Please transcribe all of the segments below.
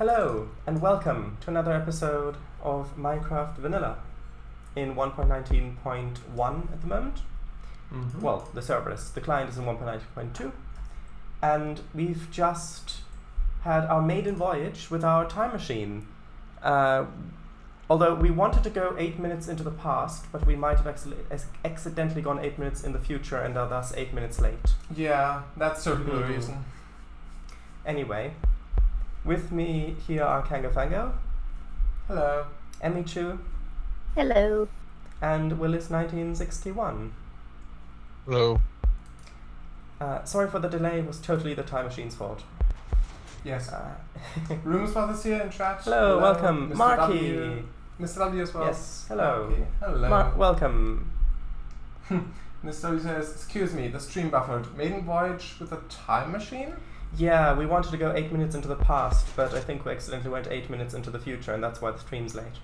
Hello, and welcome to another episode of Minecraft Vanilla in 1.19.1 at the moment. Well, the server is. The client is in 1.19.2, and we've just had our maiden voyage with our time machine. Although we wanted to go 8 minutes into the past, but we might have accidentally gone 8 minutes in the future and are thus 8 minutes late. Yeah, that's certainly the reason. Anyway, with me here are CangoFango. Hello. Emichu. Hello. And Willis1961. Hello. Sorry for the delay, it was totally the time machine's fault. Yes. Roomspot is here in chat. Hello, welcome. Mr. Marky. W. Mr. W as well. Yes, hello. Marky. Hello. Welcome. Mr. W says, excuse me, the stream buffered. Maiden voyage with a time machine? Yeah, we wanted to go 8 minutes into the past, but I think we accidentally went 8 minutes into the future, and that's why the stream's late.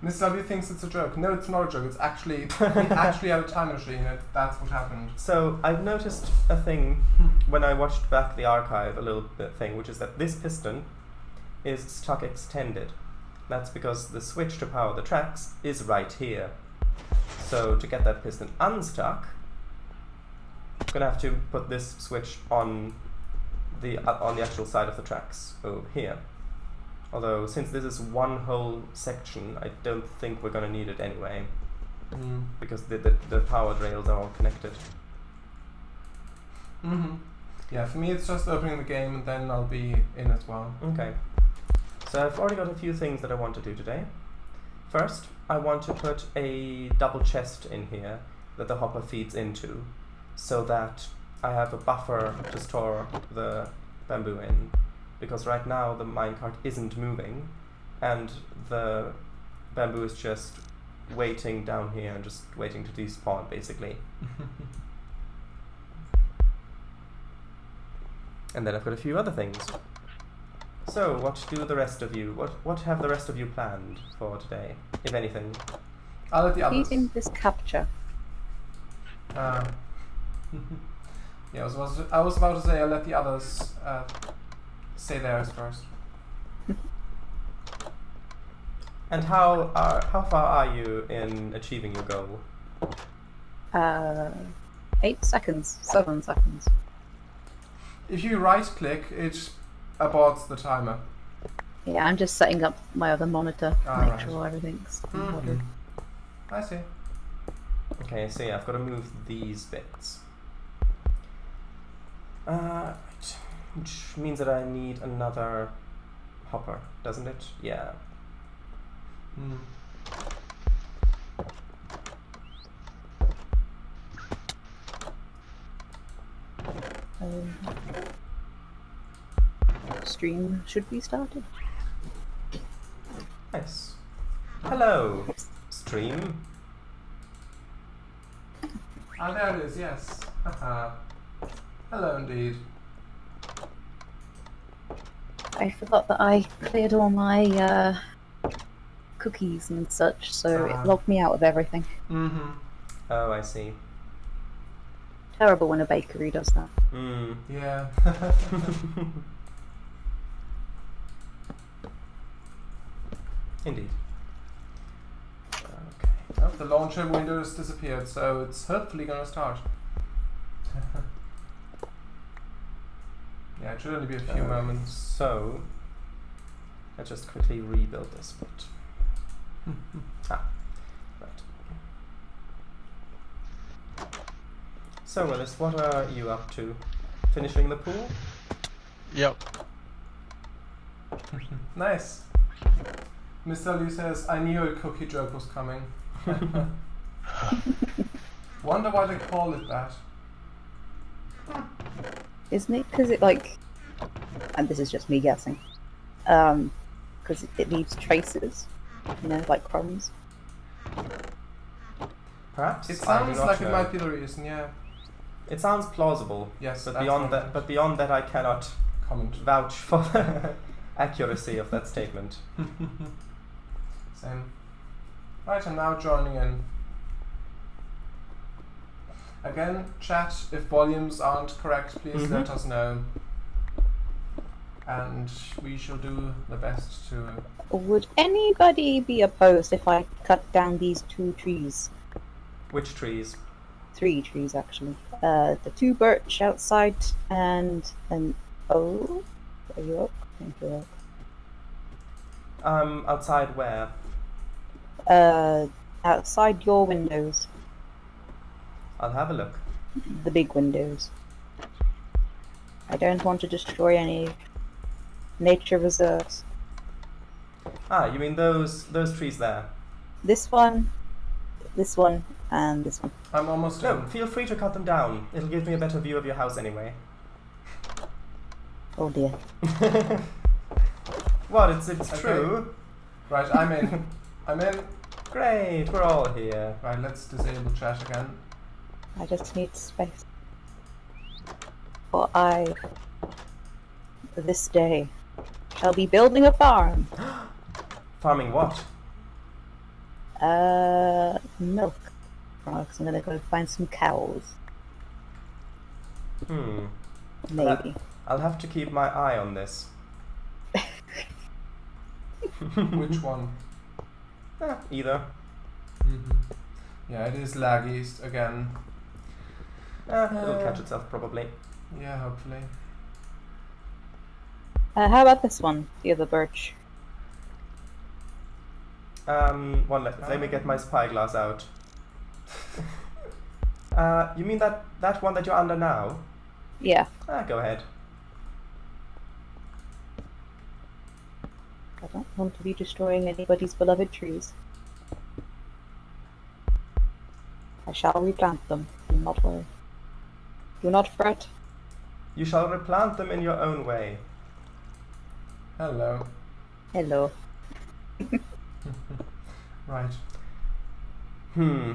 Mr. W thinks it's a joke. No, it's not a joke. It's actually, we actually had a time machine. That's what happened. So, I've noticed a thing when I watched back the archive, a little bit thing, which is that this piston is stuck extended. That's because the switch to power the tracks is right here. So, to get that piston unstuck, I'm gonna have to put this switch on the actual side of the tracks over here. Although, since this is one whole section, I don't think we're gonna need it anyway, because the powered rails are all connected. Yeah, for me it's just opening the game and then I'll be in as well. Okay. So I've already got a few things that I want to do today. First, I want to put a double chest in here that the hopper feeds into, so that I have a buffer to store the bamboo in, because right now the minecart isn't moving and the bamboo is just waiting down here and just waiting to despawn basically. And then I've got a few other things. So what do the rest of you, what have the rest of you planned for today, if anything? I'll let the others. Using this capture. Yeah, I was about to say I'll let the others say theirs first. And how far are you in achieving your goal? 8 seconds. 7 seconds. If you right click, it aborts the timer. Yeah, I'm just setting up my other monitor to make right. sure everything's in order. I see. Okay, so yeah, I've got to move these bits. Right. Which means that I need another hopper, doesn't it? Yeah. Stream should be started. Nice. Hello, stream. Ah, there it is, yes. Hello indeed. I forgot that I cleared all my cookies and such, so it logged me out of everything. Oh, I see. Terrible when a bakery does that. Yeah. Indeed. Okay. Oh, the launcher window has disappeared, so it's hopefully going to start. Yeah, it should only be a few moments. So, let's just quickly rebuild this bit. Right. So, Willis, what are you up to? Finishing the pool? Yep. Nice. Mr. Lee says, I knew a cookie joke was coming. Wonder why they call it that. Isn't it? Because it, like... And this is just me guessing. Because it leaves traces. You know, like crumbs. Perhaps. It I do sounds not like know. it might be the reason, yeah. It sounds plausible. Yes, But that's beyond that, I cannot comment. vouch for the accuracy of that statement. Same. Right, I'm now joining in. Again, chat, if volumes aren't correct, please let us know. and we shall do the best to. Would anybody be opposed if I cut down these 2 trees? Which trees? 3 trees, actually. The 2 birch outside and an oak. Are you oak? Thank you, oak. Outside where? Outside your windows. I'll have a look. The big windows. I don't want to destroy any nature reserves. Ah, you mean those trees there? This one, and this one. I'm almost No, in. feel free to cut them down. It'll give me a better view of your house anyway. Oh dear. What? It's Okay. true. Right, I'm in. I'm in. Great, we're all here. Right, let's disable chat again. I just need space. For I, this day, shall be building a farm. Farming what? Milk. Because I'm gonna go find some cows. Maybe. I'll have to keep my eye on this. Which one? Either. Yeah, it is laggy again. It'll catch itself probably. Yeah, hopefully. How about this one? The other birch. Let me get my spyglass out. You mean that one that you're under now? Yeah. Go ahead. I don't want to be destroying anybody's beloved trees. I shall replant them. Do not worry. Do not fret. You shall replant them in your own way. Hello. Hello. Right. Hmm.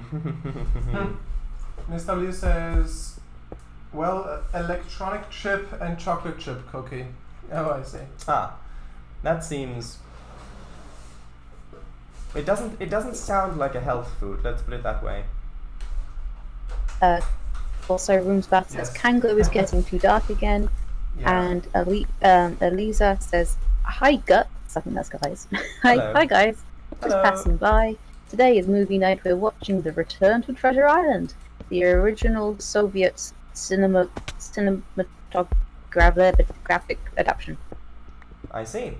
Miss W says, well, electronic chip and chocolate chip cookie. Oh, I see. That seems. It doesn't sound like a health food. Let's put it that way. Also, Roomsbat says Yes. Kango is getting too dark again, Yeah. and Elisa says, "Hi guts." I think that's guys. Hello. Hi guys. Just Hello. passing by. Today is movie night. We're watching The Return to Treasure Island, the original Soviet cinematographic adaptation. I see.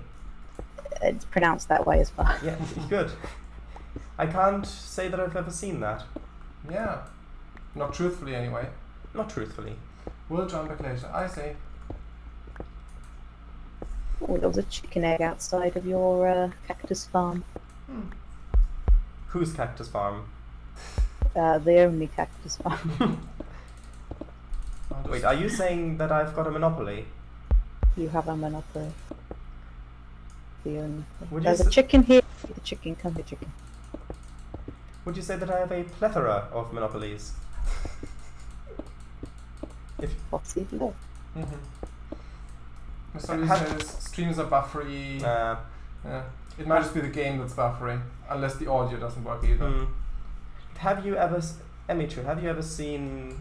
It's pronounced that way as well. Yeah, good. I can't say that I've ever seen that. Yeah. Not truthfully, anyway. Not truthfully. We'll jump back later. I see. Oh, there was a chicken egg outside of your cactus farm. Whose cactus farm? The only cactus farm. Wait, are you saying that I've got a monopoly? You have a monopoly. The only. Would you There's a s- chicken here. The chicken, come here, chicken. Would you say that I have a plethora of monopolies? Possibly. Miss W says streams are buffery. Uh, Yeah. It might just be the game that's buffering, unless the audio doesn't work either. Have you ever, Emichu, have you ever seen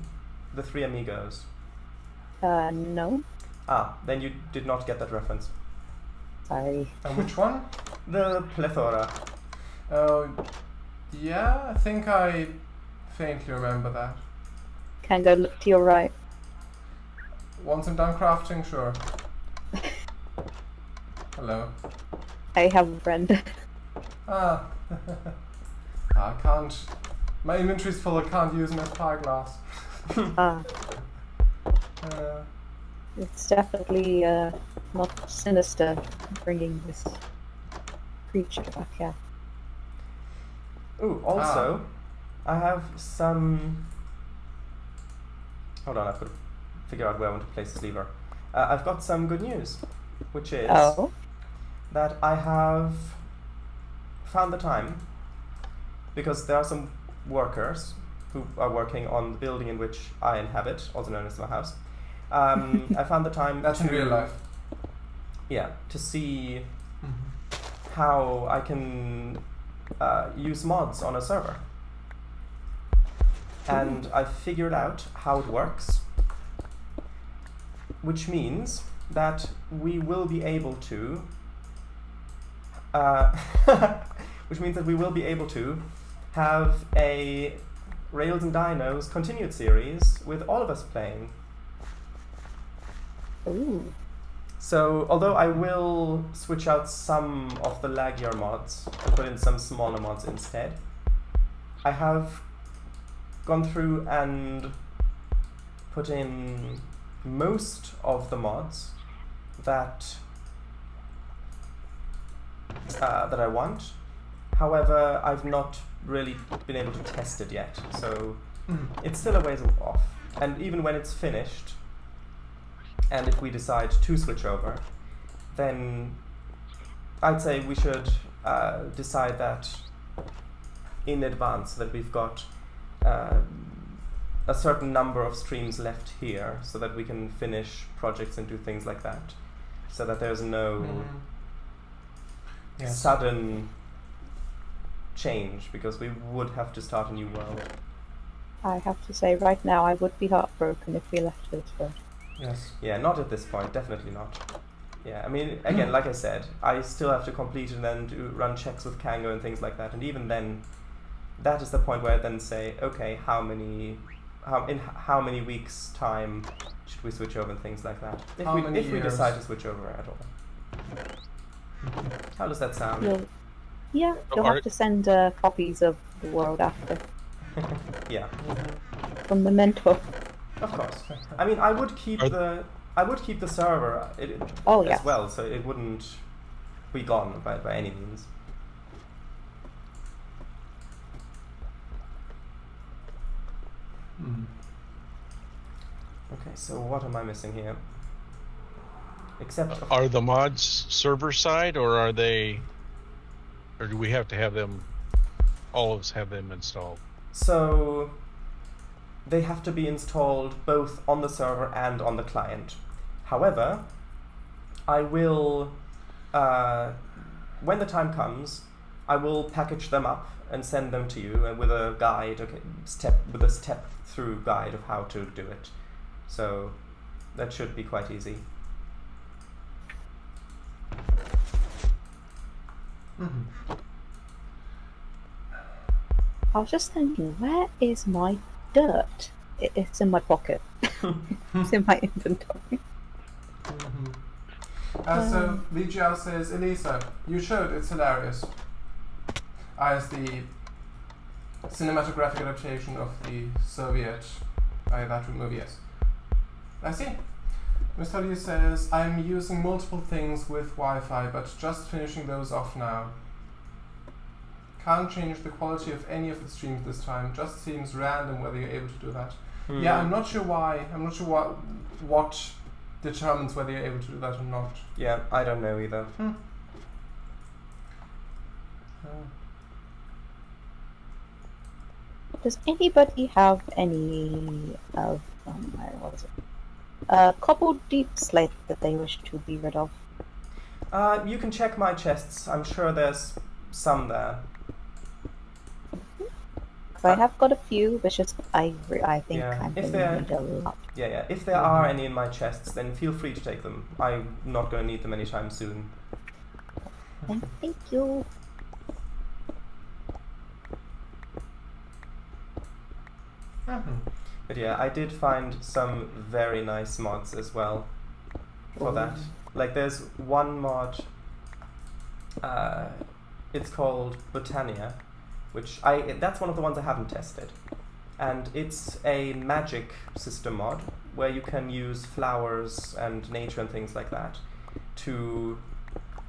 The Three Amigos? No. Then you did not get that reference. Sorry. And which one? The plethora. Oh, yeah, I think I faintly remember that. Can go look to your right. Once I'm done crafting, sure. Hello. I have a friend. I can't. My inventory's full, I can't use my spyglass. It's definitely not sinister bringing this creature back here. Ooh, also, I have some. Hold on, I've got to figure out where I want to place this lever. I've got some good news, which is that I have found the time, because there are some workers who are working on the building in which I inhabit, also known as my house. I found the time. That's in real life. Yeah, to see how I can use mods on a server. And I figured out how it works. which means that we will be able to which means that we will be able to have a Rails and Dinos continued series with all of us playing. Ooh. So, although I will switch out some of the laggier mods and put in some smaller mods instead, I have gone through and put in most of the mods that that I want. However, I've not really been able to test it yet, so it's still a ways off. And even when it's finished, and if we decide to switch over, then I'd say we should decide that in advance, so that we've got a certain number of streams left here, so that we can finish projects and do things like that, so that there's no sudden change, because we would have to start a new world. I have to say, right now, I would be heartbroken if we left this first. Yes. Yeah, not at this point, definitely not. Yeah, I mean, again, like I said, I still have to complete and then run checks with Cango and things like that, and even then, that is the point where I then say, okay, in how many weeks' time should we switch over and things like that, if we decide to switch over at all. How does that sound? You'll have to send copies of the world after. Yeah. From the mentor. Of course. I mean, I would keep the server as well, so it wouldn't be gone by any means. Okay, so what am I missing here? Except are the mods server side, or do we have to have them? All of us have them installed. So they have to be installed both on the server and on the client. However, I will, when the time comes, I will package them up and send them to you with a guide, with a step-through guide of how to do it. So that should be quite easy. I was just thinking, where is my dirt? It's in my pocket. It's in my inventory. So VGL says, Elisa, you should, it's hilarious. As the cinematographic adaptation of the Soviet that movie, yes. I see. Mr. Lee says, I'm using multiple things with Wi-Fi, but just finishing those off now. Can't change the quality of any of the streams this time. Just seems random whether you're able to do that. Yeah, I'm not sure why. I'm not sure what determines whether you're able to do that or not. Yeah, I don't know either. Does anybody have any of what is it? Cobbled deep slate that they wish to be rid of? You can check my chests. I'm sure there's some there. I have got a few, but just I think Yeah, I'm if going to need a lot. Yeah. If there are any in my chests, then feel free to take them. I'm not going to need them anytime soon. Thank you. But yeah, I did find some very nice mods as well for that. Like, there's one mod, it's called Botania, which that's one of the ones I haven't tested. And it's a magic system mod where you can use flowers and nature and things like that to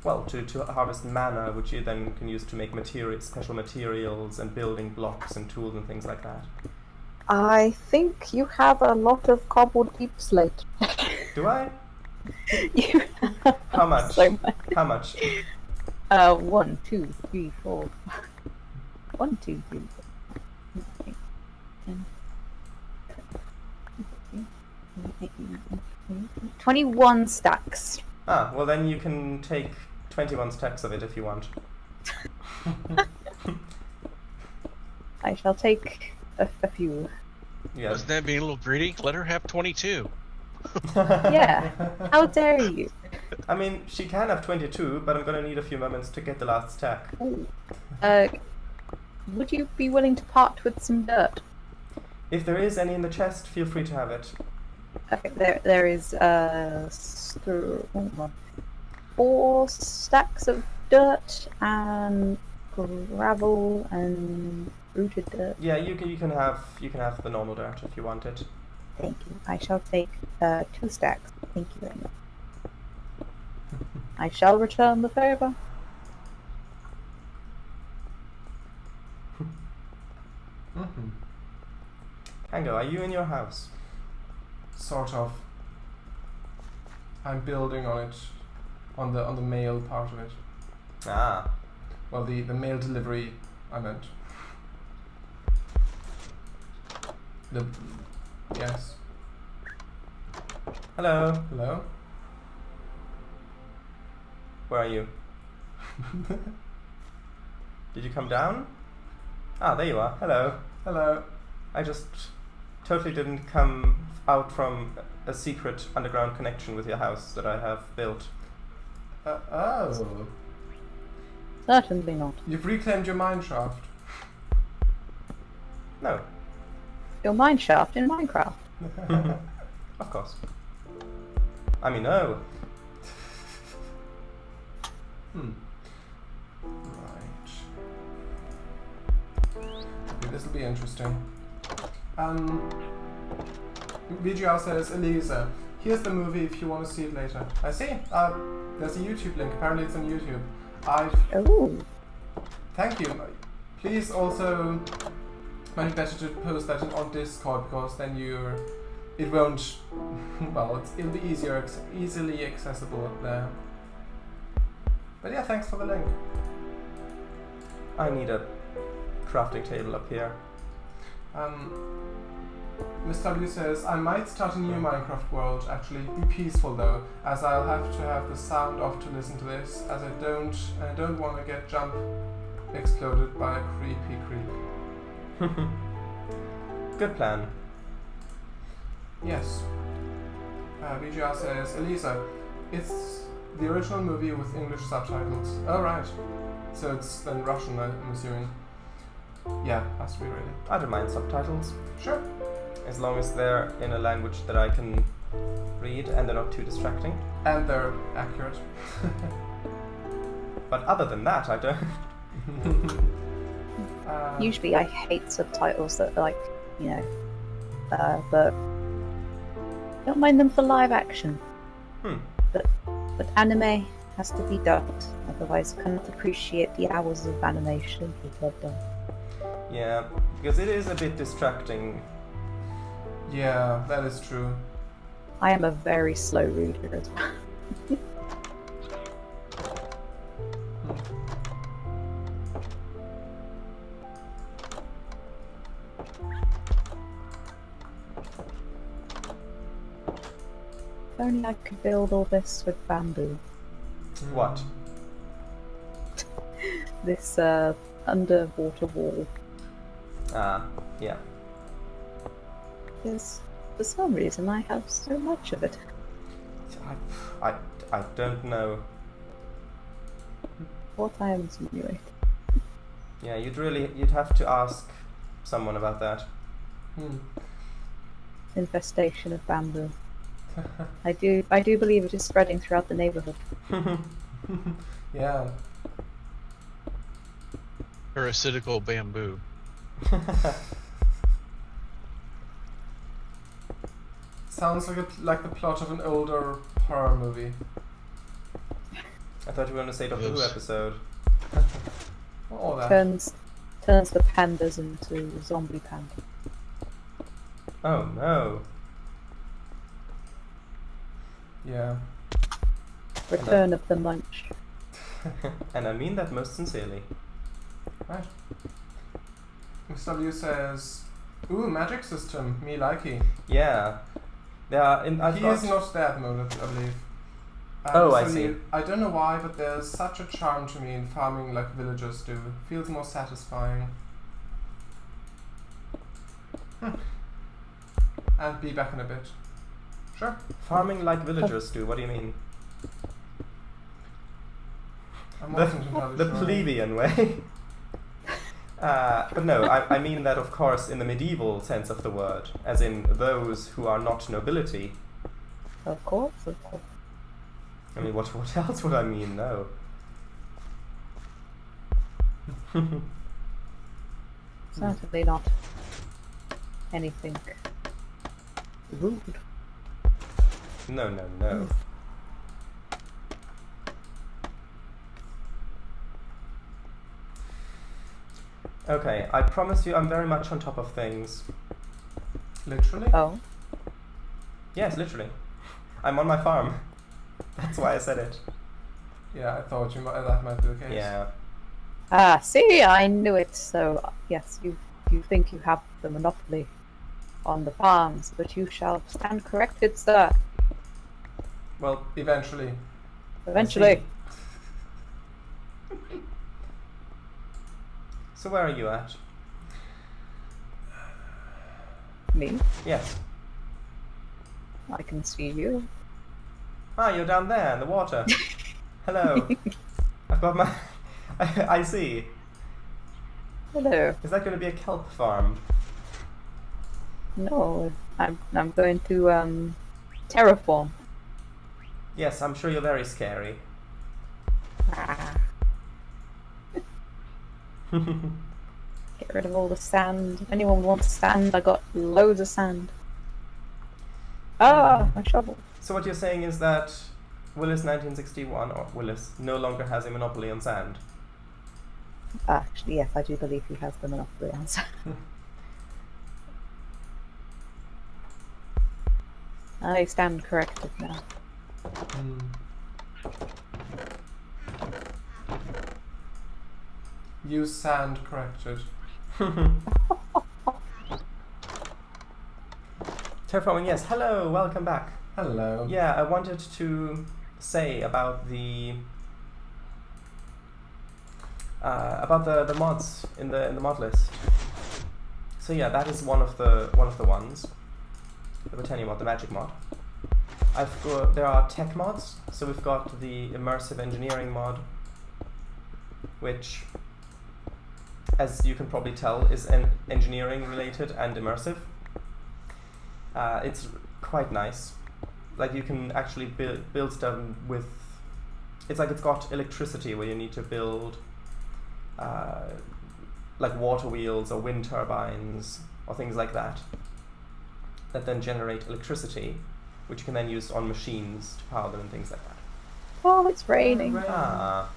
harvest mana, which you then can use to make special materials and building blocks and tools and things like that. I think you have a lot of cobbled deep slate. Do I? You How much? So much. How much? 1, 2, 3, 4. 1, 2, 3, 4. 21 stacks. Ah, well then you can take 21 stacks of it if you want. I shall take a few. Yeah. Wasn't that being a little greedy? Let her have 22. Yeah. How dare you? I mean, she can have 22, but I'm gonna need a few moments to get the last stack. Ooh. Would you be willing to part with some dirt? If there is any in the chest, feel free to have it. Okay, there is 4 stacks of dirt and gravel and rooted dirt. Yeah, you can have the normal dirt if you want it. Thank you. I shall take 2 stacks. Thank you very much. I shall return the favor. Mm-hmm. Kango, are you in your house? Sort of. I'm building on it, on the mail part of it. Ah. Well, the mail delivery, I meant. Yes. Hello. Hello? Where are you? Did you come down? Ah, there you are. Hello. Hello. I just totally didn't come out from a secret underground connection with your house that I have built. Oh. Certainly not. You've reclaimed your mine shaft. No. Your mine shaft in Minecraft. Of course. I mean, no. Right. Okay, this will be interesting. VGR says, Elisa, here's the movie if you want to see it later. I see. There's a YouTube link. Apparently it's on YouTube. Oh. Thank you. Please also, might be better to post that on Discord because then it won't, well, it'll be easily accessible up there. But yeah, thanks for the link. I need a crafting table up here. Miss W says, I might start a new Minecraft world, actually. Be peaceful though, as I'll have to have the sound off to listen to this, as I don't want to get jump exploded by a creepy creep. Good plan. Yes. BGR says, Elisa, it's the original movie with English subtitles. Oh right. So it's then Russian, I'm assuming. Yeah, has to be really. I don't mind subtitles. Sure. As long as they're in a language that I can read and they're not too distracting. And they're accurate. But other than that, I don't. Usually I hate subtitles that are like, you know, but I don't mind them for live action. But anime has to be dubbed, otherwise I cannot appreciate the hours of animation people have done. Yeah, because it is a bit distracting. Yeah, that is true. I am a very slow reader as well. If only I could build all this with bamboo. What? This underwater wall. Ah, yeah. Because for some reason I have so much of it. I don't know. What I am insinuating. Yeah, you'd have to ask someone about that. Infestation of bamboo. I do believe it is spreading throughout the neighborhood. Yeah. Parasitical bamboo. Sounds like the plot of an older horror movie. I thought you were going to say Doctor Who episode. All that. Turns the pandas into zombie pandas. Oh no. Yeah. Return of the munch. And I mean that most sincerely. Right. Miss W says, ooh, magic system, me likey. Yeah. There are in He is not there at the moment, I believe. Oh, I see. I don't know why, but there's such a charm to me in farming like villagers do. Feels more satisfying. And be back in a bit. Sure. Farming like villagers do. What do you mean? I The, wasn't entirely the sure. plebeian way. But no, I mean that, of course, in the medieval sense of the word, as in those who are not nobility. Of course, of course. I mean, what else would I mean? No. Certainly not anything rude. No, no, no. Okay, I promise you I'm very much on top of things. Literally? Oh, Yes, literally. I'm on my farm. That's why I said it. Yeah, I thought that might be the case. Yeah. see, I knew it. So yes, you think you have the monopoly on the farms, but you shall stand corrected, sir. Well, Eventually. Eventually. so where are you at? Me, Yes. I can see you. Ah, you're down there in the water. Hello. I've got my... I see. Hello. Is that going to be a kelp farm? No, I'm going to terraform. Yes, I'm sure you're very scary. Ah, get rid of all the sand. If anyone wants sand, I got loads of sand. Ah, my shovel. So what you're saying is that Willis 1961, or Willis, no longer has a monopoly on sand. Actually, yes, I do believe he has the monopoly on sand. I stand corrected now. Use sand corrected. Terraforming, yes. Hello, welcome back. Hello. Yeah, I wanted to say about the mods in the mod list. So yeah, that is one of the ones. The Britannia mod, the magic mod. There are tech mods. So we've got the immersive engineering mod, which, as you can probably tell, is engineering related and immersive. It's quite nice. Like, you can actually build stuff with... It's like it's got electricity where you need to build like water wheels or wind turbines or things like that then generate electricity, which you can then use on machines to power them and things like that. Oh, it's raining. Ah.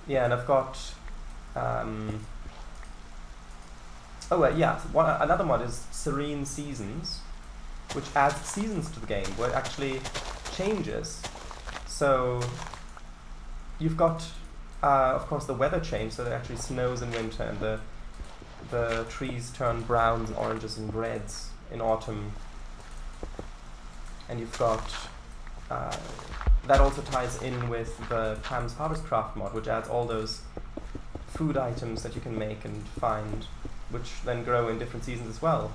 Yeah, and I've got... another mod is Serene Seasons, which adds seasons to the game, where it actually changes. So you've got, of course, the weather change, so it actually snows in winter, and the trees turn browns and oranges and reds in autumn. And you've got, that also ties in with the Pam's Harvestcraft mod, which adds all those food items that you can make and find, which then grow in different seasons as well.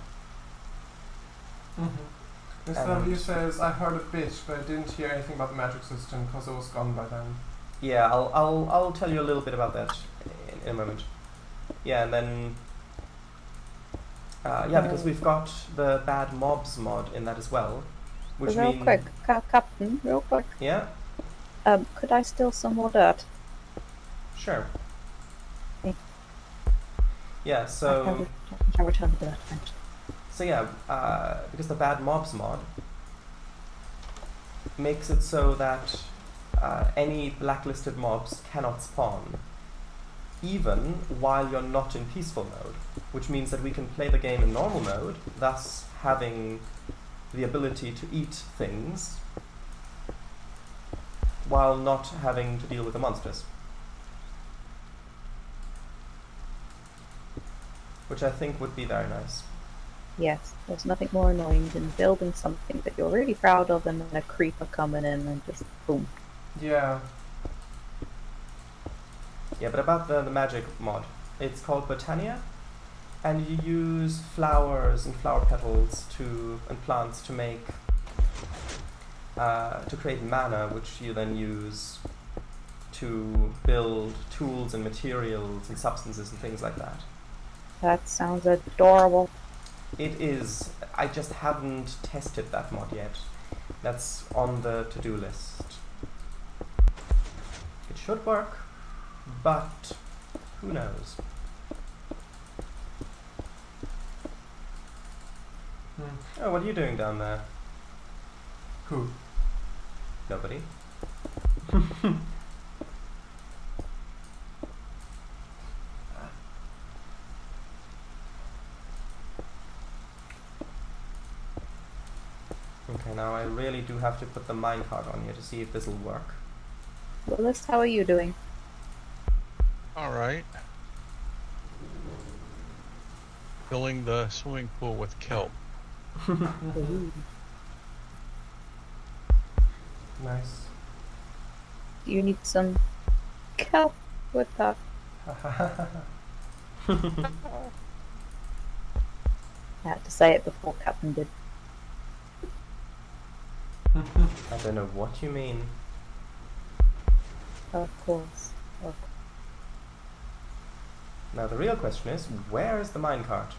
Mr. W says, I heard a bit, but I didn't hear anything about the magic system because it was gone by then. Yeah, I'll tell you a little bit about that in a moment. Yeah, and then because we've got the bad mobs mod in that as well, which Real means quick, Captain, real quick. yeah, Could I steal some more dirt? sure. Okay. Yeah, so I shall return the dirt. Thanks. so yeah, because the bad mobs mod makes it so that any blacklisted mobs cannot spawn, even while you're not in peaceful mode, which means that we can play the game in normal mode, thus having the ability to eat things while not having to deal with the monsters. Which I think would be very nice. Yes, there's nothing more annoying than building something that you're really proud of and then a creeper coming in and just boom. Yeah. Yeah, but about the magic mod, it's called Britannia, And you use flowers and flower petals and plants to make to create mana, which you then use to build tools and materials and substances and things like that. That sounds adorable. It is. I just haven't tested that mod yet. That's on the to-do list. It should work, but who knows? Oh, what are you doing down there? Who? Nobody. Okay, now I really do have to put the minecart on here to see if this will work. Willis, how are you doing? All right. Filling the swimming pool with kelp. Ooh. Nice. Do you need some kelp with that? I I had to say it before Captain did. don't know what you mean. Of course. Now the real question is, where is the minecart?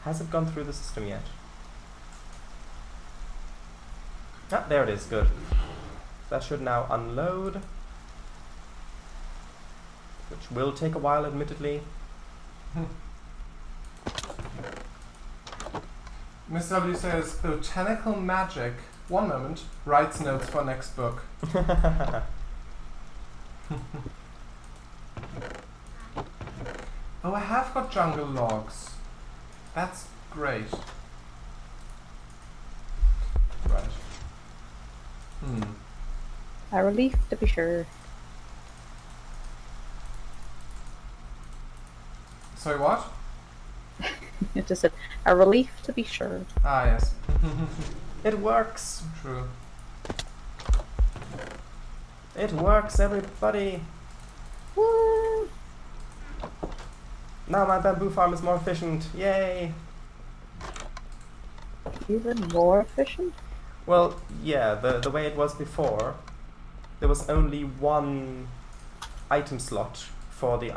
Has it gone through the system yet? Ah, there it is, good. That should now unload. Which will take a while, admittedly. Miss W says, botanical magic. One moment. Writes notes for next book. Oh, I have got jungle logs. That's great. Right. A relief to be sure. Sorry, what? It just said, a relief to be sure. Ah, yes. It works! True. It works, everybody! Woo! Now my bamboo farm is more efficient, yay! Even more efficient? Well, yeah, the way it was before, there was only one item slot for the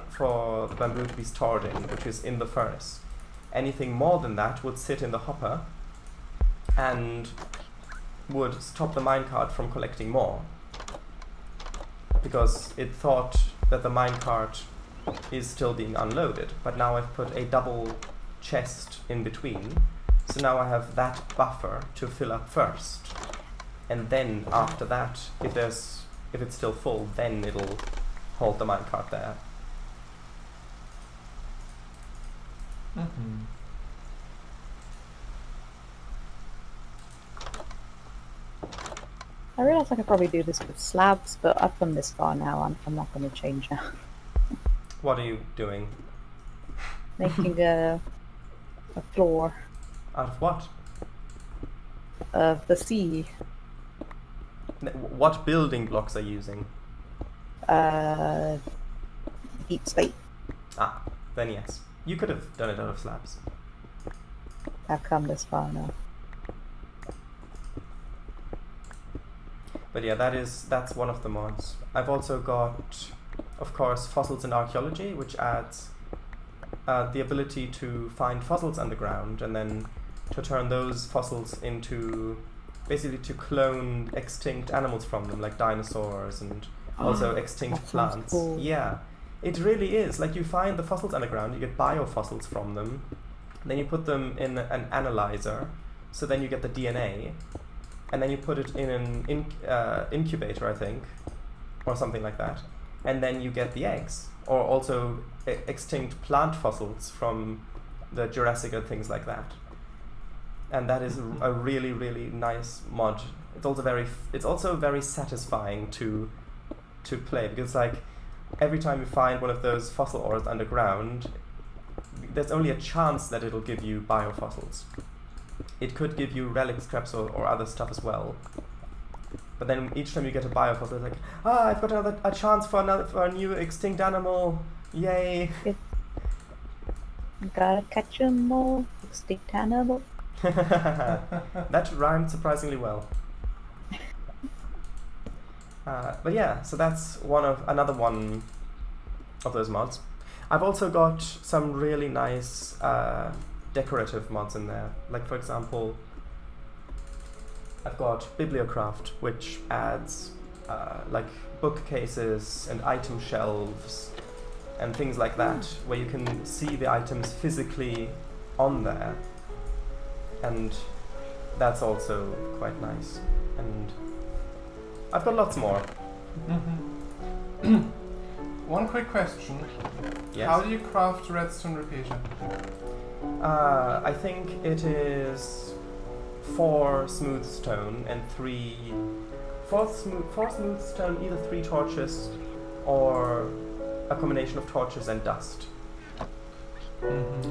bamboo to be stored in, which is in the furnace. Anything more than that would sit in the hopper and would stop the minecart from collecting more, because it thought that the minecart is still being unloaded. But now I've put a double chest in between, so now I have that buffer to fill up first, and then after that, if it's still full, then it'll hold the minecart there. I realise I could probably do this with slabs, but I've come this far now, I'm not going to change now. What are you doing? Making a floor Out of what? of the sea. What building blocks are you using? Deep slate. Ah, then yes. You could have done it out of slabs. I've come this far now. But yeah, that's one of the mods. I've also got, of course, fossils and archaeology, which adds the ability to find fossils underground and then to turn those fossils into, basically to clone extinct animals from them, like dinosaurs and also extinct that sounds plants. cool. Yeah, it really is. Like, you find the fossils underground, you get biofossils from them, then you put them in an analyzer, so then you get the DNA, and then you put it in an incubator, I think, or something like that, and then you get the eggs, or also extinct plant fossils from the Jurassic and things like that. And that is a really, really nice mod. It's also very satisfying to play, because like every time you find one of those fossil ores underground, there's only a chance that it'll give you biofossils. It could give you relic scraps or other stuff as well. But then each time you get a biofossil, it's like, I've got a chance for a new extinct animal. Yay! Gotta catch 'em all, extinct animal. That rhymed surprisingly well. But yeah, so that's another one of those mods. I've also got some really nice decorative mods in there. Like for example, I've got Bibliocraft, which adds like bookcases and item shelves and things like that, where you can see the items physically on there. And that's also quite nice. And I've got lots more. One quick question. Yes. How do you craft redstone repeater? I think it is 4 smooth stone and 4 smooth stone, either 3 torches or a combination of torches and dust.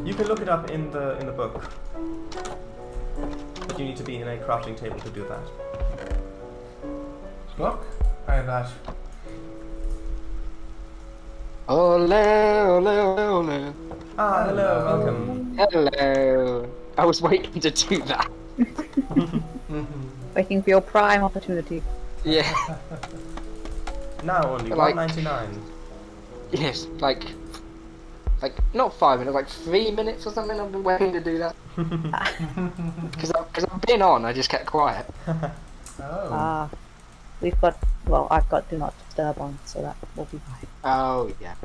You can look it up in the book, but you need to be in a crafting table to do that. Book? I that. Ole, ole, ole, ole. Hello, welcome. Hello. I was waiting to do that. Waiting for your prime opportunity. Yeah. Now only Like- $1.99. Yes, like not 5 minutes, like 3 minutes or something. I've been waiting to do that because I've been on. I just kept quiet. Oh. We've got, I've got do not disturb on, so that will be fine. Oh yeah.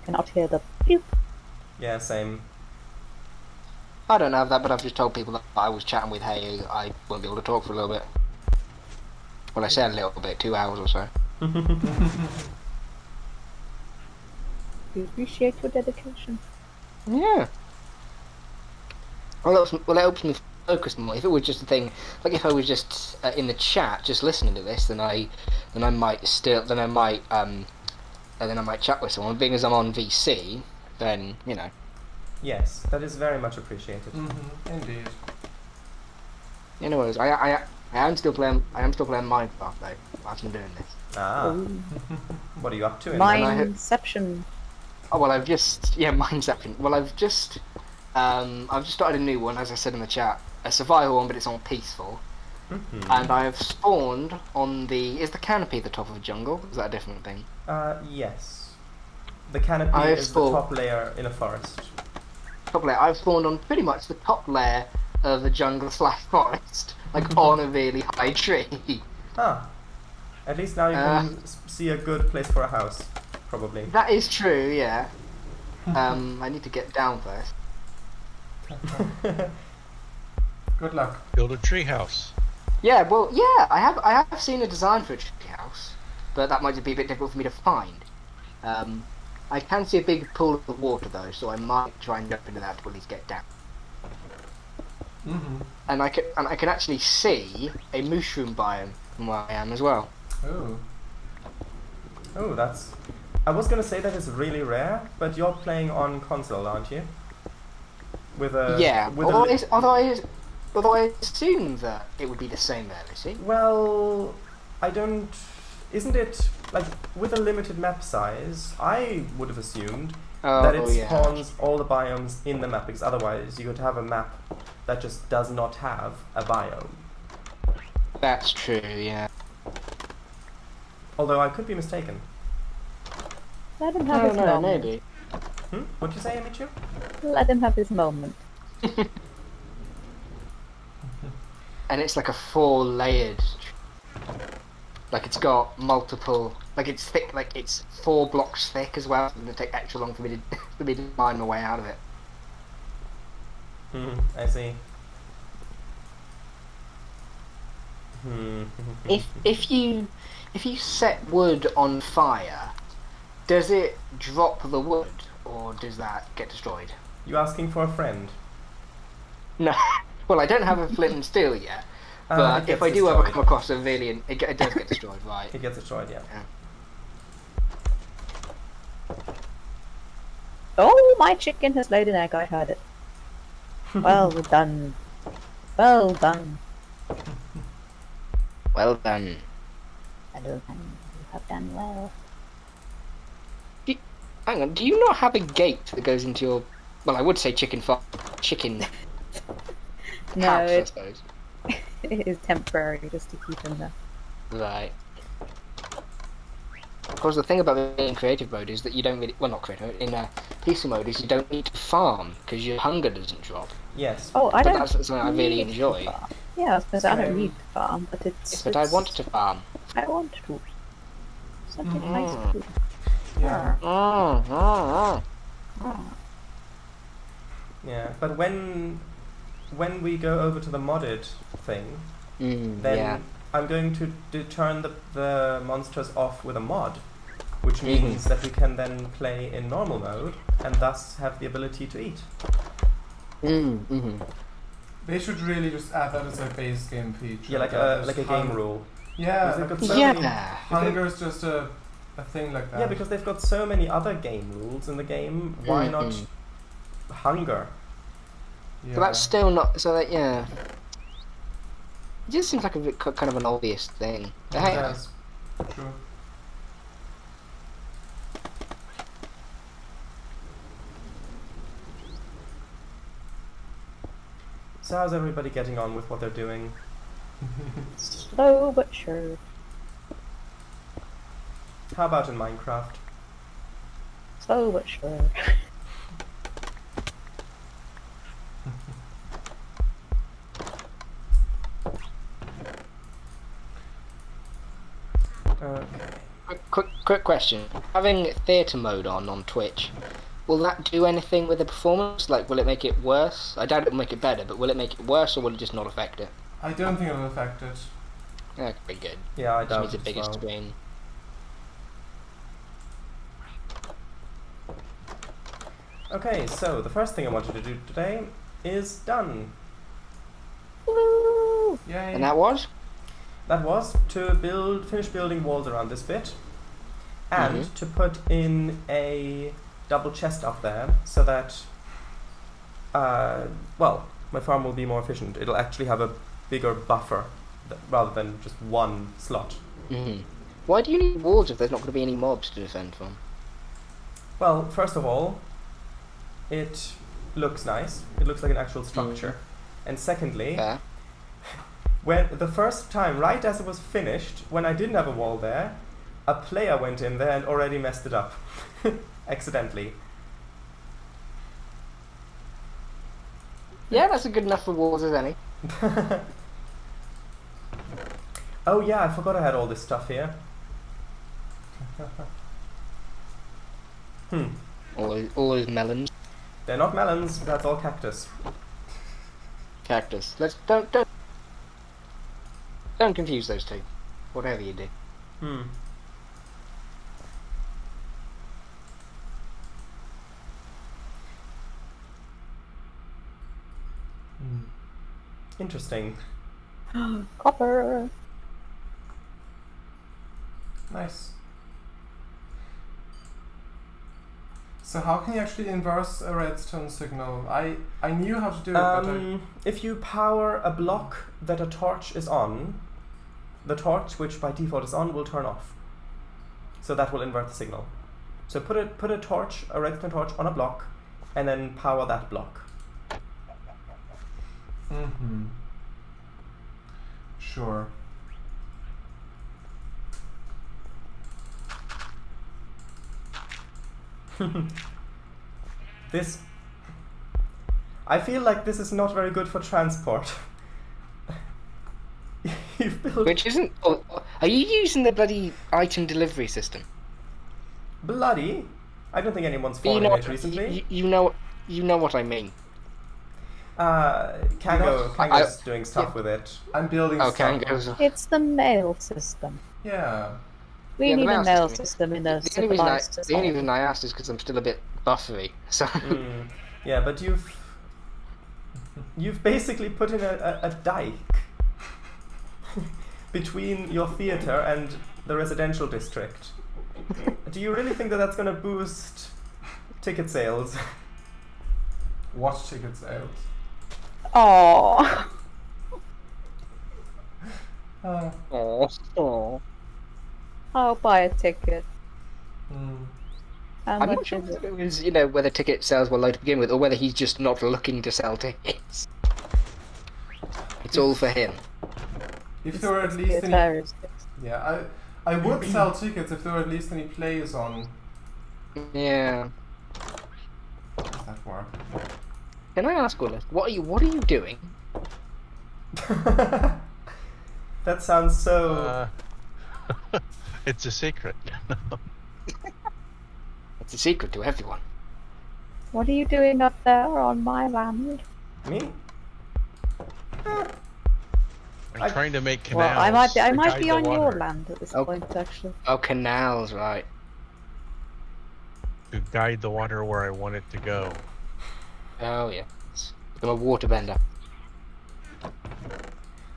Cannot hear the pew. Yeah, same. I don't have that, but I've just told people that I was chatting with Hey, I won't be able to talk for a little bit. Well, I said a little bit, 2 hours or so. We appreciate your dedication. Yeah. Well, it helps me focus more. If it was just a thing, like if I was just in the chat, just listening to this, then I might chat with someone. Being as I'm on VC, then you know. Yes, that is very much appreciated. Indeed. Anyways, I am still playing Minecraft though. I've been doing this. What are you up to in there? Mineception. Oh well, Mineception. Well, I've just started a new one, as I said in the chat, a survival one, but it's on peaceful. And I have spawned on is the canopy at the top of the jungle? Is that a different thing? Yes. The canopy is the top layer in a forest. Top layer. I've spawned on pretty much the top layer of the jungle/forest, like on a really high tree. At least now you can see a good place for a house, probably. That is true, yeah. I need to get down first. Good luck. Build a treehouse. Yeah, well, yeah, I have seen a design for a tree house, but that might be a bit difficult for me to find. I can see a big pool of water though, so I might try and jump into that to at least get down. And I can actually see a mushroom biome from where I am as well. Oh, that's... I was gonna say that is really rare, but you're playing on console, aren't you? With a... Yeah, with although I assume that it would be the same there, is it? Well, I don't... Isn't it, like, with a limited map size, I would have assumed that it spawns all the biomes in the map, because otherwise you could have a map that just does not have a biome. That's true, yeah. Although I could be mistaken. Let him have his moment. Maybe. What'd you say, Emichu? Let him have his moment. And it's like a 4-layered. Like it's got multiple. Like it's thick. Like it's 4 blocks thick as well. It's gonna take extra long for me to find my way out of it. I see. If you set wood on fire, does it drop the wood or does that get destroyed? You asking for a friend? No. Well, I don't have a flint and steel yet, but if I do ever come across a Valiant, it does get destroyed, right? It gets destroyed, yeah. Oh, my chicken has laid an egg, I heard it. Well done. Well done. Well done. Hello, and you have done well. Hang on, do you not have a gate that goes into your... Well, I would say chicken No, house, I suppose. it is temporary just to keep him there. Right. Of course, the thing about being in creative mode is that you don't really... Well, not creative mode. In peaceful mode is you don't need to farm, because your hunger doesn't drop. Yes. Oh, I But don't. that's something I really need to enjoy. farm. Yeah, I was gonna say I don't Same. need to farm, but it's. Yes, but I want to farm. I want to. Something nice Mm. to do. Yeah. Ah. Yeah, but when we go over to the modded thing, then Yeah. I'm going to turn the monsters off with a mod, which means that we can then play in normal mode and thus have the ability to eat. They should really just add that as a base game feature. Yeah, like a game rule. Yeah, Because they've got so Yeah. many- hunger is just a thing like that. Yeah, because they've got so many other game rules in the game. Why not hunger? Yeah. But that's still not... So that, yeah. It just seems like a bit, kind of an obvious thing. But hey, Yes. True. So how's everybody getting on with what they're doing? Slow but sure. How about in Minecraft? Slow but sure. Okay. quick question. Having theatre mode on Twitch, will that do anything with the performance? Like, will it make it worse? I doubt it will make it better, but will it make it worse, or will it just not affect it? I don't think it'll affect it. Yeah, pretty good. Yeah, I Just doubt means it a as bigger well. screen. Okay, so the first thing I wanted to do today is done. Woo! Yay. And that was? That was to finish building walls around this bit, and to put in a double chest up there so that, well, my farm will be more efficient. It'll actually have a bigger buffer rather than just one slot. Why do you need walls if there's not going to be any mobs to defend from? Well, first of all, it looks nice. It looks like an actual structure. And secondly, Fair. when the first time, right as it was finished, when I didn't have a wall there, a player went in there and already messed it up. Accidentally. Yeah, that's good enough for walls as any. Oh yeah, I forgot I had all this stuff here. All those melons. They're not melons, that's all cactus. Cactus. Don't confuse those two. Whatever you do. Interesting. Copper. Nice. So how can you actually inverse a redstone signal? I knew how to do it, but If you power a block that a torch is on, the torch, which by default is on, will turn off. So that will invert the signal. So put a torch, a redstone torch, on a block, and then power that block. Sure. This... I feel like this is not very good for transport. You've built... Which isn't... Oh, are you using the bloody item delivery system? Bloody? I don't think anyone's You fallen know, in it recently. you know what I mean. Kango's doing stuff with it. I'm building Oh, stuff. Kango's... It's the mail system. Yeah. We Yeah, the need a mail mail system. system in a The only reason civilized the only society. reason I asked is because I'm still a bit buffery. So Yeah, but you've basically put in a dike between your theater and the residential district. Do you really think that that's going to boost ticket sales? Watch ticket sales. Oh. oh. I'll buy a ticket. How I'm not much sure is it? it was, whether ticket sales were low to begin with, or whether he's just not looking to sell tickets. It's all for him. If there were at Be a least any... terrorist. Yeah, I would sell tickets if there were at least any players on. Yeah. Does that work? Can I ask, Ulla, what are you doing? That sounds so... It's a secret. It's a secret to everyone. What are you doing up there on my land? Me? I'm trying to make canals. Well, I might to be guide the on your water, land at this Oh. point, actually. Oh, canals, right. to guide the water where I want it to go. Oh, yeah. I'm a waterbender.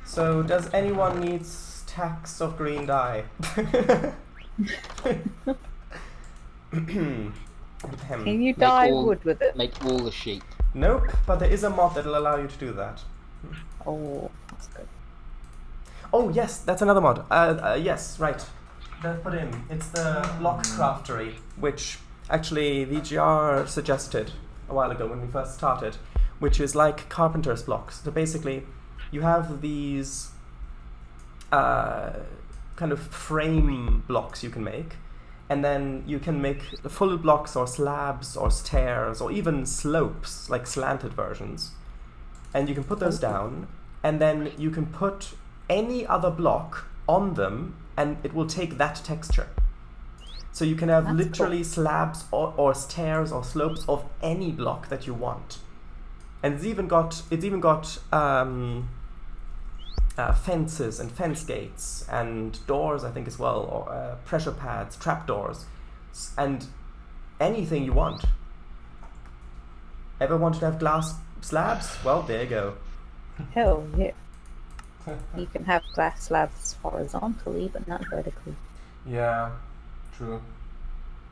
So, does anyone need stacks of green dye? Can you dye wood with it? Make all the sheep. Nope, but there is a mod that'll allow you to do that. Oh, that's good. Oh yes, that's another mod. Yes, right. That's put in. It's the block craftery, which actually VGR suggested a while ago when we first started, which is like carpenter's blocks. So basically, you have these kind of frame blocks you can make, and then you can make full blocks or slabs or stairs or even slopes, like slanted versions. And you can put those down, and then you can put any other block on them, and it will take that texture. So you can have That's literally slabs or stairs or slopes of any block that you want. And it's even got fences and fence gates and doors, I think, as well, or pressure pads, trapdoors, and anything you want. Ever wanted to have glass slabs? Well, there you go. Hell yeah. You can have glass slabs horizontally, but not vertically. Yeah, true.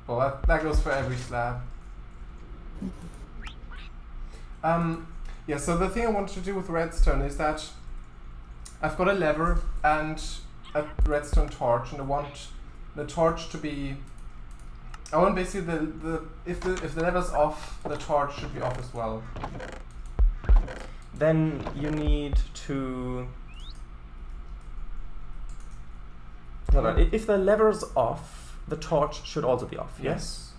Well, that goes for every slab. Yeah, so the thing I wanted to do with redstone is that I've got a lever and a redstone torch, and I want the torch to be... I want basically if the lever's off, the torch should be off as well. Then you need to... Hold on. If the lever's off, the torch should also be off, yes?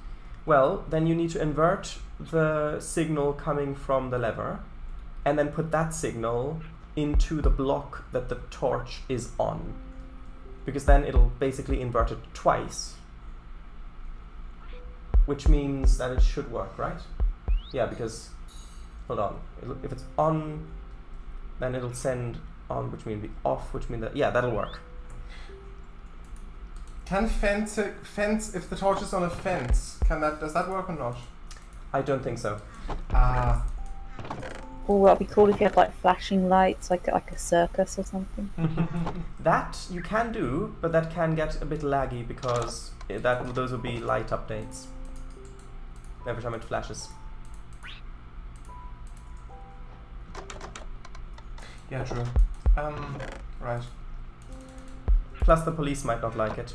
Well, then you need to invert the signal coming from the lever, and then put that signal into the block that the torch is on. Because then it'll basically invert it twice. Which means that it should work, right? Yeah, because... Hold on. If it's on, then it'll send on, which means be off, which means that... Yeah, that'll work. Can fence if the torch is on a fence? Does that work or not? I don't think so. Ah. Oh, that'd be cool if you had like flashing lights, like a circus or something. That you can do, but that can get a bit laggy because those will be light updates every time it flashes. Yeah, true. Right. Plus the police might not like it.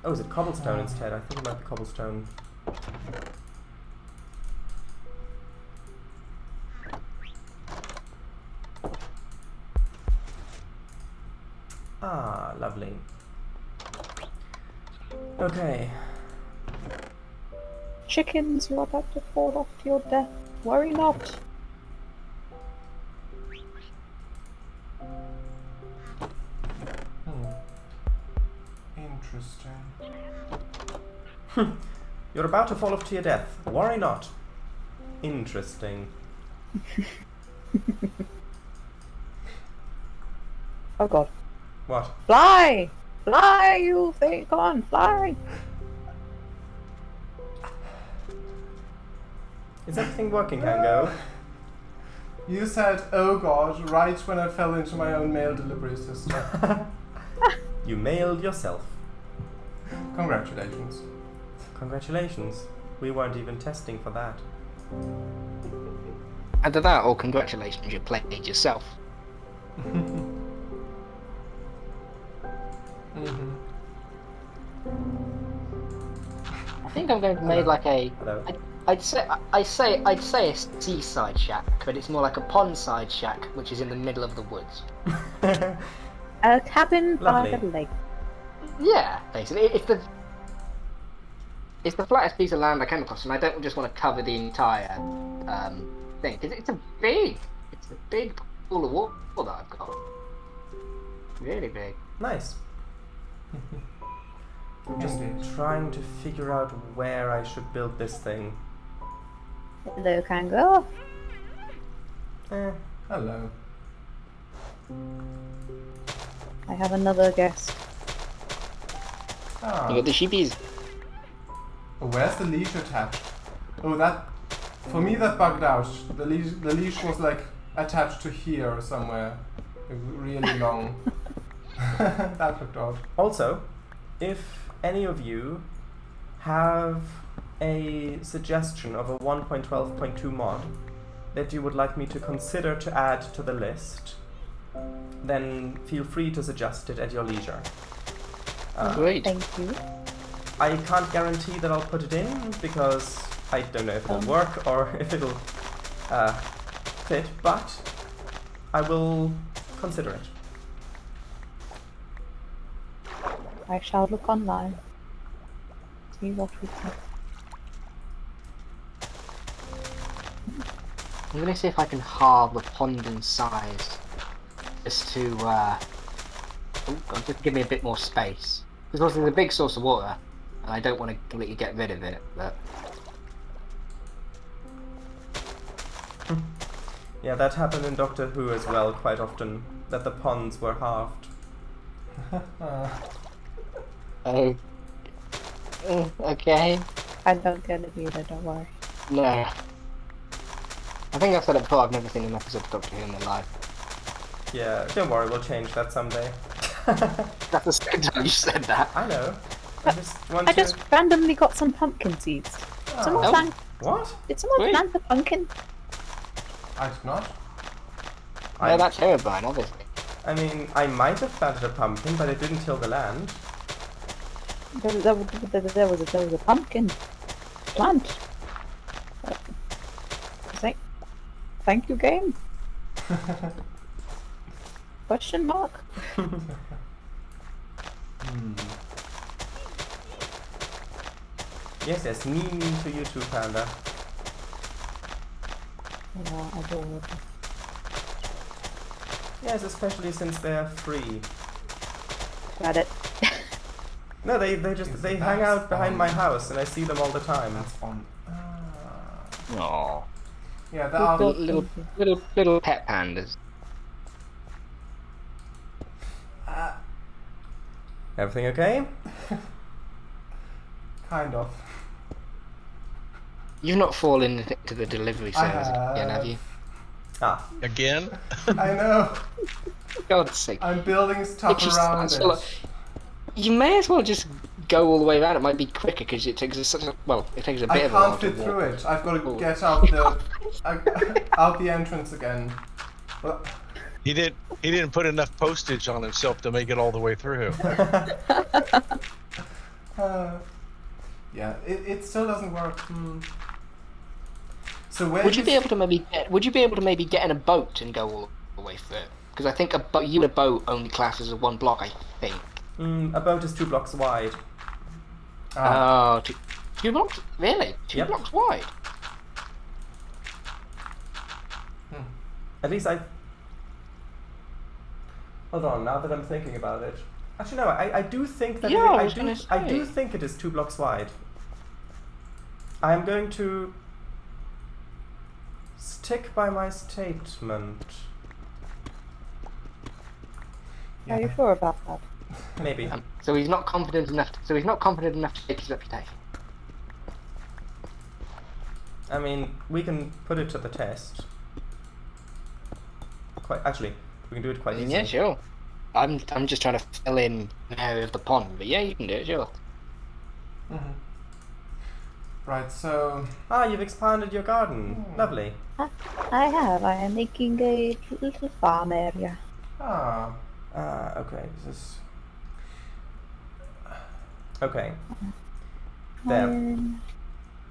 Oh, is it cobblestone instead? I think it might be cobblestone. Ah, lovely. Okay. Chickens, you're about to fall off to your death. Worry not. Interesting. You're about to fall off to your death. Worry not. Interesting. Oh god. What? Fly! Fly, you thing! Come on, fly! Is everything working, Kango? You said, oh god, right when I fell into my own mail delivery system. You mailed yourself. Congratulations. Congratulations. We weren't even testing for that. Either that or congratulations, you played yourself. I think I'm going to make like a. Hello. I'd say a seaside shack, but it's more like a pond-side shack, which is in the middle of the woods. A cabin by Lovely. the lake. Yeah, basically, it's the flattest piece of land I came across, and I don't just want to cover the entire thing. 'Cause it's a big pool of water that I've got. Really big. Nice. I'm just trying to figure out where I should build this thing. Hello, Kango. Hello. I have another guest. Ah. You got the sheepies. Oh, where's the leash attached? Oh, that. For me, that bugged out. The leash was like attached to here somewhere. Really long. That looked odd. Also, if any of you have a suggestion of a 1.12.2 mod that you would like me to consider to add to the list, then feel free to suggest it at your leisure. Great. Thank you. I can't guarantee that I'll put it in because I don't know if it'll work or if it'll fit, but I will consider it. I shall look online. See what we can. I'm gonna see if I can halve the pond in size, just to just give me a bit more space. Because also there's a big source of water, and I don't want to completely get rid of it. But Yeah, that happened in Doctor Who as well quite often, that the ponds were halved. okay. I don't get it either, don't worry. No. I think I've said it before. I've never seen an episode of Doctor Who in my life. Yeah, don't worry, we'll change that someday. That's the second time you said that. I know. I just want I to... just randomly got some pumpkin seeds. Someone Oh. plant, What? did someone Wait. plant a pumpkin? I did not. No, that's Herobrine, obviously. I mean, I might have planted a pumpkin, but it didn't till the land. There was a pumpkin plant. Thank you, game. Question mark? Yes, me to you too, Panda. Yeah, adorable. Yes, especially since they're free. Got it. No, they hang That's out behind fun. my house, and I see them all the time. That's fun. Aww. Yeah, there are. Little pet pandas. Everything okay? Kind of. You've not fallen into the delivery service again, have you? Ah, Again? I know. For God's sake. I'm building stuff It just around sounds it. so You may as well just go all the way around. It might be quicker because it takes such a it takes a bit I of a while can't to fit walk. through it. I've got to Oh. get out out the entrance again. Well, He didn't put enough postage on himself to make it all the way through. yeah, it still doesn't work. So where Would you be able to maybe get in a boat and go all the way through? Because I think you and a boat only classes as one block. I think. a boat is 2 blocks wide. Ah, Oh, two blocks? Really? Two Yep. blocks wide? At least I... Hold on, now that I'm thinking about it. Actually, no, I do think that Yeah, I I was do, gonna I do say. think it is 2 blocks wide. I'm going to stick by my statement. Are you sure about that? Maybe. So he's not confident enough. To take his reputation. I mean, we can put it to the test. Actually, we can do it quite easily. Yeah, sure. I'm just trying to fill in an area of the pond, but yeah, you can do it, sure. Right, so... Ah, you've expanded your garden. Lovely. I have. I am making a little farm area. Ah, Okay, this is... Okay. There.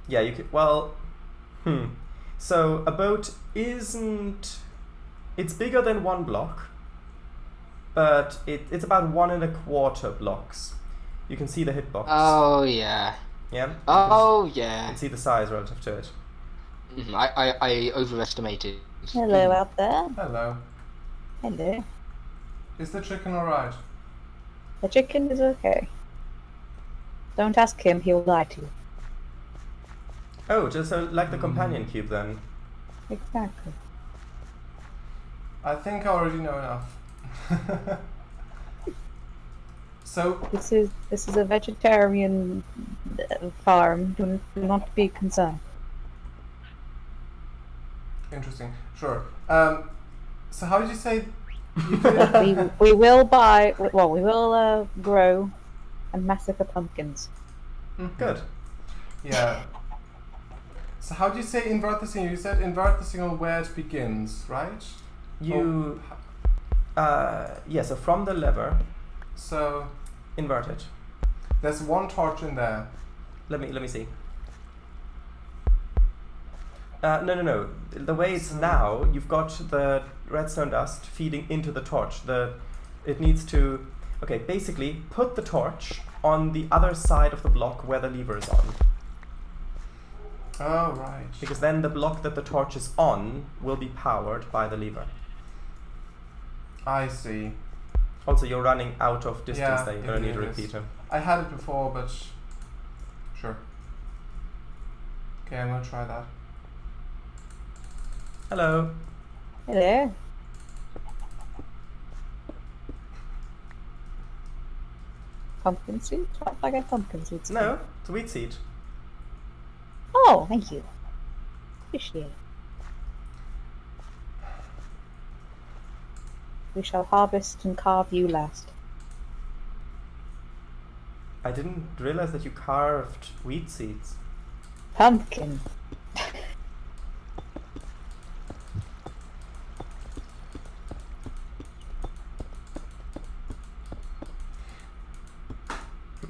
Yeah, you could... Well... So, a boat isn't... It's bigger than 1 block, but it's about 1 1/4 blocks. You can see the hitbox. Oh yeah. Yeah? Oh You yeah. can see the size relative to it. I overestimated. Hello out there. hello. Hello. Is the chicken alright? The chicken is okay. Don't ask him, he'll lie to you. Oh, just so like the companion cube then. Exactly. I think I already know enough. So, This is a vegetarian farm. Do not be concerned. interesting. Sure. So how did you say you did? we will buy. Well, we will grow and massacre pumpkins. Good. Yeah. So how do you say invert the signal? You said invert the signal where it begins, right? You... yeah, so from the lever, So invert it. there's 1 torch in there. Let me see. No. The way it's now, you've got the redstone dust feeding into the torch. It needs to... Okay, basically, put the torch on the other side of the block where the lever is on. Oh, right. Because then the block that the torch is on will be powered by the lever. I see. Also, you're running out of distance Yeah, there. You're going to need a it is. repeater. I had it before, but sure. Okay, I'm gonna try that. Hello. Hello. Pumpkin seed? Why did I get pumpkin seeds? No, it's a wheat seed. Oh, thank you. Appreciate it. We shall harvest and carve you last. I didn't realize that you carved wheat seeds. Pumpkin.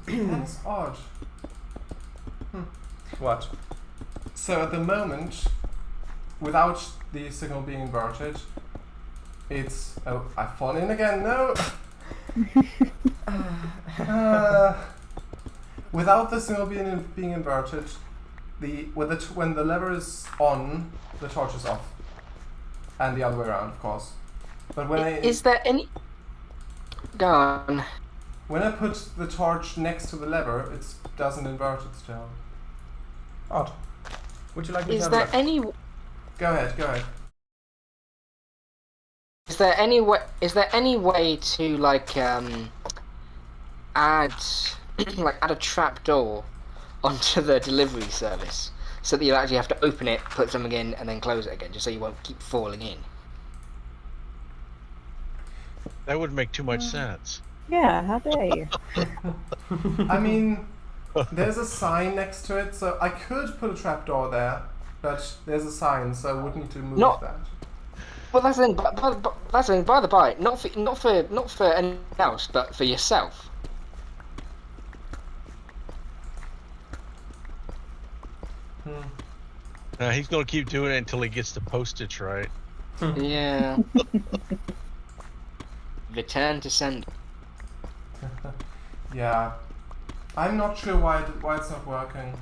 That's odd. What? So at the moment, without the signal being inverted, it's... Oh, I've fallen in again, no! Without the signal being inverted, when the lever is on, the torch is off. And the other way around, of course. But when Is there any... Go on. when I put the torch next to the lever, it doesn't invert it still. Odd. Would you like me to Is have a there look? any... Go ahead. Is there any way? Is there any way to like add add a trapdoor onto the delivery service so that you actually have to open it, put something in, and then close it again, just so you won't keep falling in? That would make too much sense. Yeah, how dare you? I mean, there's a sign next to it, so I could put a trapdoor there, but there's a sign, so I would need to move that. Well, that's the thing. That's the thing. By the by, not for anyone else, but for yourself. He's going to keep doing it until he gets the postage right. Yeah. Return to sender. Yeah. I'm not sure why it's not working.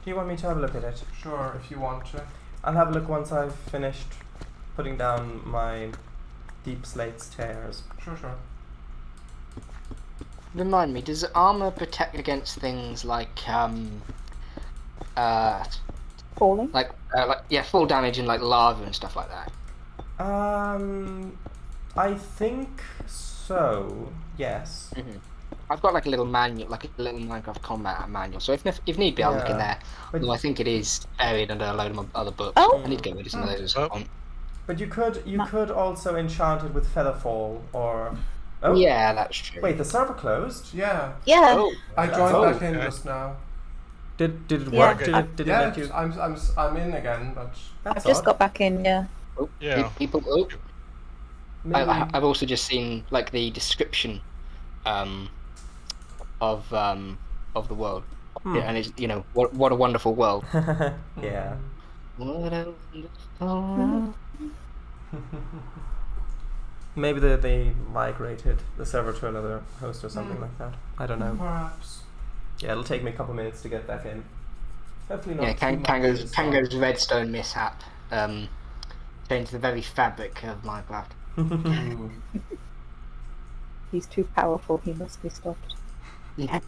Do you want me to have a look at it? Sure, if you want to. I'll have a look once I've finished putting down my deep slate stairs. Sure. Remind me, does armor protect against things like Falling? fall damage and like lava and stuff like that? I think so. Yes. Mm-hmm. I've got like a little manual, like a little Minecraft combat manual. So if need be, I'll look in there. But Although I think it is buried under a load of other books. Oh. I need to get rid of some of those. But you could also enchant it with Featherfall or... Oh, Yeah, that's true. wait, the server closed? Yeah. Yeah. Oh, I joined Oh, back in okay. just now. Did it Yeah, work? Did it Yeah, let you? I'm in again, but I've That's just odd. got back in, yeah. Oh, Yeah. people. Oh, Maybe. I've also just seen like the description of the world. Yeah, and it's what a wonderful world. Yeah. What a wonderful world. Maybe they migrated the server to another host or something like that. I don't know. perhaps. Yeah, it'll take me a couple minutes to get back in. Hopefully not Yeah, too much Kango's this time. Kango's redstone mishap changed the very fabric of Minecraft. Ooh. He's too powerful, he must be stopped. Yeah.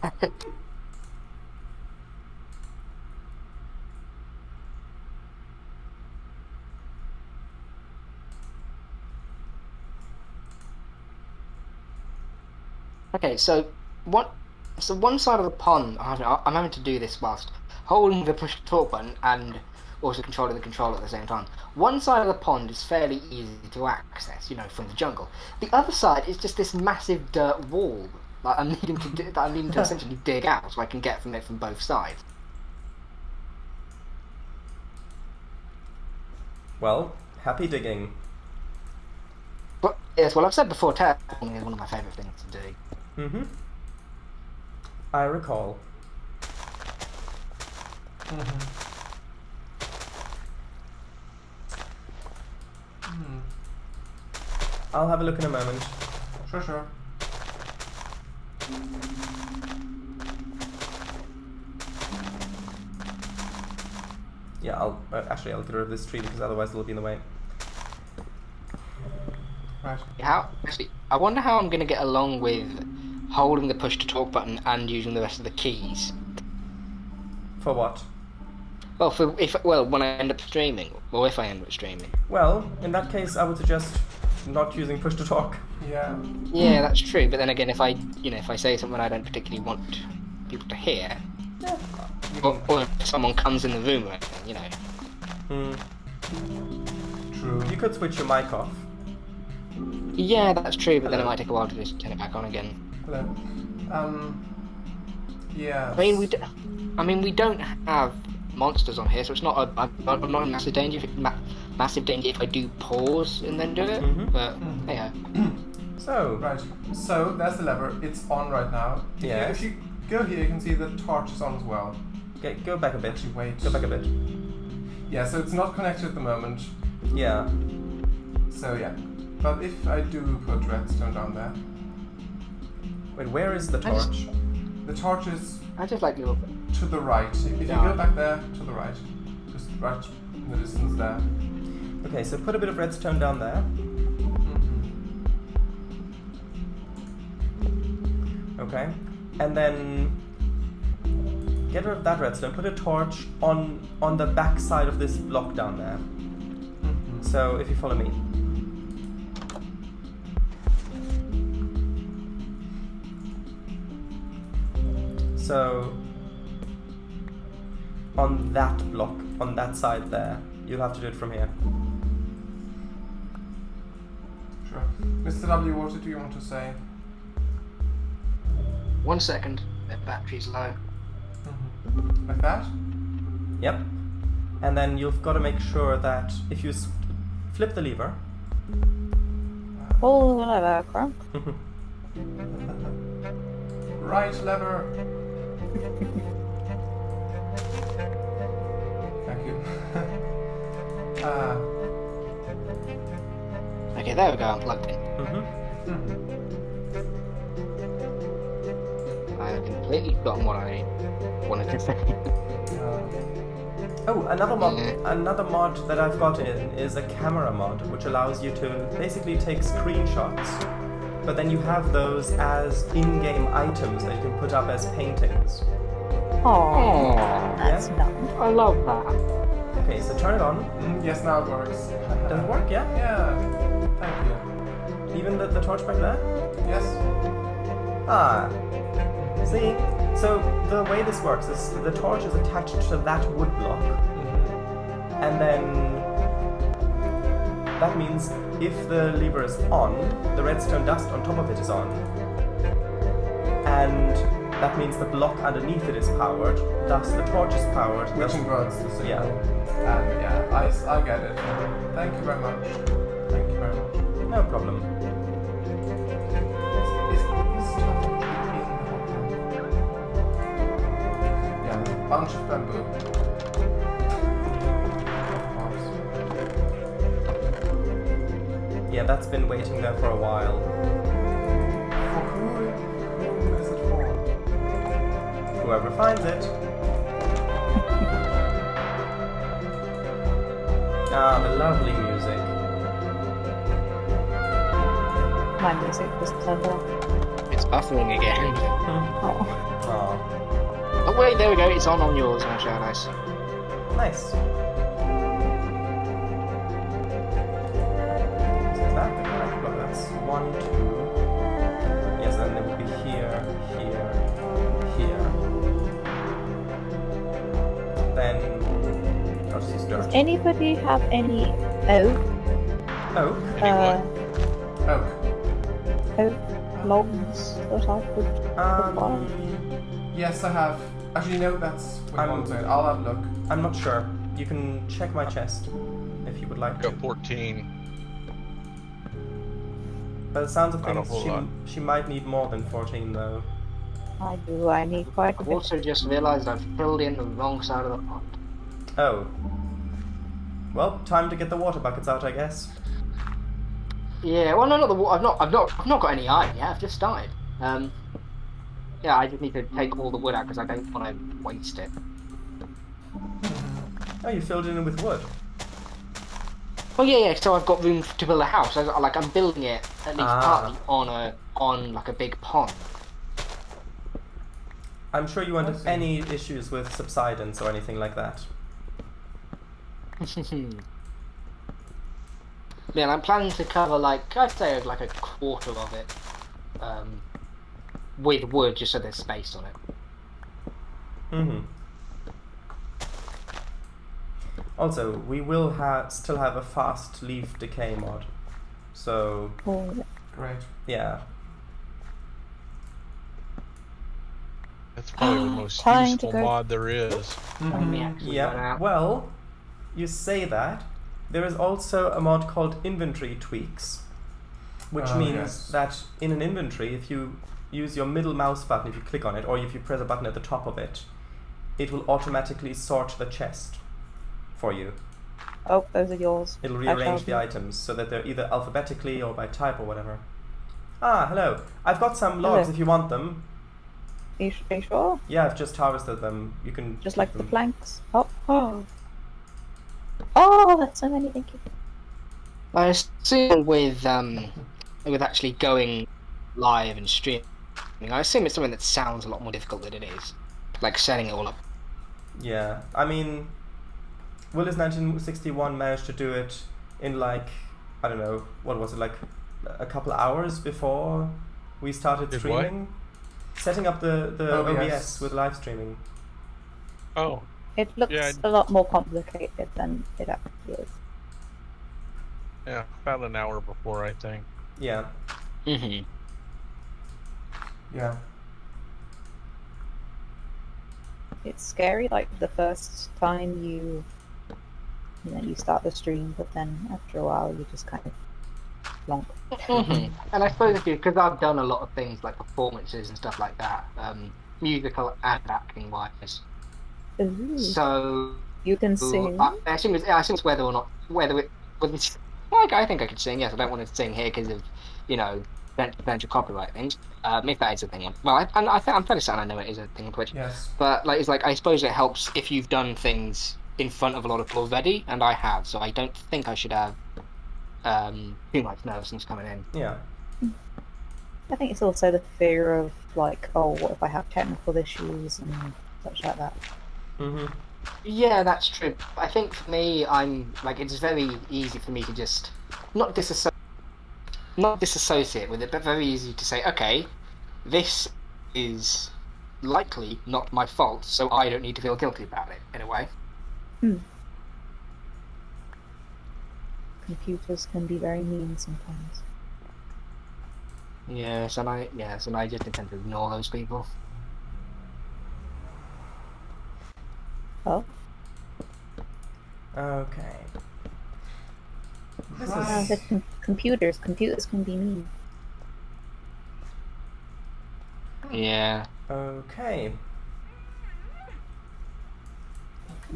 Okay, so one side of the pond, I'm having to do this whilst holding the push to talk button and also controlling the controller at the same time. One side of the pond is fairly easy to access, from the jungle. The other side is just this massive dirt wall that I'm needing to essentially dig out so I can get from it from both sides. Well, happy digging. But yes, well, I've said before, terraforming is one of my favourite things to do. Mm-hmm. I recall. I'll have a look in a moment. Sure. Yeah, I'll get rid of this tree because otherwise it'll be in the way. Right. Actually, I wonder how I'm going to get along with holding the push to talk button and using the rest of the keys. For what? Well, when I end up streaming, or if I end up streaming. Well, in that case, I would suggest not using push to talk. Yeah. Yeah, that's true. But then again, if I say something I don't particularly want people to hear, Yeah. or if someone comes in the room or anything, True. You could switch your mic off. Yeah, that's true. But then it Hello. might take a while to just turn it back on again. Hello. Yeah. I mean, we don't have monsters on here, so it's not I'm not in massive danger. Massive danger if I do pause and then do it. But yeah. So, Right. So there's the lever. It's on right now. Yes. If you go here, you can see the torch is on as well. go back a bit. Actually, wait. Go back a bit. Yeah. So it's not connected at the moment. Yeah. So yeah. But if I do put redstone down there, Wait, where is the torch? the torch is I just like little. to the right. If you Yeah. go back there, to the right, just right in the distance there. Okay, so put a bit of redstone down there. Okay. And then get rid of that redstone. Put a torch on the back side of this block down there. So if you follow me. So on that block, on that side there, you'll have to do it from here. Sure. Mr. W, what did you want to say? 1 second. The battery's low. Like that? Yep. And then you've got to make sure that if you flip the lever. Pull the lever, Crunk. Right lever. Thank you. Okay, there we go. I'm plugged in. I've completely forgotten what I wanted to say. Oh, another mod. Yeah. Another mod that I've got in is a camera mod, which allows you to basically take screenshots, but then you have those as in-game items that you can put up as paintings. Oh, that's Yeah. nice. I love that. Okay, so turn it on. Yes, now it works. Does it work? Yeah. Yeah. Thank you. Even the torch back there. Yes. Ah. See. So the way this works is the torch is attached to that wood block, and then that means if the lever is on, the redstone dust on top of it is on, and that means the block underneath it is powered, thus the torch is powered. Which thus- inverts the signal. Yeah. And yeah, I get it. Thank you very much. Thank you very much. No problem. Is stuff in the hot Yeah, bunch of bamboo. Of course. Yeah, that's been waiting there for a while. For whom is it for? Whoever finds it. Ah, the lovely music. My music just turned off. It's buffering again. Oh. Aw, Oh wait, there we go. It's on yours now, Shadows. nice. So is that the correct block? That's 1, 2. Yes, then it would be here, here, here. Then, gosh, this is Does dirt. anybody have any oak? Oh, Oak. Logs that I could provide? Yes, I have. Actually, no, that's what I'm- I want to say. I'll have a look. I'm not sure. You can check my chest if you would like to. Got 14. By the sounds of Not a things, whole lot. she might need more than 14 though. I do. I need quite a I've bit. also just realised I've filled in the wrong side of the pond. Oh. Well, time to get the water buckets out, I guess. Yeah, well, no, not the water. I've not got any iron yet. I've just started. Yeah, I just need to take all the wood out because I don't want to waste it. Oh, you filled it in with wood. Oh yeah. So I've got room to build a house. I'm building it at least Ah. partly on like a big pond. I'm sure you won't I have see. any issues with subsidence or anything like that. Yeah, and I'm planning to cover I'd say like a quarter of it, with wood, just so there's space on it. Mm-hmm. Also, we will still have a fast leaf decay mod. So, Oh, Great. yeah. That's probably the most Time to useful go. mod there is. When we actually run Yeah, out. well, you say that. There is also a mod called Inventory Tweaks, which Oh, means yes. that in an inventory, if you use your middle mouse button, if you click on it, or if you press a button at the top of it, it will automatically sort the chest for you. oh, those are yours. It'll I rearrange shall the do. items so that they're either alphabetically or by type or whatever. Ah, hello. I've got some logs Hello. if you want them. Are you sure? Yeah, I've just harvested them. You can Just keep like the them. planks. Oh, oh. Oh, that's so many. Thank you. I assume with actually going live and streaming, I assume it's something that sounds a lot more difficult than it is. Like setting it all up. Yeah, I mean, Willis 1961 managed to do it in I don't know, what was it, a couple hours before we started Did what? streaming? Setting up the OBS. OBS with live streaming. Oh, It looks Yeah, a lot more complicated than it actually is. yeah, about an hour before, I think. Yeah. Mm-hmm. Yeah. It's scary, like the first time you start the stream, but then after a while you just kind of plonk. Mm-hmm. And I suppose because I've done a lot of things like performances and stuff like that, musical and acting wise. Ooh, So you can sing. I assume it's whether it was. I think I could sing. Yes, I don't want to sing here because of potential copyright things. If that is a thing. Well, I think I'm fairly certain I know it is a thing on Twitch. Yes. But I suppose it helps if you've done things in front of a lot of people already, and I have. So I don't think I should have too much nervousness coming in. Yeah. I think it's also the fear of what if I have technical issues and such like that. Mm-hmm. Yeah, that's true. I think for me, it's very easy for me to just not disassociate with it, but very easy to say, okay, this is likely not my fault, so I don't need to feel guilty about it, in a way. Computers can be very mean sometimes. Yes, and I just intend to ignore those people. Oh, Okay. This Right. the computers. Computers can be mean. Yeah. Okay.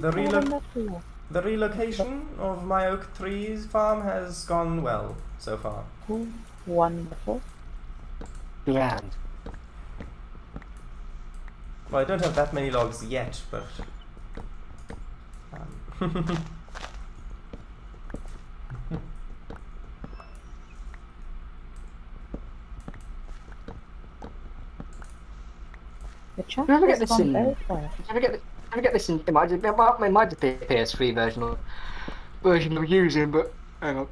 Oh, wonderful. The relocation of my oak trees farm has gone well so far. Oh, wonderful. Grand. Well, I don't have that many logs yet, but The chat You ever get has this gone in? very quiet. Ever get this in? It might be a PS3 version I'm using, but hang on.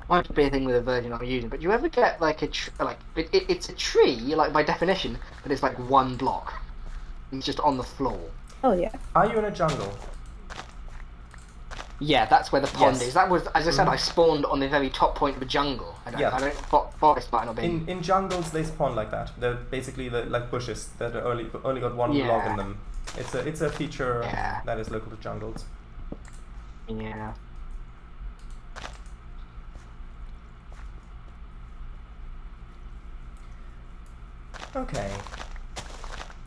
Might be a thing with a version I'm using, but do you ever get like it's a tree, like by definition, but it's like one block. It's just on the floor. Oh yeah. Are you in a jungle? Yeah, that's where the pond Yes. is. That was, as I said, Mhm. I spawned on the very top point of a jungle. Yeah. I don't. Forest might not be. In jungles they spawn like that. They're basically like bushes that are only got one Yeah. log in them. It's a feature Yeah. that is local to jungles. Yeah. Okay.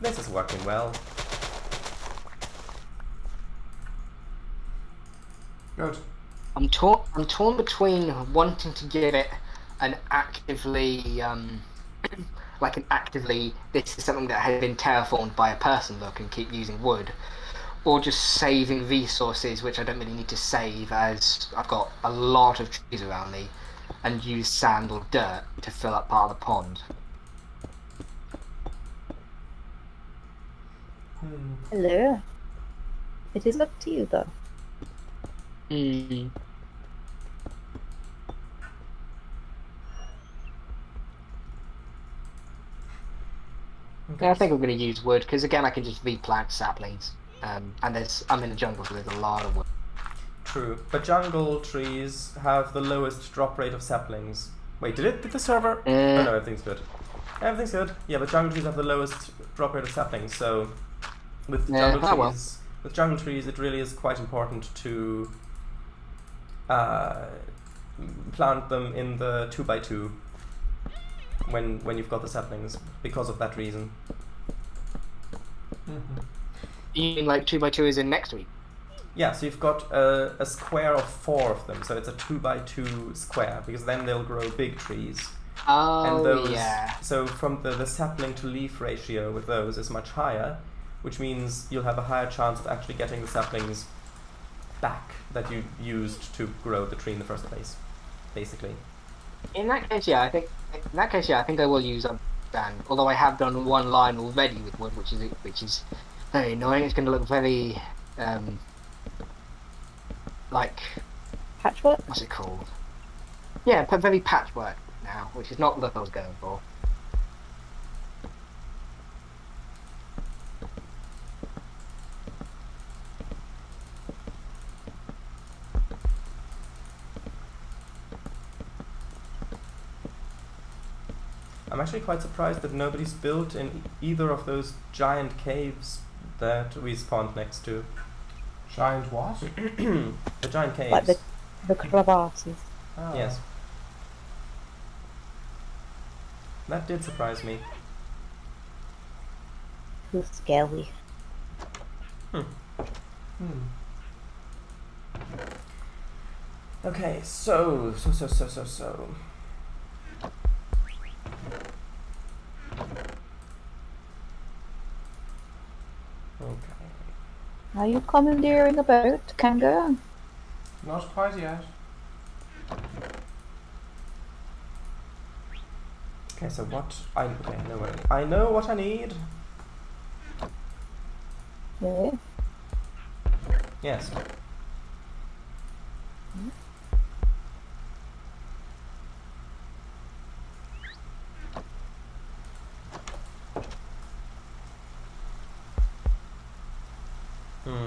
This is working well. Good. I'm torn between wanting to give it an actively this is something that has been terraformed by a person look and keep using wood, or just saving resources which I don't really need to save as I've got a lot of trees around me, and use sand or dirt to fill up part of the pond. Hello. It is up to you though. Mm. Yeah, I think I'm going to use wood because again I can just replant saplings, and I'm in the jungle, so there's a lot of wood. True, but jungle trees have the lowest drop rate of saplings. Wait, did the server? Oh no, everything's good. Everything's good. Yeah, but jungle trees have the lowest drop rate of saplings, so with jungle trees, it really is quite important to plant them in the 2x2 when you've got the saplings, because of that reason. Mm-hmm. You mean like 2x2 is in next week? Yeah, so you've got a square of 4 of them, so it's a 2x2 square, because then they'll grow big trees. Oh, And those, yeah. so from the sapling to leaf ratio with those is much higher, which means you'll have a higher chance of actually getting the saplings back that you used to grow the tree in the first place, basically. In that case, yeah, I think I will use sand. Although I have done one line already with wood, which is very annoying. It's going to look very like Patchwork? what's it called? Yeah, but very patchwork now, which is not the look I was going for. I'm actually quite surprised that nobody's built in either of those giant caves that we spawned next to. Giant what? The giant caves. Like the crevasses. Oh. Yes. That did surprise me. Too scary. Hmm. Okay, so. Okay. Are you commandeering a boat, Kango? Not quite yet. Okay, so I know what I need. Yeah. Yes.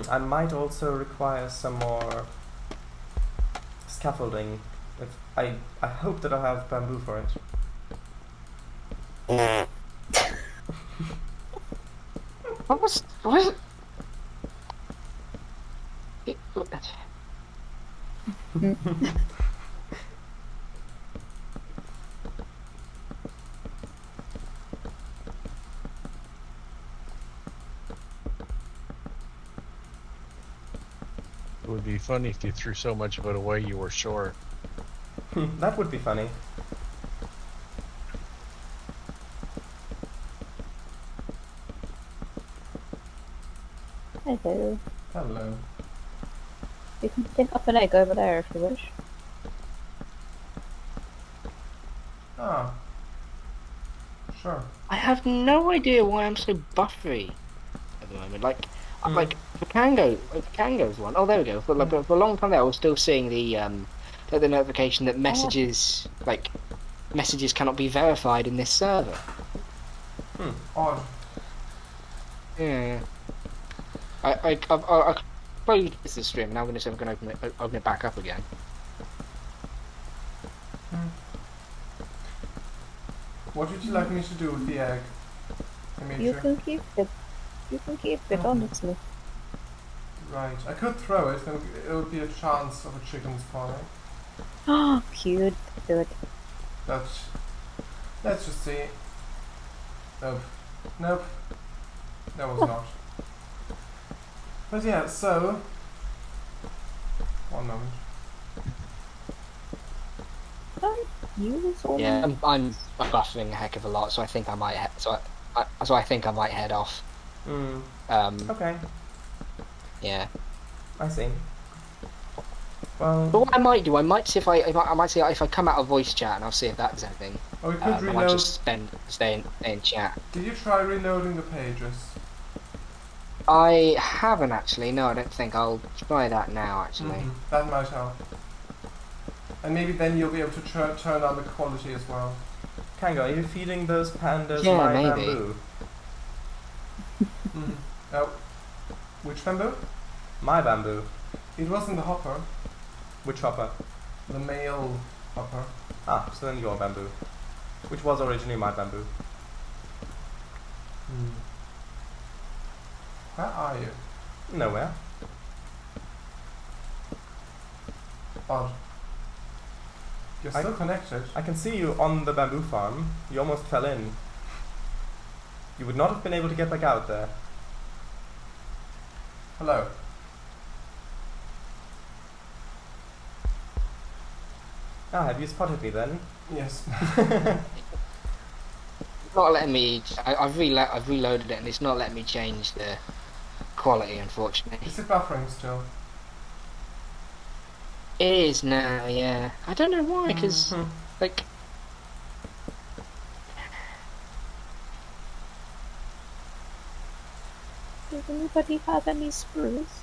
I might also require some more scaffolding. If I hope that I'll have bamboo for it. What was? What? It, It would be funny if you threw so much of it away you were short. That would be funny. Hello. Hello. You can pick up an egg over there if you wish. Ah. Sure. I have no idea why I'm so buffery at the moment. Like the Kango's one. Oh, there we go. For a long time there, I was still seeing the notification that messages messages cannot be verified in this server. Odd. Yeah. I closed this stream, and now I'm going to open it back up again. What would you like me to do with the egg, Emichu? You can keep it. You can keep it, honestly. Right. I could throw it, then it would be a chance of a chicken spawning. Oh, cute. Do it. But let's just see. Nope. Nope. That was not. But yeah, so one moment. Use all Yeah, I'm buffering a heck of a lot, so I think I might I think I might head off. Okay, Yeah. I see. Well, But what I might do, I might see if I come out of voice chat, and I'll see if that's anything. Oh, we could I might reload. just stay in chat. Did you try reloading the pages? I haven't actually. No, I don't think. I'll try that now. Actually. That might help. And maybe then you'll be able to turn on the quality as well. Kango, are you feeding those pandas Yeah, my maybe. bamboo? Oh, which bamboo? My bamboo. It was in the hopper, Which hopper? the male hopper. Ah, so then your bamboo. Which was originally my bamboo. Where are you? Nowhere. Odd. You're still connected. I can see you on the bamboo farm. You almost fell in. You would not have been able to get back out there. Hello. Ah, have you spotted me then? Yes. Not letting me. I've reloaded it, and it's not letting me change the quality, unfortunately. Is it buffering still? It is now, yeah. I don't know why, because like. Does anybody have any spruce?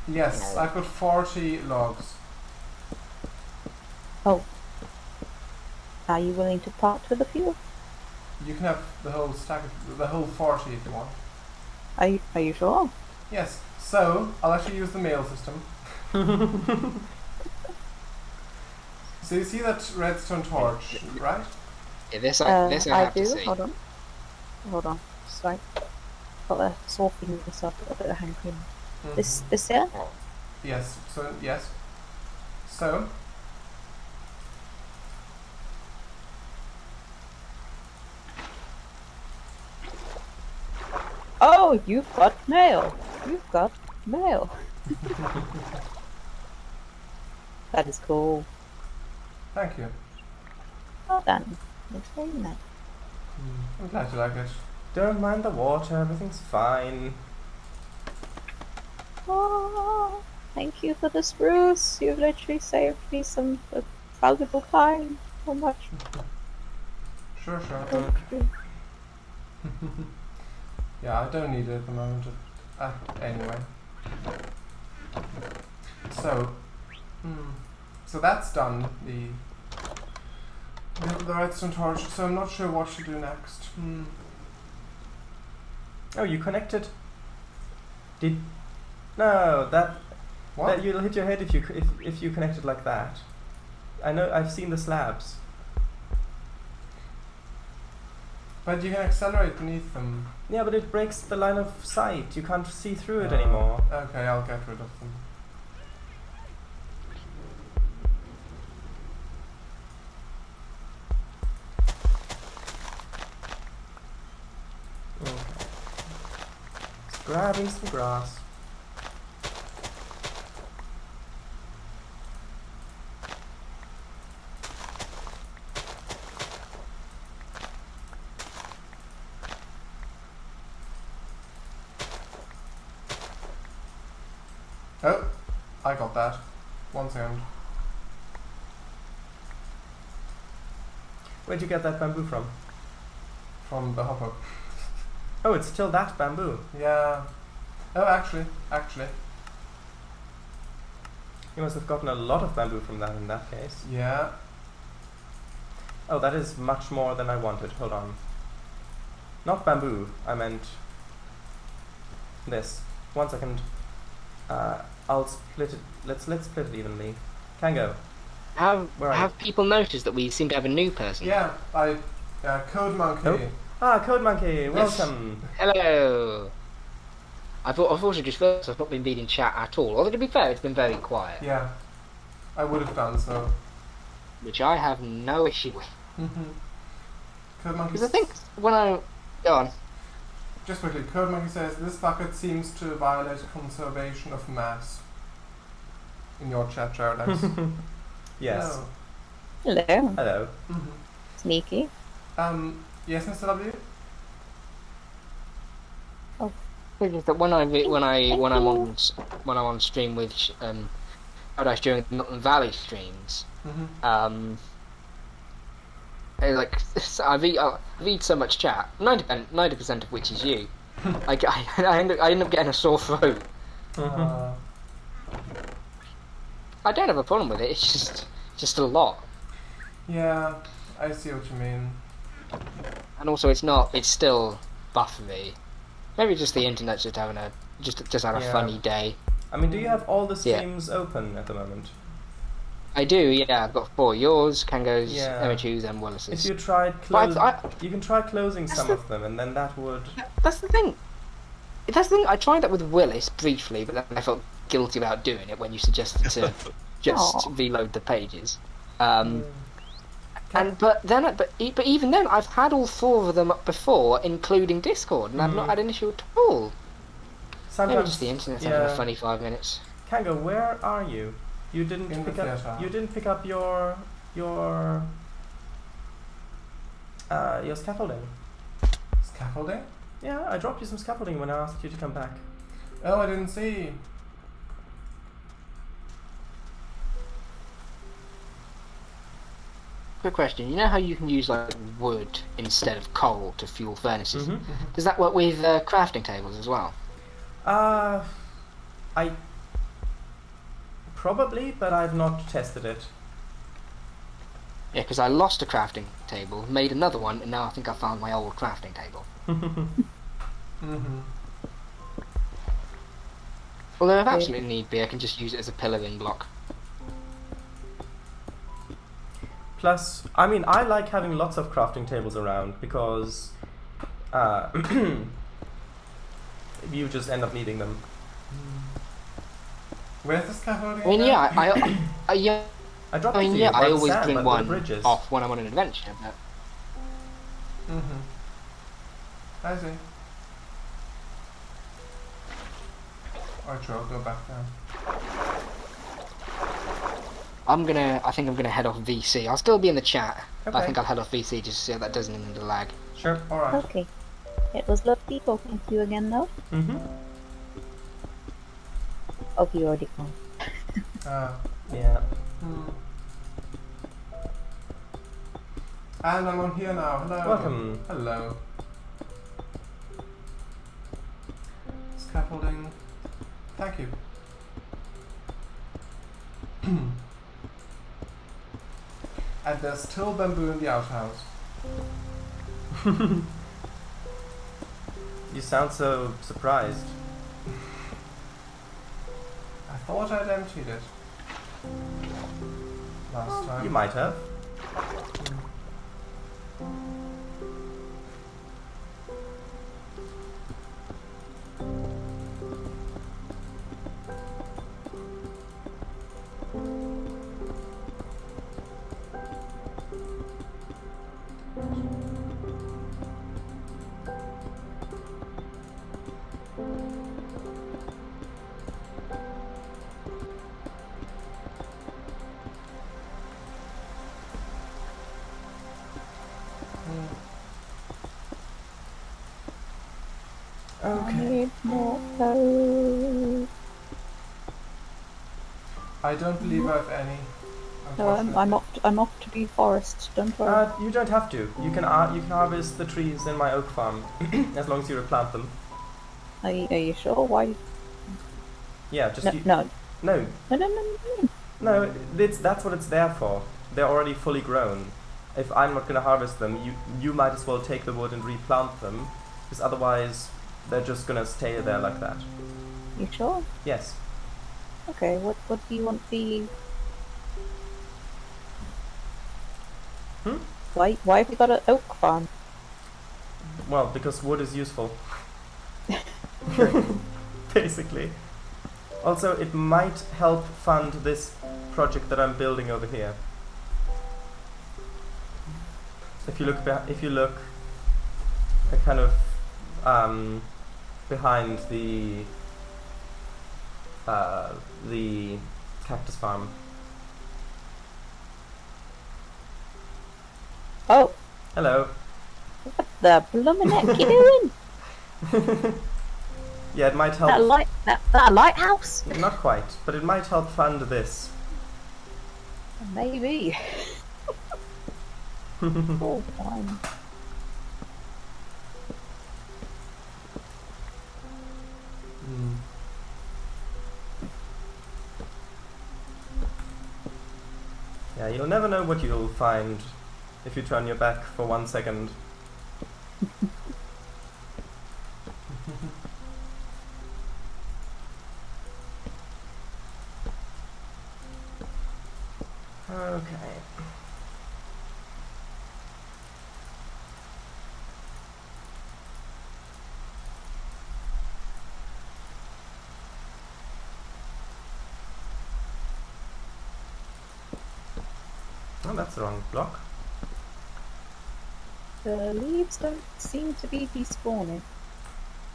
Yes. I've got 40 logs. Oh. Are you willing to part with a few? You can have the whole stack of the whole 40 if you want. Are you sure? Yes. So I'll actually use the mail system. So you see that redstone torch, right? Yeah, this I have do. to see. Hold on. Sorry. Got a sore finger, so I've got a bit of hand cream. This here? Yes. So yes. So Oh, you've got mail. You've got mail. That is cool. thank you. Well done. Looks very nice. I'm glad you like it. Don't mind the water, everything's fine. Oh, thank you for the spruce. You've literally saved me some valuable time. So much. Sure. Thank you. Yeah, I don't need it at the moment. Anyway. So, so that's done. The redstone torch. So I'm not sure what to do next. Oh, you connected? No, that What? you'll hit your head if you connect it like that. I know. I've seen the slabs. But you can accelerate beneath them. Yeah, but it breaks the line of sight. You can't see through it anymore. Okay, I'll get rid of them. Okay. Just grabbing some grass. Oh, I got that. 1 second. Where'd you get that bamboo from? From the hopper. Oh, it's still that bamboo. Yeah. Oh, actually. You must have gotten a lot of bamboo from that in that case. Yeah. Oh, that is much more than I wanted. Hold on. Not bamboo. I meant this. 1 second. I'll split it. Let's split it evenly. Cango. Where are Have people noticed that we seem to have a new person? Yeah, Code Monkey. Nope. Code Monkey, welcome. Hello. I've also just realised I've not been reading chat at all. Although to be fair, it's been very quiet. Yeah, I would have done so. Which I have no issue with. Code Monkey. Because I think when I go on. Just quickly, Code Monkey says this bucket seems to violate conservation of mass. In your chat, Jared. Yes. No. Hello. Hello. Sneaky. Yes, Mr. W. It's just that when I'm on stream with Paradise during the Milton Valley streams, I read so much chat, 90% of which is you. I end up getting a sore throat. I don't have a problem with it. It's just a lot. Yeah, I see what you mean. And also, it's still buffery. Maybe just the internet's just having a funny day. I mean, do you have all the streams open at the moment? I do, yeah. I've got 4. Yours, Kango's, Yeah. Emichu's, and Willis's. If you tried you can try closing some of them, and then that would. That's the thing. I tried that with Willis briefly, but then I felt guilty about doing it when you suggested to just reload the pages. But even then, I've had all 4 of them up before, including Discord, and I've not had an issue at all. Sometimes, Maybe just the internet's having a funny 5 minutes. Kango, where are you? You didn't pick up your scaffolding. Scaffolding? Yeah, I dropped you some scaffolding when I asked you to come back. Oh, I didn't see. Quick question. You know how you can use like wood instead of coal to fuel furnaces? Does that work with crafting tables as well? I probably, but I've not tested it. Yeah, because I lost a crafting table, made another one, and now I think I found my old crafting table. Although if absolutely need be, I can just use it as a pillaring block. Plus, I mean, I like having lots of crafting tables around because you just end up needing them. Where's the scaffolding? I mean, yeah, I dropped I mean, it to yeah, you, I like always sand, bring like one the bridges. off when I'm on an adventure, but... I see. Alright, sure, I'll go back now. I think I'm gonna head off VC. I'll still be in the chat, but I Okay. think I'll head off VC just to see if that doesn't end the lag. Sure. Alright. Okay. It was lovely talking to you again, though. Oh, you already gone. Yeah. And I'm on here now. Hello. Welcome. Hello. Scaffolding. Thank you. And there's still bamboo in the outhouse. You sound so surprised. I thought I'd emptied it last time. You might have. I Okay. need more coal. I don't believe I have any. No, I'm Unfortunately. I'm off to the forest. Don't worry. You don't have to. You can harvest the trees in my oak farm as long as you replant them. Are you sure? Why? Yeah, just No, you. no, No, no, no, no, no. no. That's what it's there for. They're already fully grown. If I'm not gonna harvest them, you might as well take the wood and replant them, because otherwise they're just gonna stay there like that. You sure? Yes. Okay. What do you want the? Hmm? Why have you got an oak farm? Well, because wood is useful. True. Basically. Also, it might help fund this project that I'm building over here. If you look, kind of behind the cactus farm. Oh, Hello. what the bloomin' heck you doing? Yeah, it might help. That a lighthouse? Not quite, but it might help fund this. Maybe. Oh, fine. Mm. Yeah, you'll never know what you'll find if you turn your back for 1 second. Okay. Oh, that's the wrong block. The leaves don't seem to be despawning.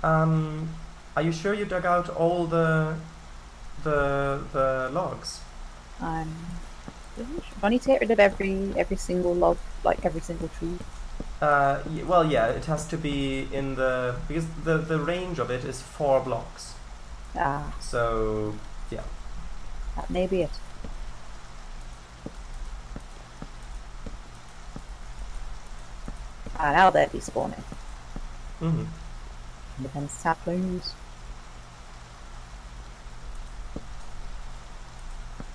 Are you sure you dug out all the logs? I need to get rid of every single log, like every single tree. Well, yeah, it has to be in because the range of it is 4 blocks. Ah, So, yeah. that may be it. Ah, now they're despawning. Mm-hmm. And then saplings.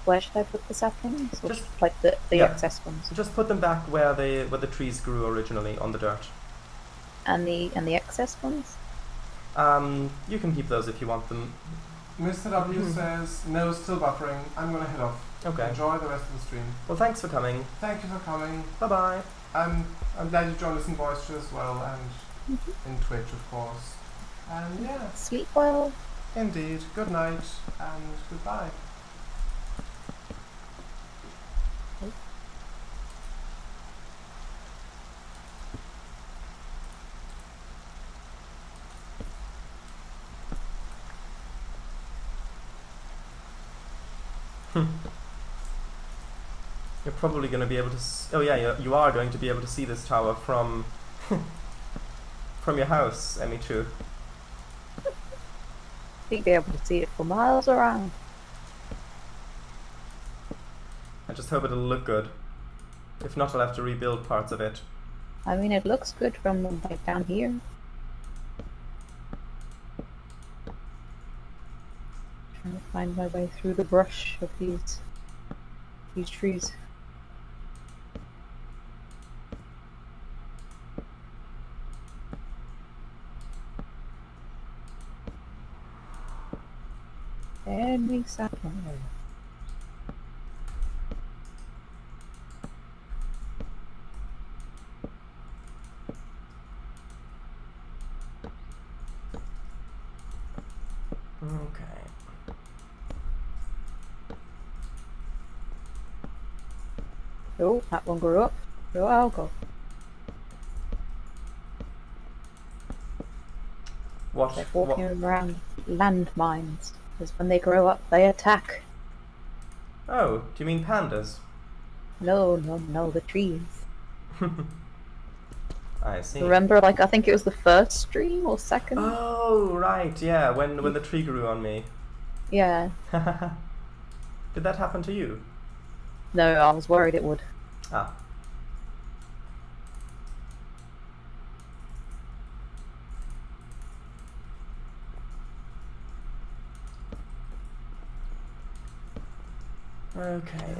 Where should I put the saplings? Or Just- like the yeah. excess ones? Just put them back where the trees grew originally, on the dirt. And the excess ones? You can keep those if you want them. Mr. W says, no, still buffering. I'm gonna head off. Okay. Enjoy the rest of the stream. Well, thanks for coming. Thank you for coming. Bye-bye. I'm glad you joined us in voice chat as well, and in Twitch, of course. And yeah, Sleep well. indeed. Good night and goodbye. You're probably going to be able to... Oh yeah, you are going to be able to see this tower from... from your house, Emichu. Think be able to see it for miles around. I just hope it'll look good. If not, I'll have to rebuild parts of it. I mean, it looks good from like down here. Trying to find my way through the brush of these trees. And we sapling. Okay. Oh, that one grew up. So I'll go. What? They're walking around landmines, because when they grow up, they attack. Oh, do you mean pandas? No, no, no, the trees. I see. Remember, like, I think it was the first stream or second? Oh, right, yeah, when the tree grew on me. Yeah. Did that happen to you? No, I was worried it would. Ah. Okay.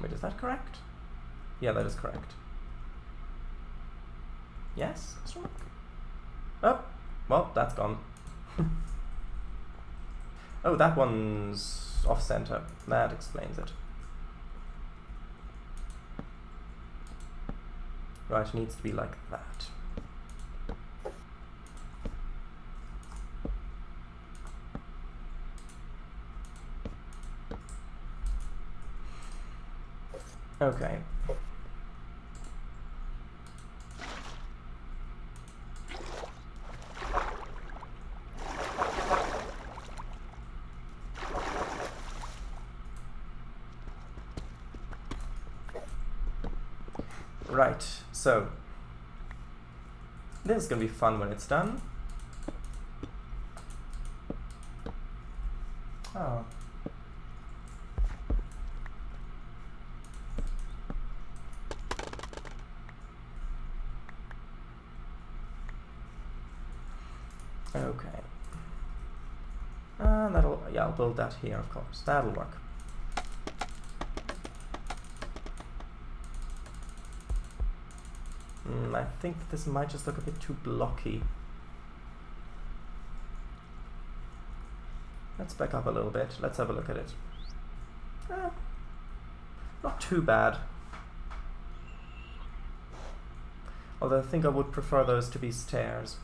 Wait, is that correct? Yeah, that is correct. Yes? Oh, well, that's gone. Oh, that one's off-center. That explains it. Right, it needs to be like that. Okay. Right, so this is gonna be fun when it's done. Oh. Okay. I'll build that here, of course. That'll work. I think that this might just look a bit too blocky. Let's back up a little bit. Let's have a look at it. Not too bad. Although I think I would prefer those to be stairs.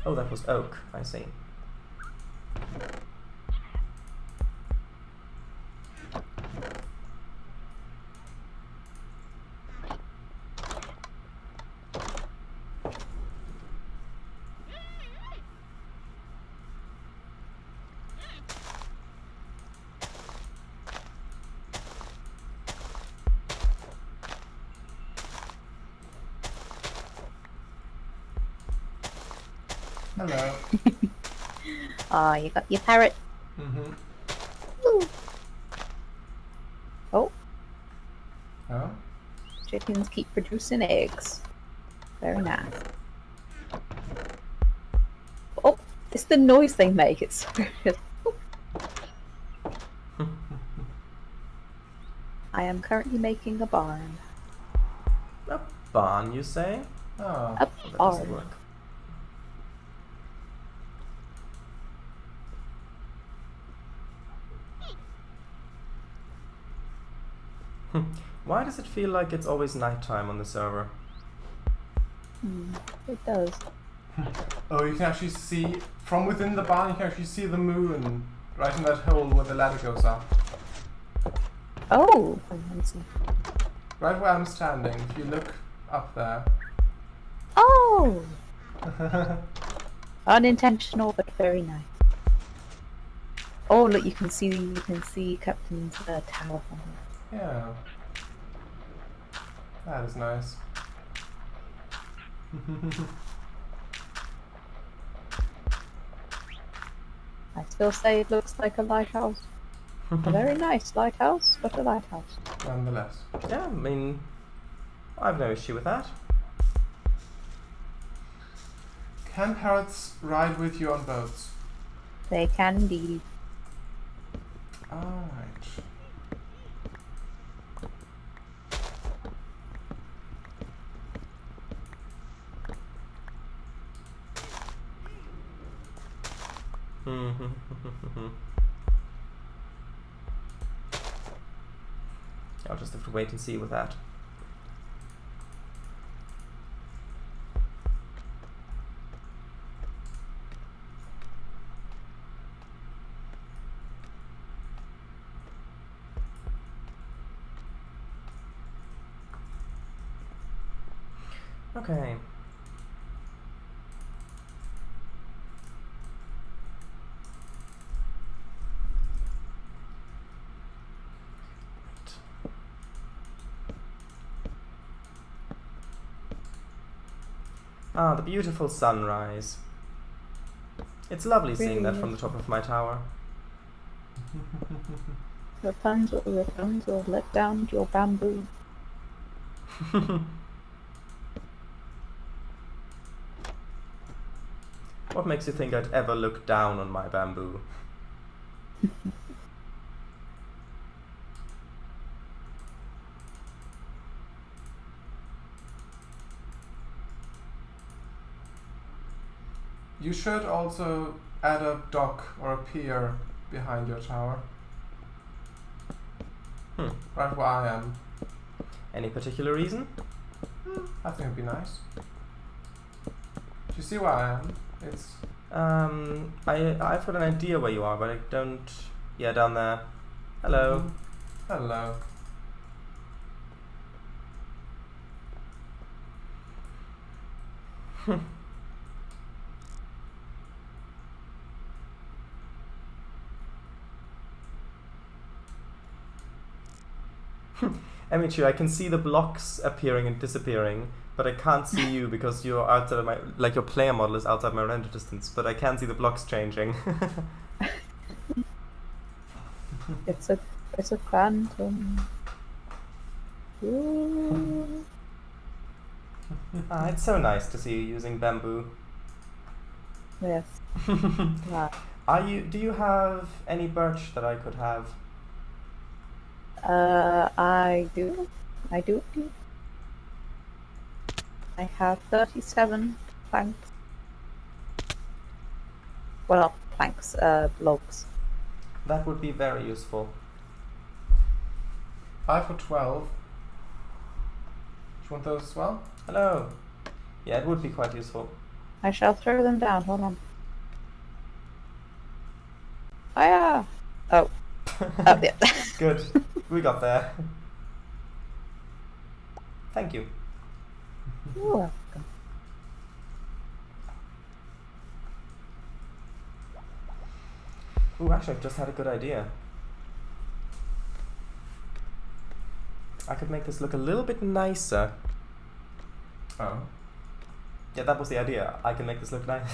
Oh, that was oak, I see. Hello. Ah, you got your parrot. Mm-hmm. Ooh. Oh, Oh? chickens keep producing eggs. Very nice. Oh, it's the noise they make. It's so good. I am currently making a barn. A barn, you say? Oh. A Well, that doesn't barn. work. Why does it feel like it's always nighttime on the server? It does. Oh, you can actually see, from within the barn, you can actually see the moon right in that hole where the ladder goes up. Oh, let me see. Right where I'm standing, if you look up there. Oh, unintentional but very nice. Oh, look, you can see Captain's tower from here. Yeah. That is nice. I still say it looks like a lighthouse. A very nice lighthouse, but a lighthouse. Nonetheless. Yeah, I mean, I've no issue with that. Can parrots ride with you on boats? They can indeed. Alright. I'll just have to wait and see with that. Okay. Ah, the beautiful sunrise. It's lovely seeing that from the top of my tower. Rapunzel, let down your bamboo. What makes you think I'd ever look down on my bamboo? You should also add a dock or a pier behind your tower. Right where I am. Any particular reason? I think it'd be nice. Do you see where I am? It's... I've got an idea where you are, but I don't... Yeah, down there. Hello. Hello. Emichu, I can see the blocks appearing and disappearing, but I can't see you because you're outside of my... Like, your player model is outside my render distance, but I can see the blocks changing. It's a phantom. Ooh. Ah, it's so nice to see you using bamboo. Yes. Wow. Do you have any birch that I could have? I do. I have 37 planks. Well, not planks, logs. That would be very useful. I've got 12. Do you want those as well? Hello. Yeah, it would be quite useful. I shall throw them down. Hold on. Fire! Oh. Oh, yeah. Good. We got there. Thank you. You're welcome. Ooh, actually, I've just had a good idea. I could make this look a little bit nicer. Oh. Yeah, that was the idea. I can make this look nice.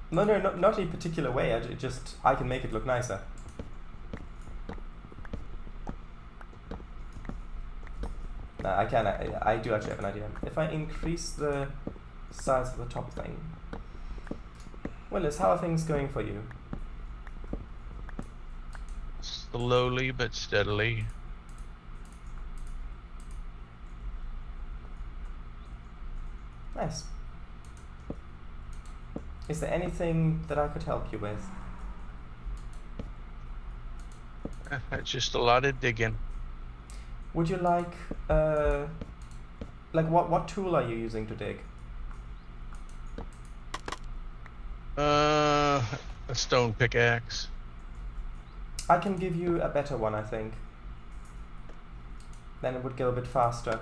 No, not in a particular way. I can make it look nicer. No, I can. I do actually have an idea. If I increase the size of the top thing. Willis, how are things going for you? Slowly but steadily. Nice. Is there anything that I could help you with? Just a lot of digging. Would you like what tool are you using to dig? A stone pickaxe. I can give you a better one, I think. Then it would go a bit faster.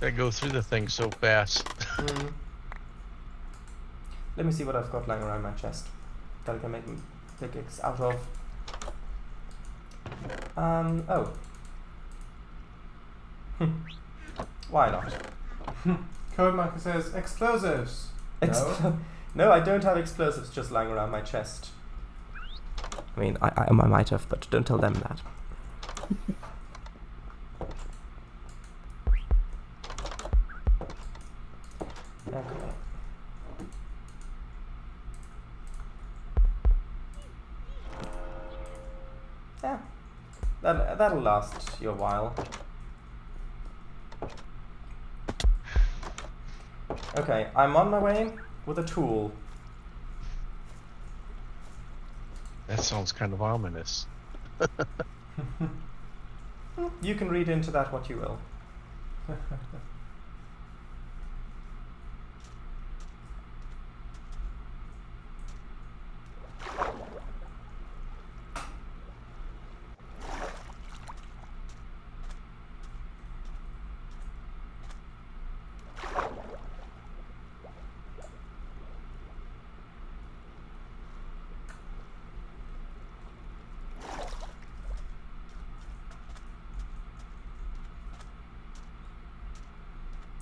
I go through the thing so fast. Let me see what I've got lying around my chest that I can make a pickaxe out of. Oh. Why not? Code Marker says explosives. No. No, I don't have explosives just lying around my chest. I mean, I might have, but don't tell them that. Okay. Yeah, that'll last you a while. Okay, I'm on my way with a tool. That sounds kind of ominous. You can read into that what you will.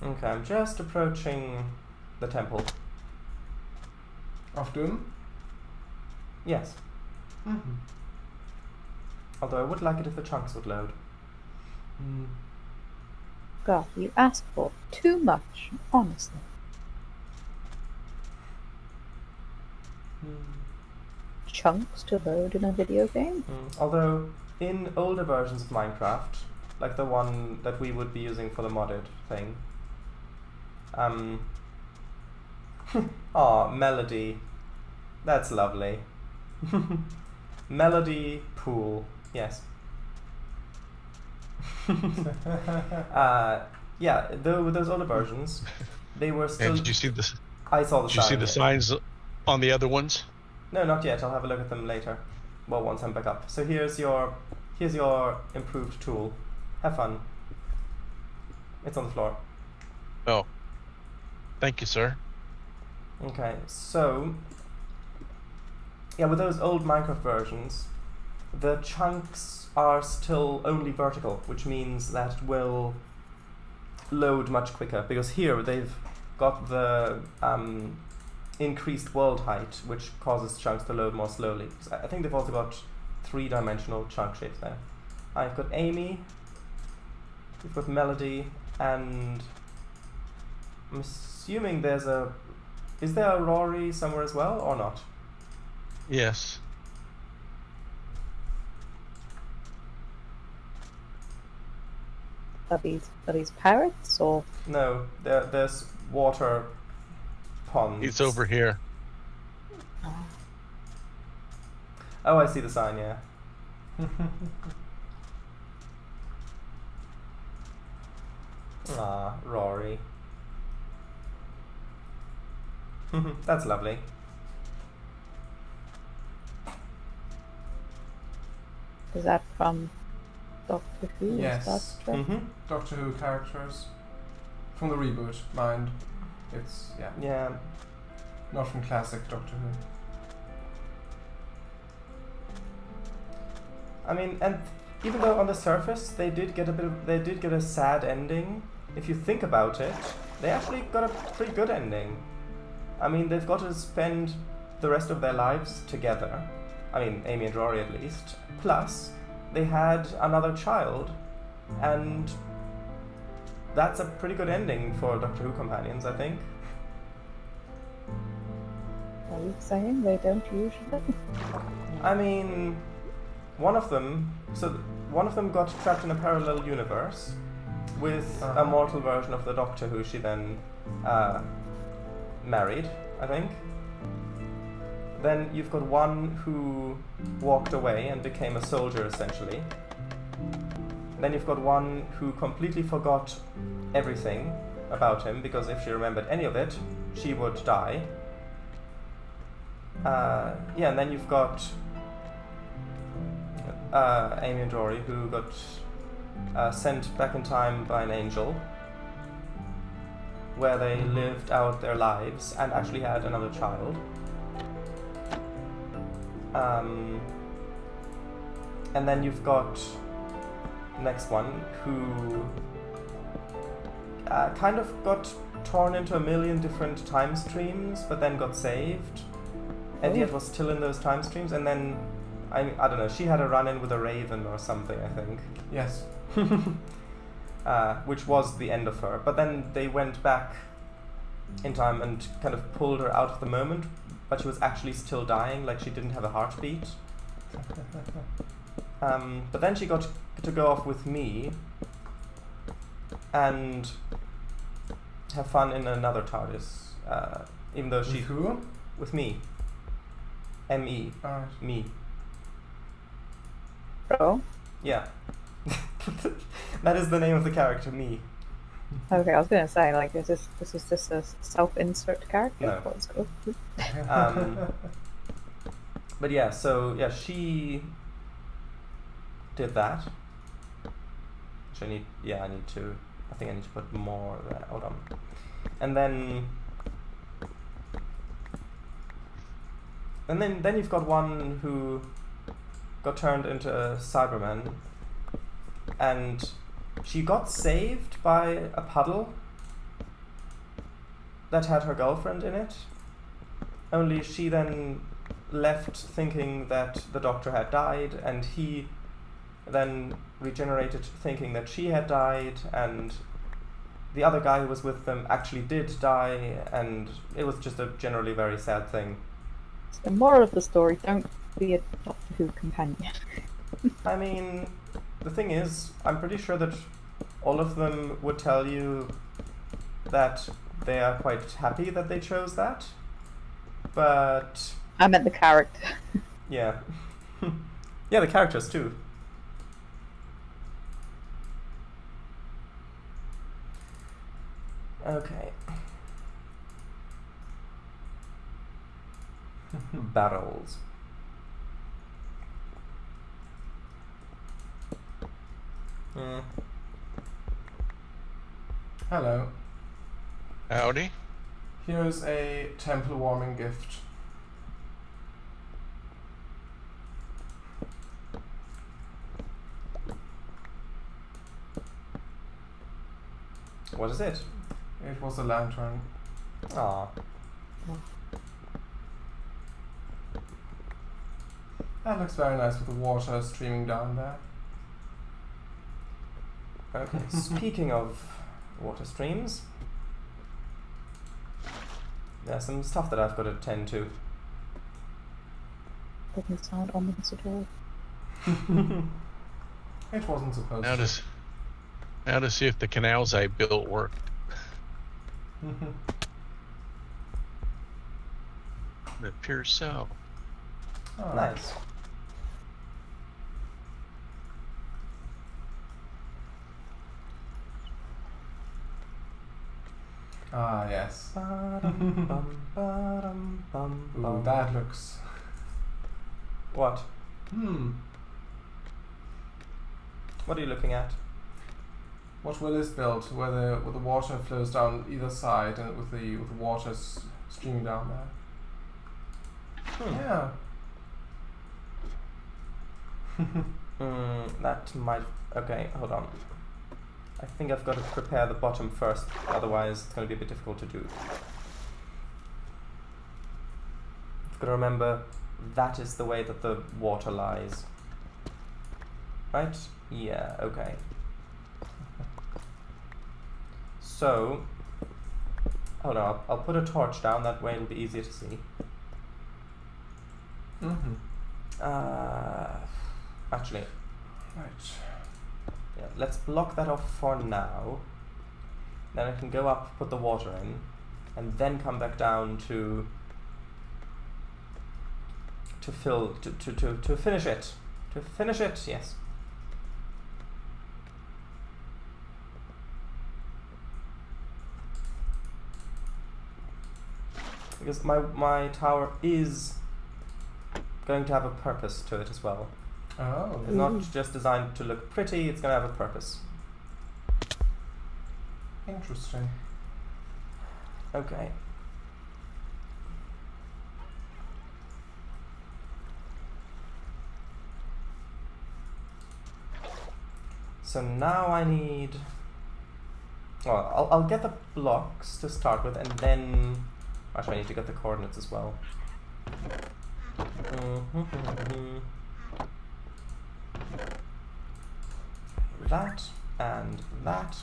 Okay, I'm just approaching the temple. Of Doom? Yes. Mm-hmm. Although I would like it if the chunks would load. God, you ask for too much, honestly. Chunks to load in a video game? Although, in older versions of Minecraft, like the one that we would be using for the modded thing, aw, Melody. That's lovely. Melody Pool. Yes. Yeah, though with those older versions, they were still. And did you see this? I saw the Did you see sign, the yeah. signs on the other ones? No, not yet. I'll have a look at them later. Well, once I'm back up. So here's your improved tool. Have fun. It's on the floor. Oh, thank you, sir. Okay, so yeah, with those old Minecraft versions, the chunks are still only vertical, which means that it will load much quicker, because here they've got the increased world height, which causes chunks to load more slowly. I think they've also got 3-dimensional chunk shapes there. I've got Amy, we've got Melody, and I'm assuming there's a... Is there a Rory somewhere as well, or not? Yes. Are these parrots or? No, there's water ponds. It's over here. Oh, I see the sign, yeah. Ah, Rory. That's lovely. Is that from Doctor Who? Yes. Star Trek? Doctor Who characters. From the reboot, mind. It's, yeah. Yeah. Not from classic Doctor Who. I mean, and even though on the surface they did get a sad ending, if you think about it, they actually got a pretty good ending. I mean, they've got to spend the rest of their lives together. I mean, Amy and Rory at least. Plus, they had another child, and that's a pretty good ending for Doctor Who companions, I think. Are you saying they don't usually? I mean, one of them got trapped in a parallel universe with a mortal version of the Doctor who she then married, I think. Then you've got one who walked away and became a soldier, essentially. Then you've got one who completely forgot everything about him, because if she remembered any of it, she would die. Yeah, and then you've got Amy and Rory, who got sent back in time by an angel, where they lived out their lives and actually had another child. And then you've got the next one who kind of got torn into a million different time streams, but then got saved, and yet was still in those time streams. And then I don't know, she had a run-in with a raven or something, I think. Yes. Which was the end of her. But then they went back in time and kind of pulled her out of the moment, but she was actually still dying, like she didn't have a heartbeat. But then she got to go off with me and have fun in another TARDIS, even though she... With who? With me. M-E. Alright. Me. Oh. Yeah. That is the name of the character, me. Okay, I was gonna say, like, is this just a self-insert character? No. What's good? But yeah, so yeah, she did that. Which I think I need to put more there. Hold on. And then you've got one who got turned into a Cyberman, and she got saved by a puddle, that had her girlfriend in it. Only she then left thinking that the doctor had died, and he then regenerated thinking that she had died, and the other guy who was with them actually did die, and it was just a generally very sad thing. The moral of the story, don't be a Doctor Who companion. I mean, the thing is, I'm pretty sure that all of them would tell you that they are quite happy that they chose that, but... I meant the character. yeah. Yeah, the characters too. Okay. Barrels. Hello. Howdy. Here's a temple warming gift. What is it? It was a lantern. Ah. That looks very nice with the water streaming down there. Okay. Speaking of water streams, there's some stuff that I've got to attend to. Doesn't sound ominous at all. It wasn't supposed Now to. now to see if the canals I built worked. It appears so. Oh, Nice. Ah, yes. Ooh, that looks... What? What are you looking at? What Will is built, where the water flows down either side, and with the water streaming down there. Yeah. That might... Okay, hold on. I think I've got to prepare the bottom first, otherwise it's going to be a bit difficult to do. I've got to remember that is the way that the water lies. Right? Yeah, okay. So, hold on, I'll put a torch down, that way it'll be easier to see. Actually, Right. yeah, let's block that off for now. Then I can go up, put the water in, and then come back down to finish it. To finish it, yes. Because my tower is going to have a purpose to it as well. Oh. It's not just designed to look pretty, it's going to have a purpose. Interesting. Okay. So now I need... Well, I'll get the blocks to start with, and then... Actually, I need to get the coordinates as well. That, and that.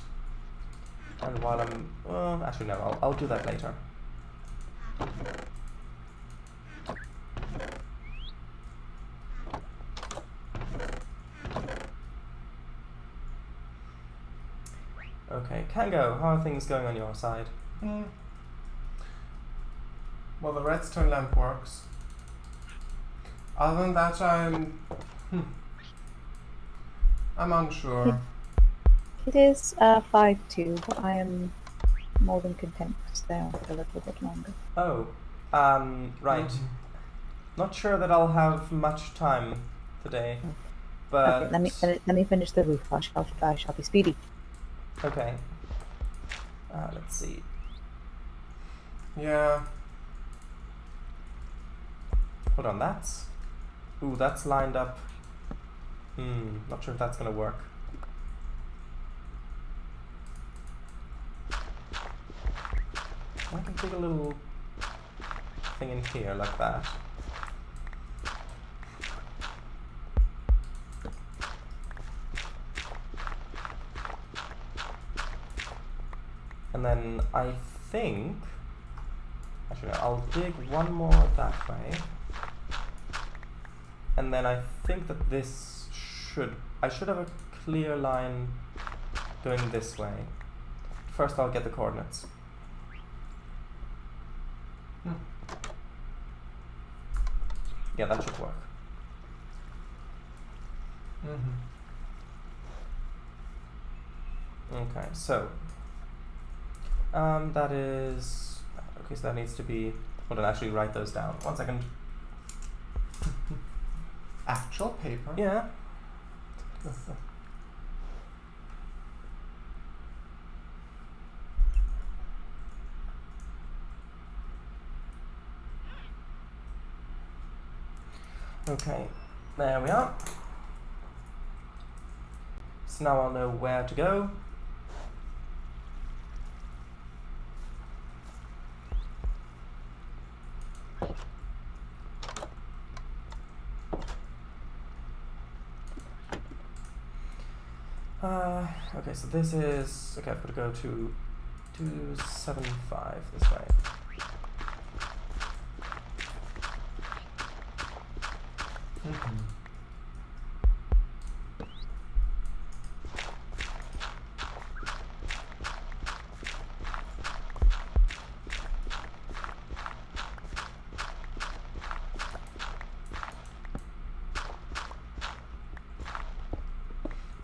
And while I'm... actually, no, I'll do that later. Okay, Kango, how are things going on your side? Well, the redstone lamp works. Other than that, I'm unsure. It is 5-2, but I am more than content to stay on for a little bit longer. Oh, right. Not sure that I'll have much time today, but... Okay, let me finish the roof. I shall be speedy. Okay. Let's see. Yeah. Hold on, that's... Ooh, that's lined up. Not sure if that's gonna work. I can dig a little thing in here like that. And then I think, actually no, I'll dig one more that way. And then I think that this I should have a clear line going this way. First I'll get the coordinates. Yeah, that should work. Okay, so that is okay. So that needs to be. Hold on, actually write those down. 1 second. Actual paper? Yeah. Okay, there we are. So now I'll know where to go. Okay, so this is, okay, I've got to go to 275 this way.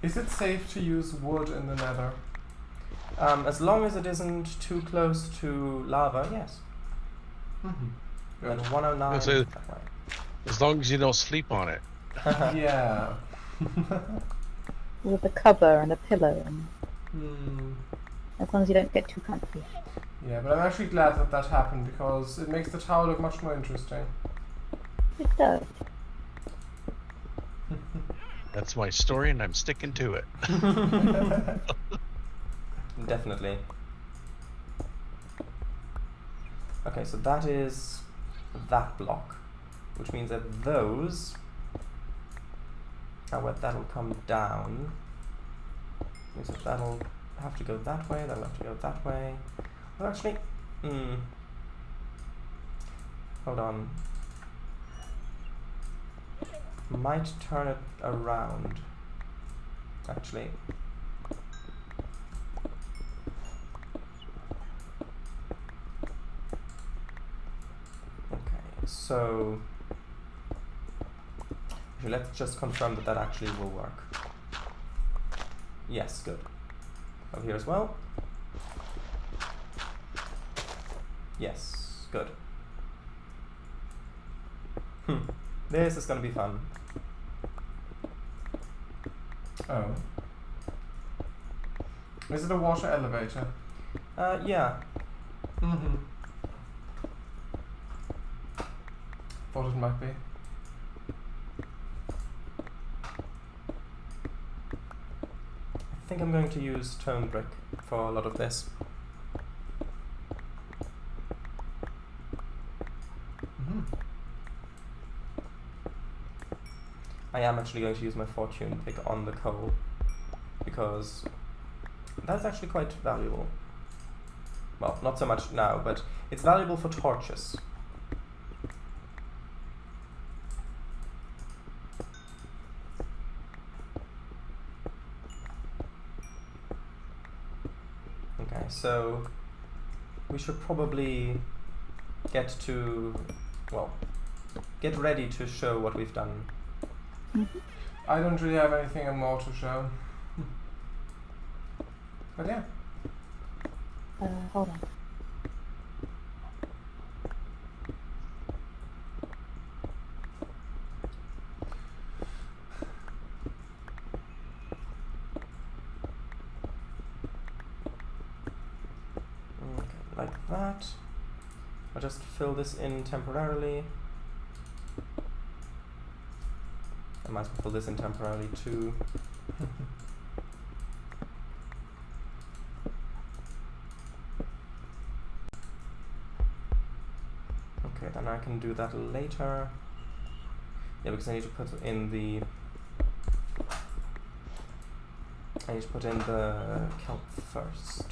Is it safe to use wood in the nether? As long as it isn't too close to lava, yes. And then 109 That's it. that way. As long as you don't sleep on it. Yeah. With a cover and a pillow, and as long as you don't get too comfy. Yeah, but I'm actually glad that that happened because it makes the tower look much more interesting. It does. That's my story, and I'm sticking to it. Definitely. Okay, so that is that block, which means that those, where that'll come down, means that that'll have to go that way, that'll have to go that way. Well, actually, hold on. Might turn it around, actually. Okay, so let's just confirm that that actually will work. Yes, good. Over here as well. Yes, good. This is gonna be fun. Oh. Is it a water elevator? Yeah. Thought it might be. I think I'm going to use stone brick for a lot of this. I am actually going to use my fortune pick on the coal because that's actually quite valuable. Well, not so much now, but it's valuable for torches. Okay, so we should probably get ready to show what we've done. I don't really have anything more to show. But yeah. Hold on. Okay, like that. I'll just fill this in temporarily. I might as well fill this in temporarily too. Okay, then I can do that later. Yeah, because I need to put in the... I need to put in the kelp first.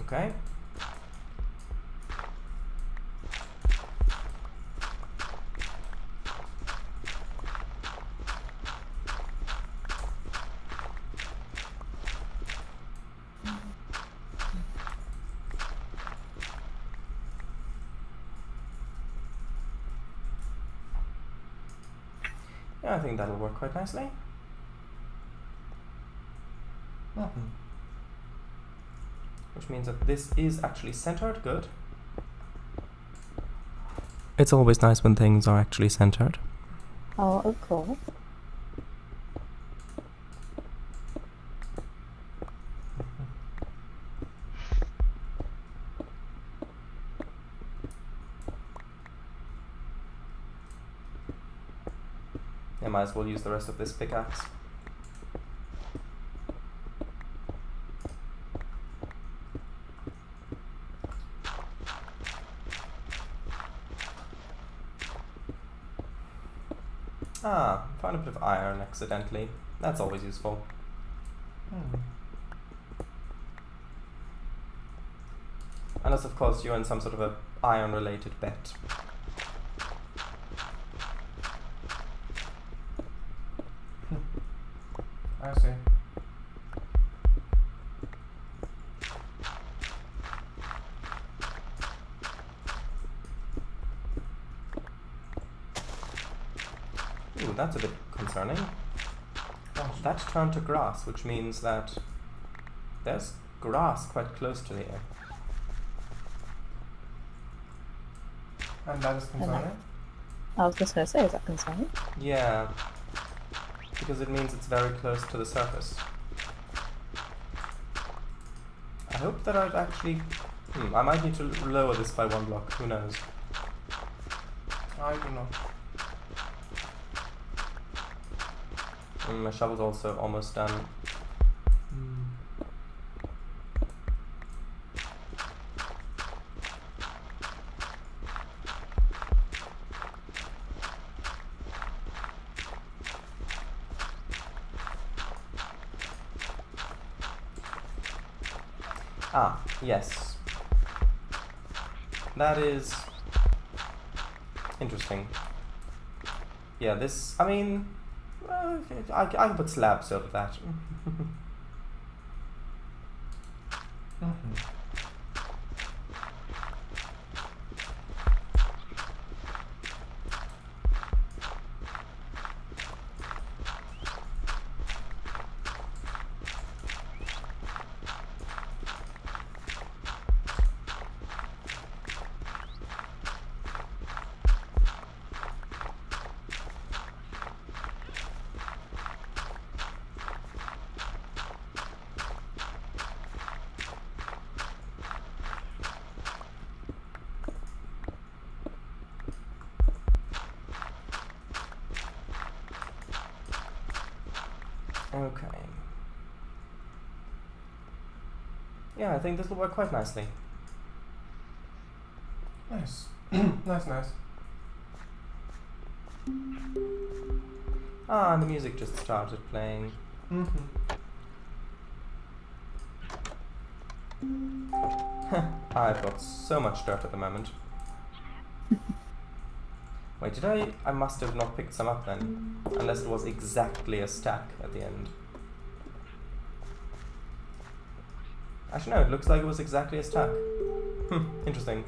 Okay. Yeah, I think that'll work quite nicely. Which means that this is actually centered. Good. It's always nice when things are actually centered. Oh, of course. I might as well use the rest of this pickaxe. Ah, found a bit of iron accidentally. That's always useful. Unless, of course, you're in some sort of a iron-related bet. I see. Ooh, that's a bit concerning. That turned to grass, which means that there's grass quite close to here. And that is concerning? I was just going to say, is that concerning? Yeah, because it means it's very close to the surface. I hope that I've actually... I might need to lower this by 1 block, who knows. I don't know. My shovel's also almost done. Ah, yes. That is interesting. Yeah, this, I mean, I can put slabs over that. Okay. Yeah, I think this will work quite nicely. Nice. Nice. Ah, and the music just started playing. I've got so much dirt at the moment. Wait, did I must have not picked some up then. Unless it was exactly a stack at the end. Actually no, it looks like it was exactly a stack. Interesting.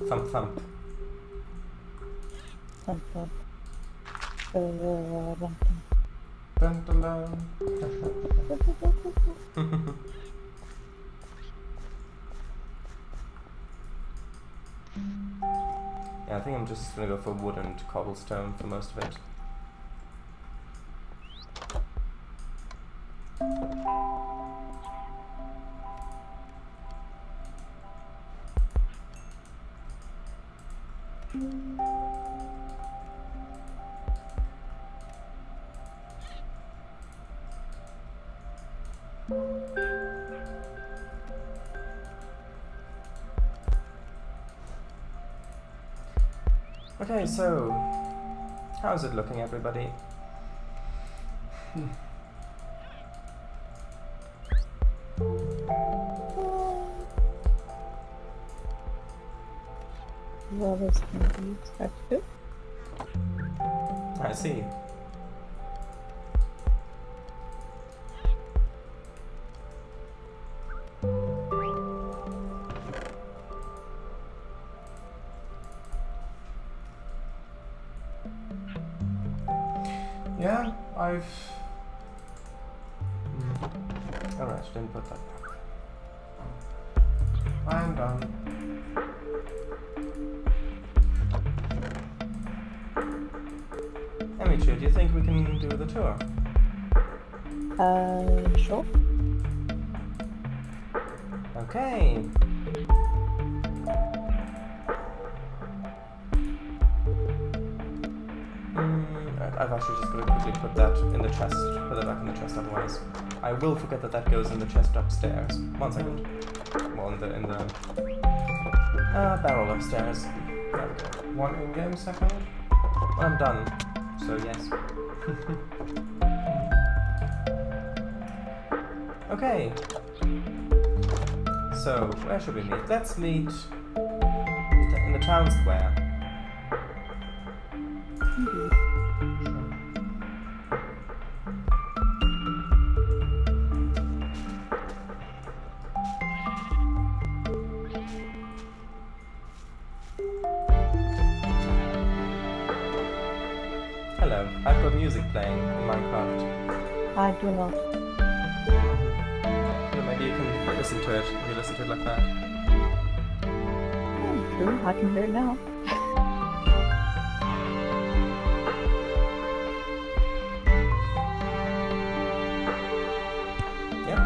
Thump thump. Thump, thump. Dun, dun, dun. Yeah, I think I'm just gonna go for wood and cobblestone for most of it. Okay, so how's it looking, everybody? Well, as can be expected. I see. Yeah, I've... Alright, didn't put that back. I'm done. Emichu, do you think we can do the tour? Sure. Okay. I've actually just got to quickly put that in the chest, put that back in the chest, otherwise I will forget that that goes in the chest upstairs. 1 second. Well, in the barrel upstairs. There we go. 1 in-game second. Well, I'm done, so yes. Okay. So, where should we meet? Let's meet in the town square. Indeed. Hello, I've got music playing in Minecraft. I do not. Yeah, maybe you can listen to it if you listen to it like that. True, I can hear it now. Yeah?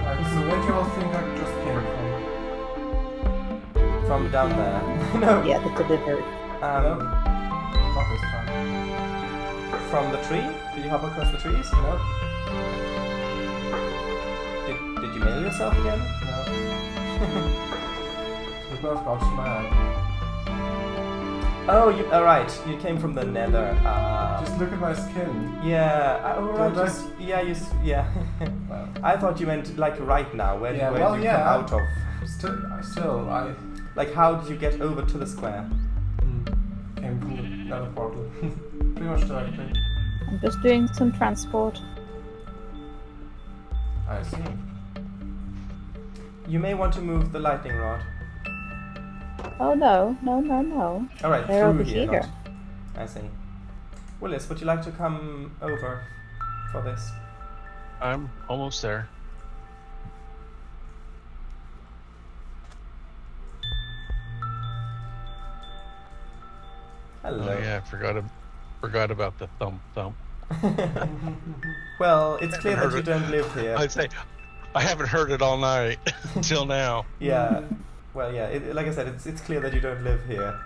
Right, so where do you all think I just came from? From down there. No. Yeah, the delivery. Not this time. From the tree? Did you hop across the trees? No. Did you mail yourself again? No. We both got smacked. Oh, alright, you came from the nether. Just look at my skin. Yeah, alright, Don't I? yeah. Well, I thought you meant like right now, where, Yeah, where well, did you yeah. come out of? still, I Like, how did you get over to the square? came from another portal. Pretty much directly. I'm just doing some transport. I see. You may want to move the lightning rod. Oh no. Alright, They're through over here, here. not. I see. Willis, would you like to come over for this? I'm almost there. Hello. Oh yeah, I forgot about the thump. Well, it's clear that heard you it. don't live here. I'd say I haven't heard it all night until now. Yeah. Well, yeah. Like I said, it's clear that you don't live here.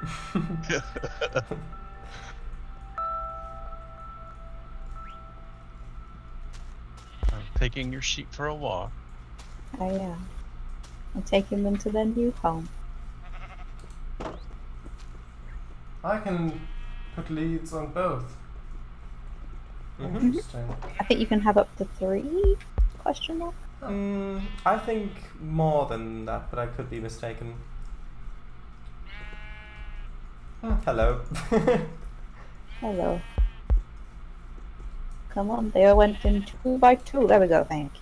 I'm taking your sheep for a walk. I am. I'm taking them to their new home. I can put leads on both. Mhm. Interesting. I think you can have up to 3? Question mark. I think more than that, but I could be mistaken. Hello. Hello. Come on, they all went in 2 by 2. There we go, thank you.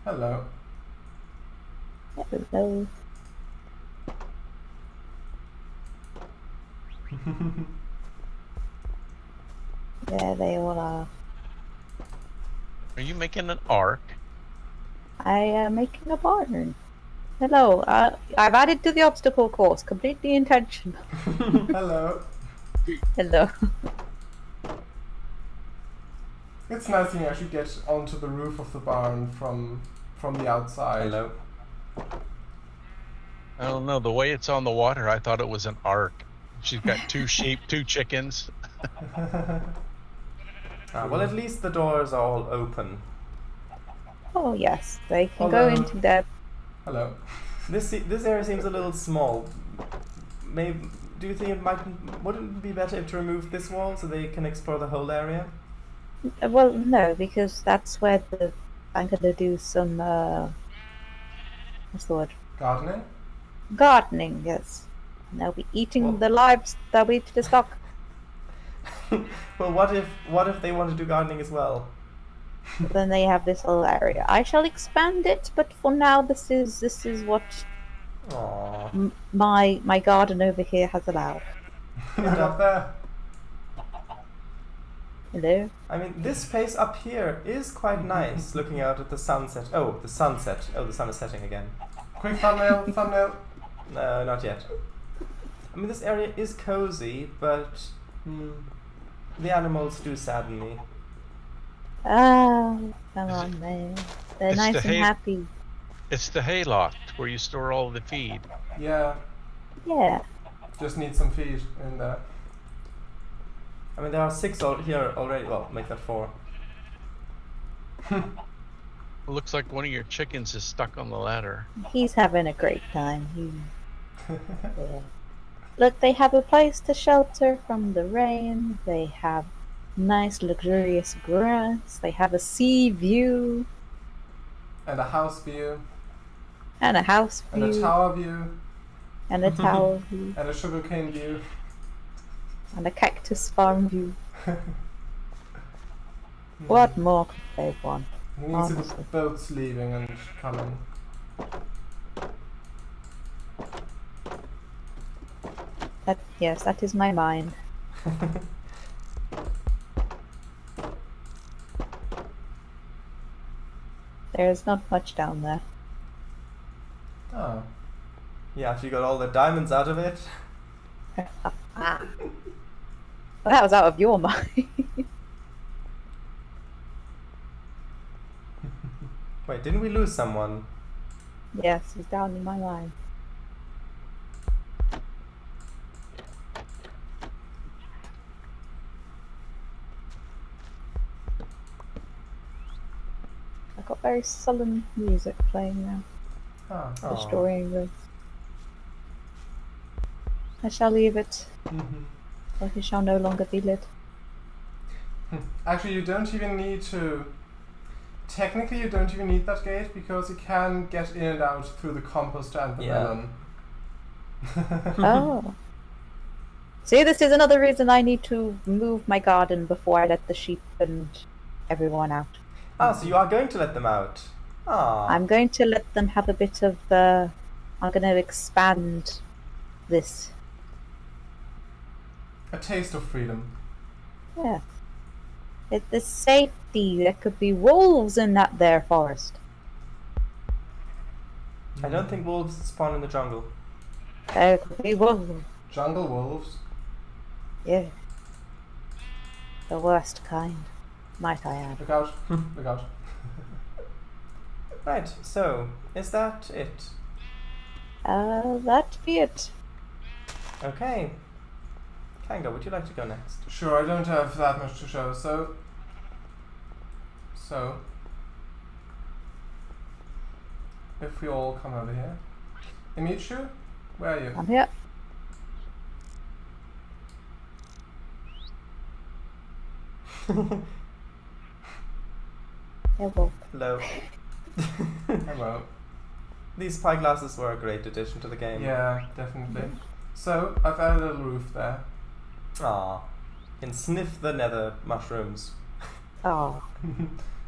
Hello. Hello. There they all are. Are you making an arc? I am making a barn. Hello. I've added to the obstacle course. Completely intentional. Hello. Hello. It's nice when you actually get onto the roof of the barn from the outside. Hello. I don't know. The way it's on the water, I thought it was an arc. She's got 2 sheep, 2 chickens. Well, at least the doors are all open. Oh yes, they can Hello. go into their. Hello. This area seems a little small. Maybe do you think wouldn't it be better to remove this wall so they can explore the whole area? Well, no, because that's where I'm gonna do some. What's the word? Gardening? Gardening. Yes. And they'll be eating Well- the lives. They'll be eating the stock. Well, what if they want to do gardening as well? Then they have this whole area. I shall expand it, but for now, this is what Aww. my garden over here has allowed. Right up there. Hello. I mean, this place up here is quite nice, looking out at the sunset. Oh, the sunset. Oh, the sun is setting again. Quick thumbnail, thumbnail. No, not yet. I mean, this area is cozy, but the animals do sadden me. Oh, come on, man. They're It's nice the and hay- happy. It's the hayloft where you store all the feed. Yeah, Yeah. just need some feed in there. I mean, there are 6 here already. Well, make that 4. It looks like one of your chickens is stuck on the ladder. He's having a great time. Yeah. Look, they have a place to shelter from the rain. They have nice, luxurious grass. They have a sea view And a house view, and a house and a view tower view, and a tower view and a sugarcane view. and a cactus farm view. What more could they want? You can see the Honestly. boats leaving and coming. Yes, that is my mind. There's not much down there. Oh. Yeah, after you got all the diamonds out of it. Well, that was out of your mind. Wait, didn't we lose someone? Yes, it's down in my mind. I've got very sullen music playing now, Ah. Aw. destroying this. I shall leave it, or it shall no longer be lit. Actually, you don't even need to. Technically, you don't even need that gate because you can get in and out through the composter and the Yeah. melon. Oh. See, this is another reason I need to move my garden before I let the sheep and everyone out. Ah, so you are going to let them out. Ah. I'm going to let them have a bit of I'm going to expand this. A taste of freedom. Yeah. It's safety. There could be wolves in that there forest. I don't think wolves spawn in the jungle. There could be wolves. Jungle wolves. Yeah. The worst kind, might I add. Look out. Look out. Right, so, is that it? That be it. Okay. Kango, would you like to go next? Sure, I don't have that much to show, so if we all come over here. Emichu, where are you? I'm here. Hello. Hello. Hello. These pie glasses were a great addition to the game. Yeah, definitely. So, I've added a little roof there. Ah. Can sniff the nether mushrooms. Oh.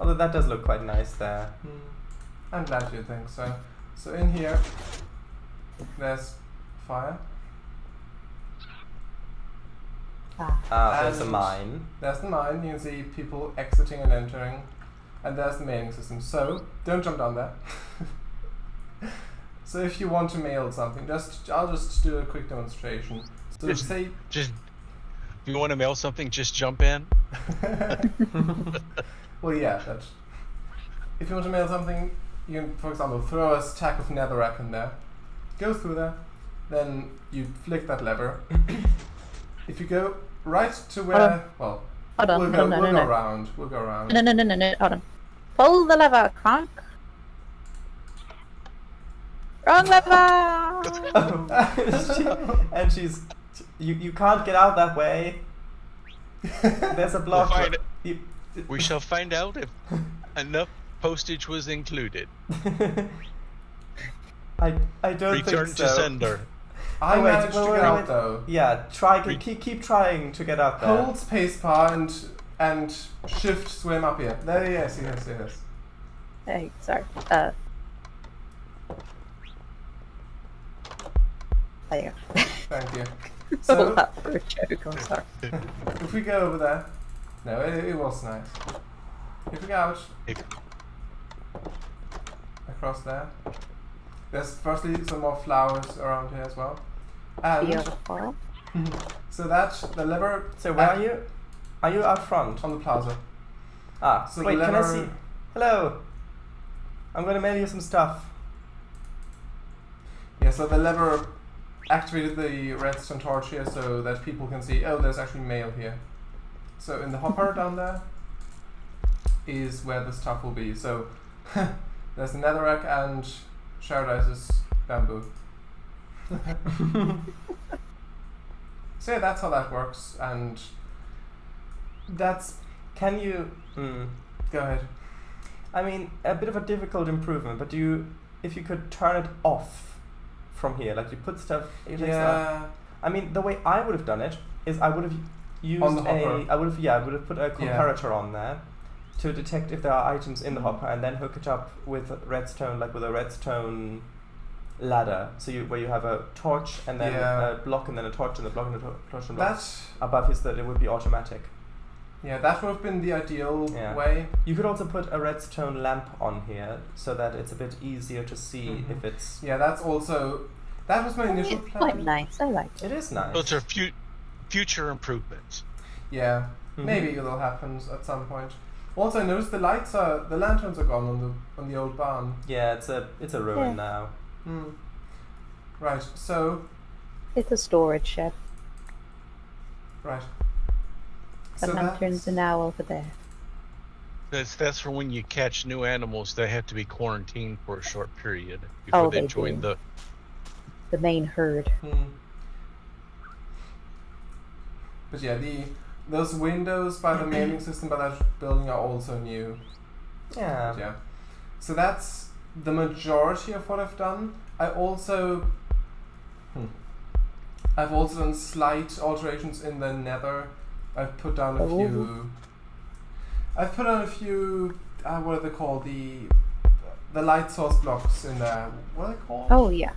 Although that does look quite nice there. I'm glad you think so. So in here, there's fire. There's a And mine. There's the mine. You can see people exiting and entering, and there's the mailing system. So don't jump down there. So if you want to mail something, I'll just do a quick demonstration. So Just- say Just if you want to mail something, just jump in. well, yeah, that. If you want to mail something, you can, for example, throw a stack of netherrack in there, go through there, then you flick that lever. If you go right to where, well, Hold on, we'll hold go, on, we'll no, go no. around, we'll go around. No, hold on. Pull the lever, Crank. Wrong lever! And she's... You can't get out that way. There's a block. find it. You- We shall find out if enough postage was included. I don't Return think so. to sender. I Oh, wait, managed to wait, get wait, out wait. though. Yeah, keep trying to get out there. Hold spacebar and shift swim up here. There, yes. Hey, sorry. There you go. Thank you. All So that for a joke, I'm sorry. if we go over there, no, it was nice. If we go out If- across there, there's firstly some more flowers around here as well, and Beautiful. so that the lever. So where are you? Are you out front? On the plaza. So Wait, the can I lever. see? Hello. I'm gonna mail you some stuff. Yeah, so the lever activated the redstone torch here so that people can see, oh, there's actually mail here. So in the hopper down there is where the stuff will be. So there's the netherrack and Sharadice's bamboo. So yeah, that's how that works, and Can you? go ahead. I mean, a bit of a difficult improvement, but if you could turn it off from here, like you put stuff. Yeah. I mean, the way I would have done it is I would have used On the hopper. I would have put a comparator on there to detect if there are items in the hopper, and then hook it up with redstone, like with a redstone ladder. So where you have a torch and then Yeah. a block and then a torch and a block and a torch and a block. That Above is that it would be automatic. that would have been the ideal Yeah. way. You could also put a redstone lamp on here so that it's a bit easier to see Mhm. if it's. Yeah, that was my initial It's plan. quite nice, I like it. It is nice. Those are future improvements. Yeah, Mhm. maybe it'll happen at some point. Also, I noticed the lanterns are gone on the old barn. Yeah, it's a ruin Yeah. now. Right. So It's a storage shed. right. The So lanterns are now over there. That's for when you catch new animals. They have to be quarantined for a short period before Oh, they they join do. the. The main herd. But yeah, those windows by the mailing system by that building are also new. Yeah. But yeah. So that's the majority of what I've done. I've also done slight alterations in the nether. I've put down a few. I've put on a few. What are they called? The light source blocks in there. What are they called? Oh yeah.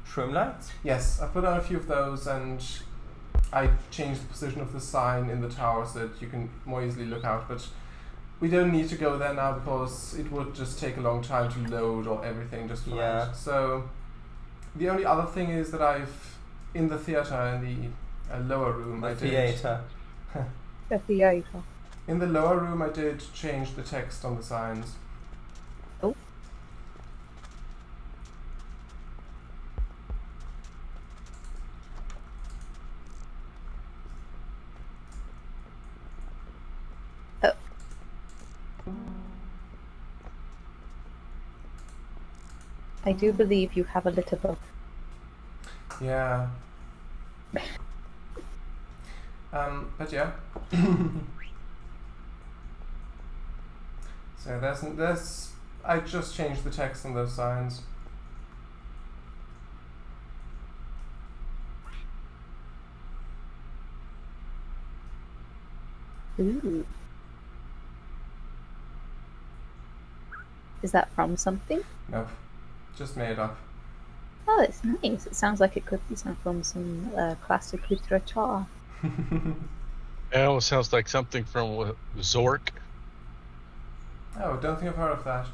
Shroom lights? Yes, I put on a few of those, and I changed the position of the sign in the tower so that you can more easily look out. But we don't need to go there now because it would just take a long time to load or everything just for Yeah. that. So the only other thing is that I've in the theater in the lower room The I did. theater. The theater. In the lower room I did change the text on the signs. Oh. I do believe you have a little book. Yeah. But yeah. So there's I just changed the text on those signs. Ooh. Is that from something? Nope. Just made up. Oh, it's nice. It sounds like it could be from some classic literature. It almost sounds like something from Zork. Oh, don't think I've heard of that.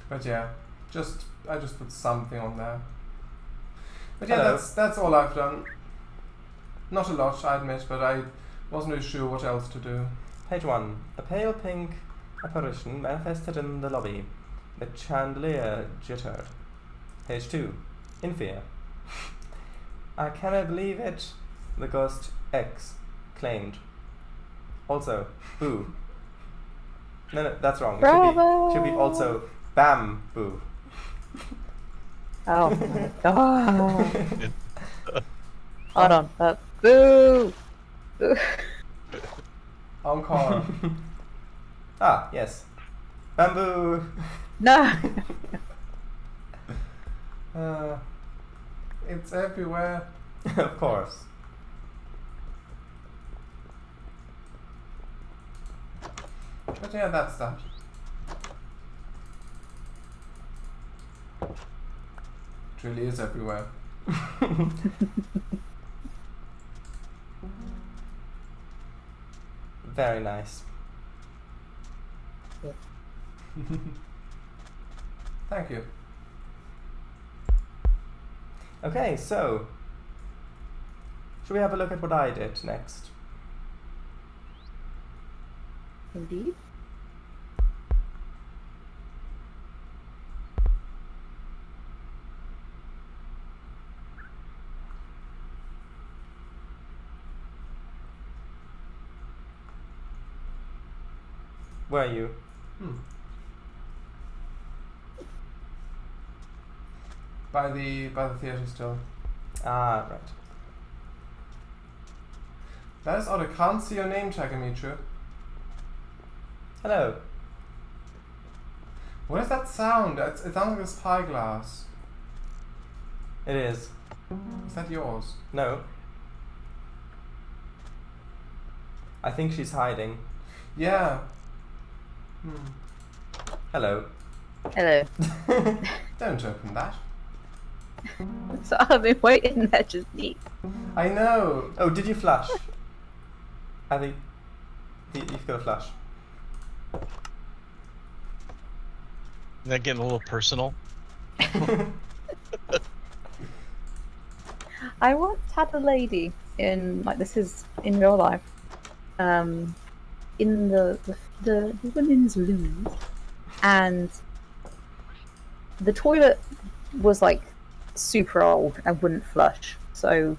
But yeah, I just put something on there. But yeah, Hello. that's all I've done. Not a lot, I admit, but I wasn't really sure what else to do. Page 1. A pale pink apparition manifested in the lobby. The chandelier jittered. Page 2. In fear. I cannot believe it. The ghost X claimed. Also, boo. No, that's wrong. It should be also bam boo. Oh my god. Hold on. Boo! Boo! Encore. Ah, yes. Bamboo! No! It's everywhere. Of course. But yeah, that's that. It really is everywhere. Very nice. Thank you. Okay, so should we have a look at what I did next? Indeed. Where are you? By the theatre still. Ah, right. That is odd. I can't see your name tag, Emichu. Hello. What is that sound? It sounds like a spyglass. It is. Is that yours? No. I think she's hiding. Yeah. Hello. Hello. Don't open that. So I've been waiting there just neat. I know. Oh, did you flash? I think you've got a flash. Isn't that getting a little personal? I once had a lady in, like, this is in real life, in the women's loo, and the toilet was like super old and wouldn't flush. So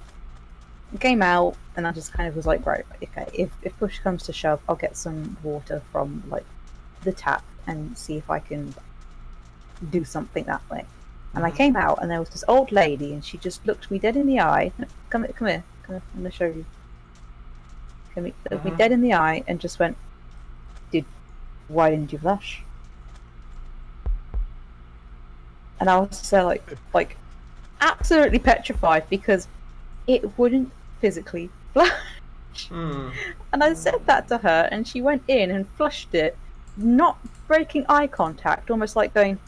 I came out and I just kind of was like, right, okay, if push comes to shove, I'll get some water from like the tap and see if I can do something that way. And I came out and there was this old lady and she just looked me dead in the eye. Come here, I'm gonna show you. Looked me dead in the eye and just went, why didn't you flush? And I was just there like absolutely petrified because it wouldn't physically flush. And I said that to her and she went in and flushed it, not breaking eye contact, almost like going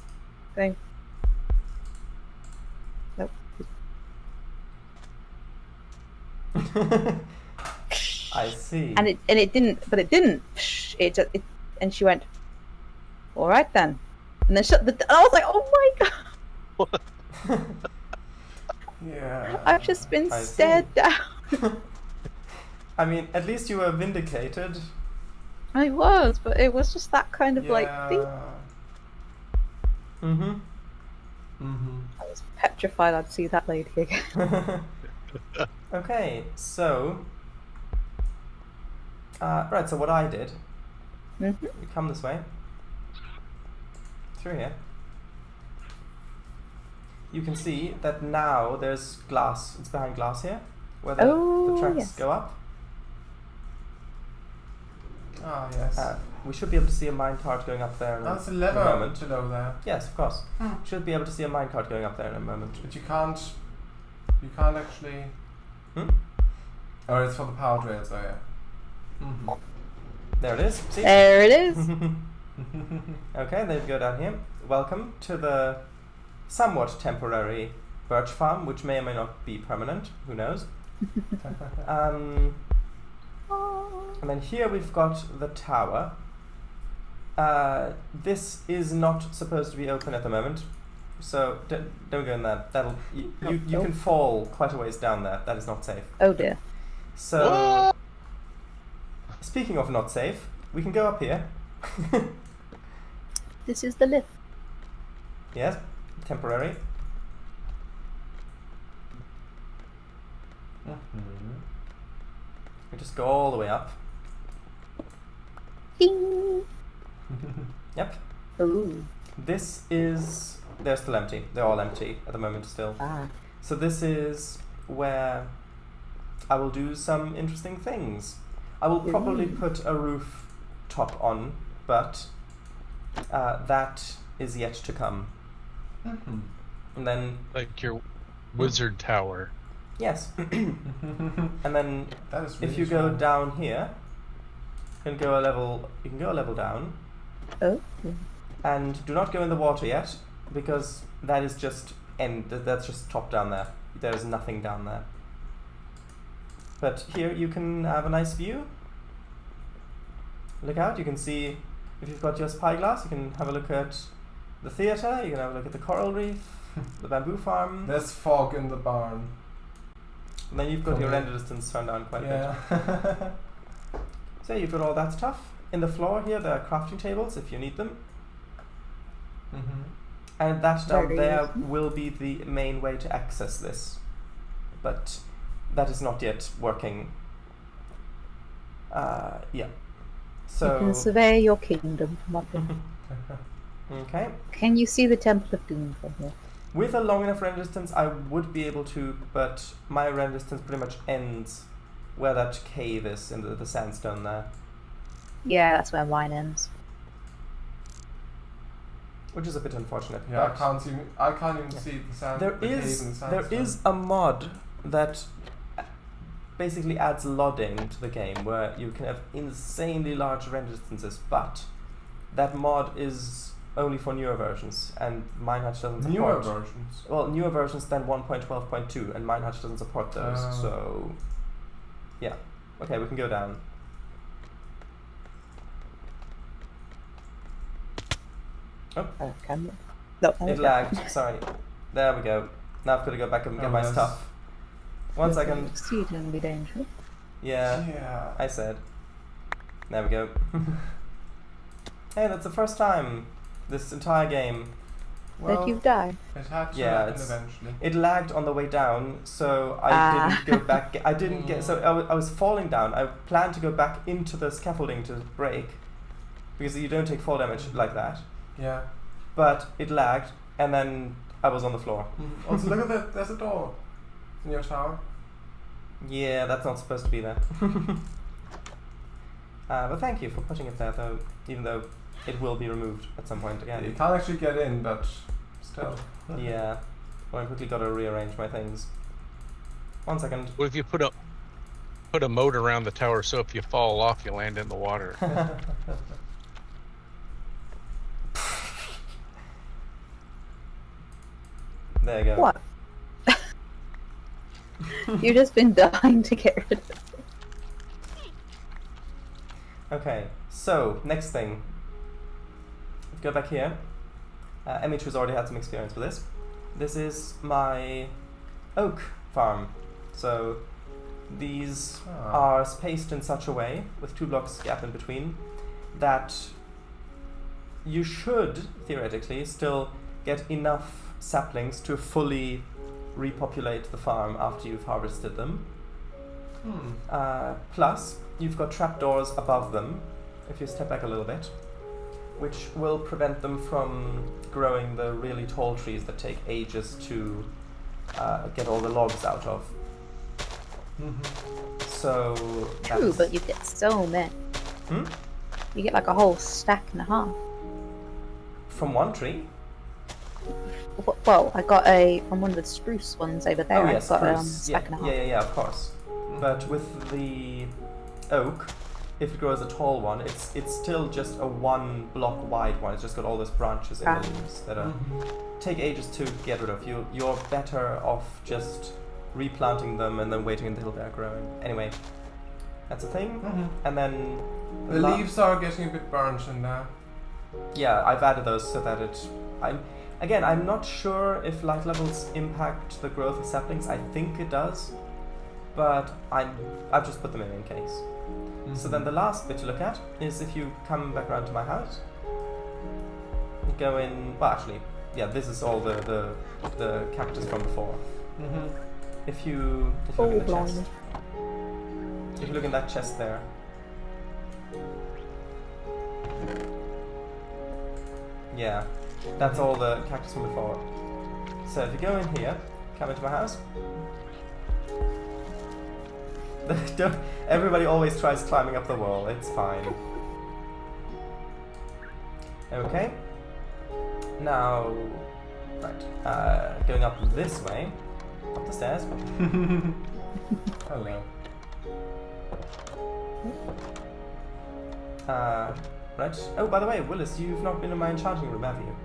nope. I see. And it didn't, but it didn't. And she went, all right then, and then shut the. And I was like, oh my god. Yeah. I've just been I stared see. down. I mean, at least you were vindicated. I was, but it was just that kind of like thing. Mm-hmm. I was petrified I'd see that lady again. Okay, so right, so what I did, you come this way, through here, you can see that now there's glass, it's behind glass here, where the tracks go up. Ah, yes. We should be able to see a minecart going up there in That's a a lever moment. below there. Yes, of course. Should be able to see a minecart going up there in a moment. But you can't actually... Hmm? Oh, it's for the power rails, oh yeah. There it is. See? There it is. Okay, then you go down here. Welcome to the somewhat temporary birch farm, which may or may not be permanent. Who knows? And then here we've got the tower. This is not supposed to be open at the moment, so don't go in there. That'll you can fall quite a ways down there. That is not safe. Oh dear. So, speaking of not safe, we can go up here. This is the lift. Yes, temporary. We just go all the way up. Ding. Yep. Ooh. They're still empty. They're all empty at the moment still. Ah. So this is where I will do some interesting things. I will probably put a roof top on, but that is yet to come. And then Like your wizard tower. yes. And then That is really if you go strong. down here, you can go a level down. Oh. And do not go in the water yet, because that is just that's just top down there. There is nothing down there. But here you can have a nice view. Look out, you can see, if you've got your spyglass, you can have a look at the theatre, you can have a look at the coral reef, the bamboo farm. There's fog in the barn. And then you've got your Okay. render distance turned down quite a Yeah. bit. So you've got all that stuff. In the floor here there are crafting tables if you need them. And that down Very there useful. will be the main way to access this. But that is not yet working. Yeah. You So, can survey your kingdom from up here. okay. Can you see the Temple of Doom from here? With a long enough render distance, I would be able to, but my render distance pretty much ends where that cave is in the sandstone there. Yeah, that's where mine ends. Which is a bit unfortunate. Yeah, but I can't even see the sand. there the cave in is the there sandstone. is a mod that basically adds lodding to the game where you can have insanely large render distances, but that mod is only for newer versions, and Minehutch doesn't newer support. versions. Well, newer versions than 1.12.2, and Minehutch doesn't support those. Oh. So, yeah. Okay, we can go down. Can you? No, It lagged. Sorry. There we go. Now I've got to go back and get Oh, my yes. stuff. 1 second. Exceedingly dangerous. Yeah, Yeah. I said. There we go. Hey, that's the first time this entire game. That you've died. It had to Yeah, happen it's- eventually. It lagged on the way down, so I Ah. didn't go back. I didn't get. So I was falling down. I planned to go back into the scaffolding to break, because you don't take fall damage like that. Yeah. But it lagged, and then I was on the floor. Also, look at that. There's a door in your tower. Yeah, that's not supposed to be there. But thank you for putting it there, though, even though it will be removed at some point You again. can't actually get in, but still. Yeah. Well, I quickly got to rearrange my things. 1 second. What if you put a moat around the tower so if you fall off, you land in the water? There you go. What? You've just been dying to get rid of it. Okay, so next thing. Go back here. Emichu has already had some experience with this. This is my oak farm. So these are spaced in such a way, with 2 blocks gap in between, that you should, theoretically, still get enough saplings to fully repopulate the farm after you've harvested them. Plus, you've got trapdoors above them, if you step back a little bit, which will prevent them from growing the really tall trees that take ages to get all the logs out of. So True, that's- but you get so many. Hmm? You get like a whole stack and a half. From one tree? Well, I got from one of the spruce ones over there. Oh I yes, got spruce. stack and a half. Yeah, of course. But with the oak, if it grows a tall one, it's still just a 1 block wide one. It's just got all those branches in the leaves that are take ages to get rid of. You're better off just replanting them and then waiting until they're growing. Anyway, that's a thing. And then the leaves are getting a bit burnt in now. Yeah, I've added those so that I'm not sure if light levels impact the growth of saplings. I think it does, but I've just put them in case. So then the last bit to look at is if you come back around to my house, you go in. Well, actually, yeah, this is all the cactus from before. If you look in the chest, if you look in that chest there. Yeah, that's all the cactus from before. So if you go in here, come into my house. Everybody always tries climbing up the wall, it's fine. Okay. Now, right, going up this way, up the stairs. Hello. Right. Oh, by the way, Willis, you've not been in my enchanting room, have you?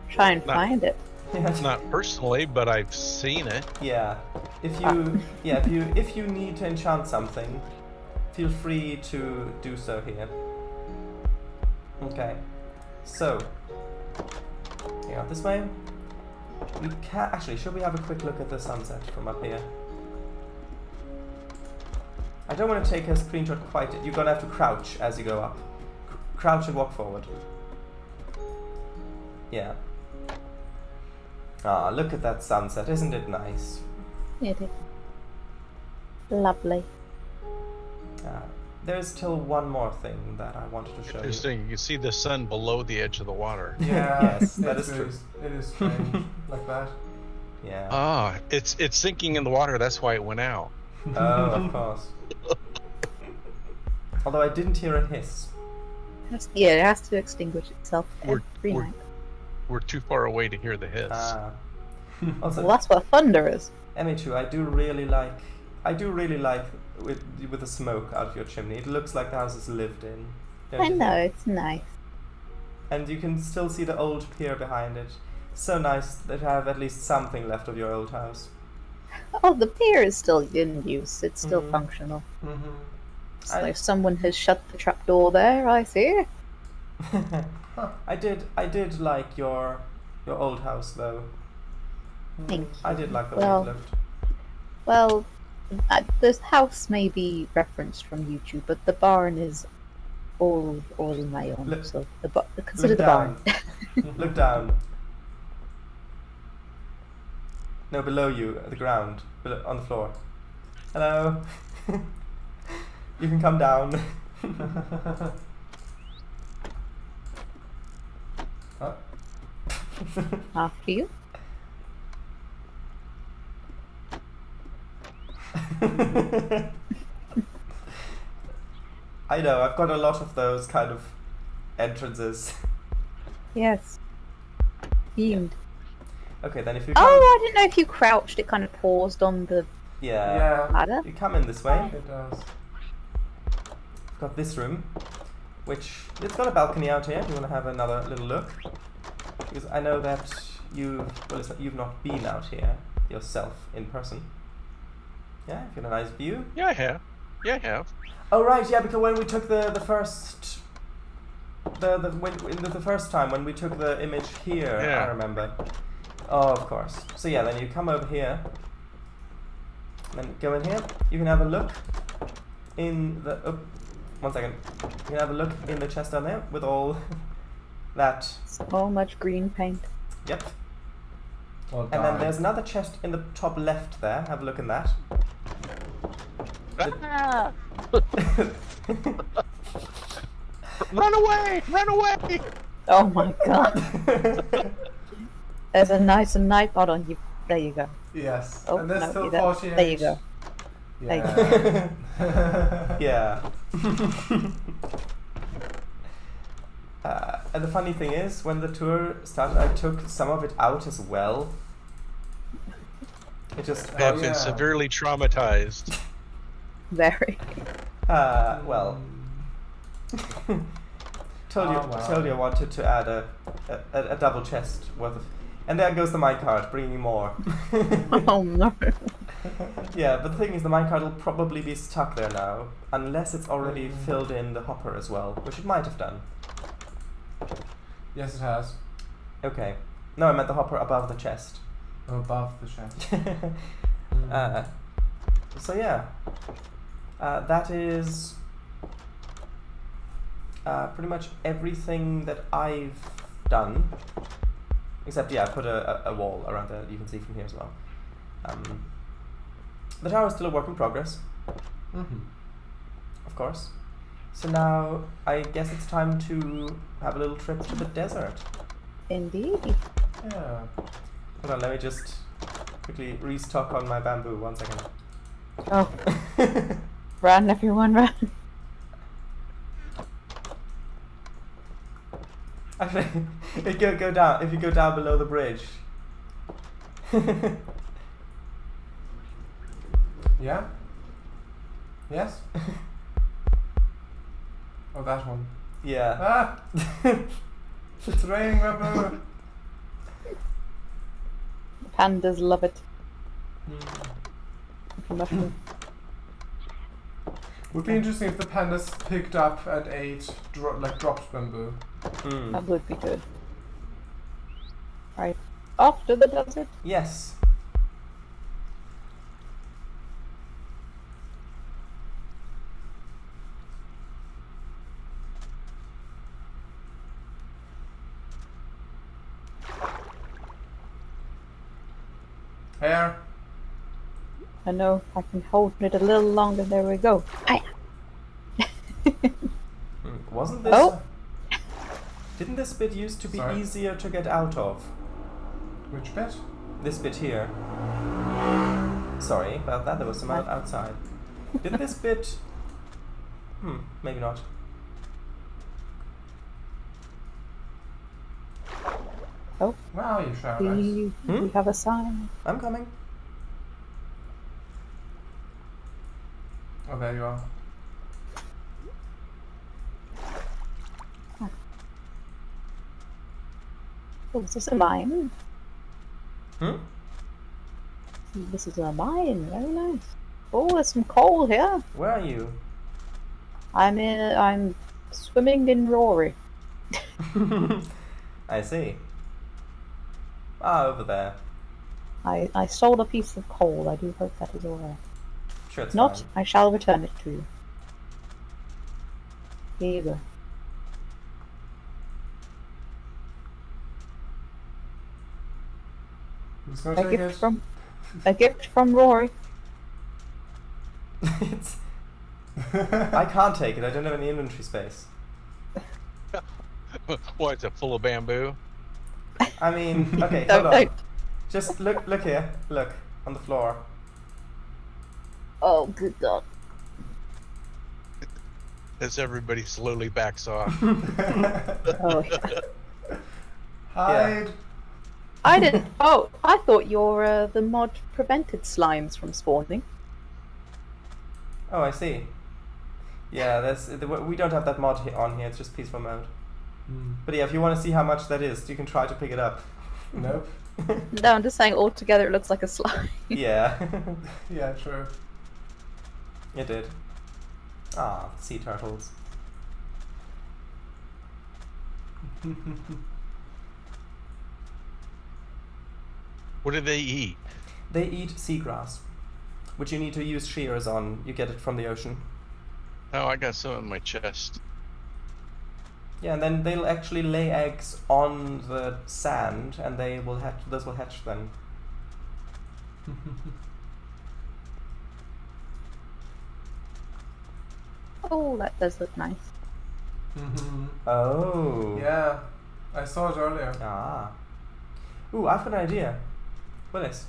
Try and find it. Not personally, but I've seen it. Yeah. If you need to enchant something, feel free to do so here. Okay. So, here out this way. We can actually. Should we have a quick look at the sunset from up here? I don't want to take a screenshot quite yet. You're gonna have to crouch as you go up. Crouch and walk forward. Yeah. Ah, look at that sunset. Isn't it nice? It is. Lovely. There's still one more thing that I wanted to show you. Interesting. You see the sun below the edge of the water. Yeah, yes, that is true. It is strange, like that. Yeah. Ah, it's sinking in the water. That's why it went out. Oh, of course. Although I didn't hear a hiss. Yeah, it has to extinguish itself every We're- night. We're too far away to hear the hiss. Also, Well, that's what thunder is. Emichu, I do really like with the smoke out of your chimney. It looks like the house is lived in. Don't I you know, think? it's nice. And you can still see the old pier behind it. So nice that you have at least something left of your old house. Oh, the pier is still in use. It's still functional. So someone has shut the trapdoor there, I see. I did like your old house though. Thank I did like the way it looked. Well, this house may be referenced from YouTube, but the barn is all in my own. So consider the barn. Look down. No, below you, the ground, on the floor. Hello. You can come down. Oh. After you. I know, I've got a lot of those kind of entrances. Yes. Beamed. Okay, then if you Oh, come... I didn't know if you crouched, it kind of paused on the Yeah. ladder. You come in this way. It does. I've got this room, which it's got a balcony out here if you want to have another little look. Because I know that you've not been out here yourself in person. Yeah, you've got a nice view. Yeah, I have. Yeah, I have. Oh right, yeah, because when we took the first the first time when we took the image here, Yeah. I remember. Oh, of course. So yeah, then you come over here, then go in here. You can have a look in the. Oh, 1 second. You can have a look in the chest down there with all that. So much green paint. Yep. Well And then done. there's another chest in the top left there. Have a look in that. Ah! Run away! Run away! Oh my god. There's a nice night pod on you. There you go. Yes. Oh, and there's no, still you don't. 48. There you go. Yeah. Yeah. And the funny thing is, when the tour started, I took some of it out as well. It just I've yeah. been severely traumatized. Very. Well. Told you I wanted to add a double chest worth of... And there goes the minecart, bringing more. Oh no. Yeah, but the thing is, the minecart will probably be stuck there now, unless it's already filled in the hopper as well, which it might have done. Yes, it has. Okay. No, I meant the hopper above the chest. Above the chest. So yeah, that is pretty much everything that I've done. Except, yeah, I put a wall around there that you can see from here as well. The tower is still a work in progress. Of course. So now, I guess it's time to have a little trip to the desert. Indeed. Yeah. Hold on, let me just quickly restock on my bamboo. 1 second. Oh. Run, everyone, run. Actually, go down. If you go down below the bridge. Yeah? Yes? Oh, that one. Yeah. Ah! It's raining, Rabu! Pandas love it. Mushroom. Would be interesting if the pandas picked up and ate, dropped bamboo. That would be good. Right. Off to the desert. Yes. Here. I know, I can hold it a little longer. There we go. Aye. Wasn't this... Oh. Didn't this bit used to be Sorry. easier to get out of? Which bit? This bit here. Sorry about that, there was some outside. Didn't this bit... maybe not. Oh, Wow, you shout nice. we have a sign. I'm coming. Oh, there you are. Oh, is this a mine? Hmm? This is a mine. Very nice. Oh, there's some coal here. Where are you? I'm swimming in Rory. I see. Ah, over there. I stole a piece of coal. I do hope that is alright. Sure, it's Not, fine. I shall return it to you. Here you go. Who's gonna take it? A gift from Rory. It's... I can't take it, I don't have any inventory space. What, is it full of bamboo? I mean, okay, No, hold on. no. Just look here. Look, on the floor. Oh, good God. As everybody slowly backs off. Oh, yeah. Hide! I didn't. Oh, I thought your the mod prevented slimes from spawning. Oh, I see. Yeah, we don't have that mod on here, it's just peaceful mode. But yeah, if you want to see how much that is, you can try to pick it up. Nope. No, I'm just saying altogether it looks like a slime. Yeah. Yeah, true. It did. Ah, sea turtles. What do they eat? They eat seagrass, which you need to use shears on. You get it from the ocean. Oh, I got some in my chest. Yeah, and then they'll actually lay eggs on the sand, and they will hatch. Those will hatch then. Oh, that does look nice. Oh. Yeah, I saw it earlier. Ah. Ooh, I've got an idea. Willis,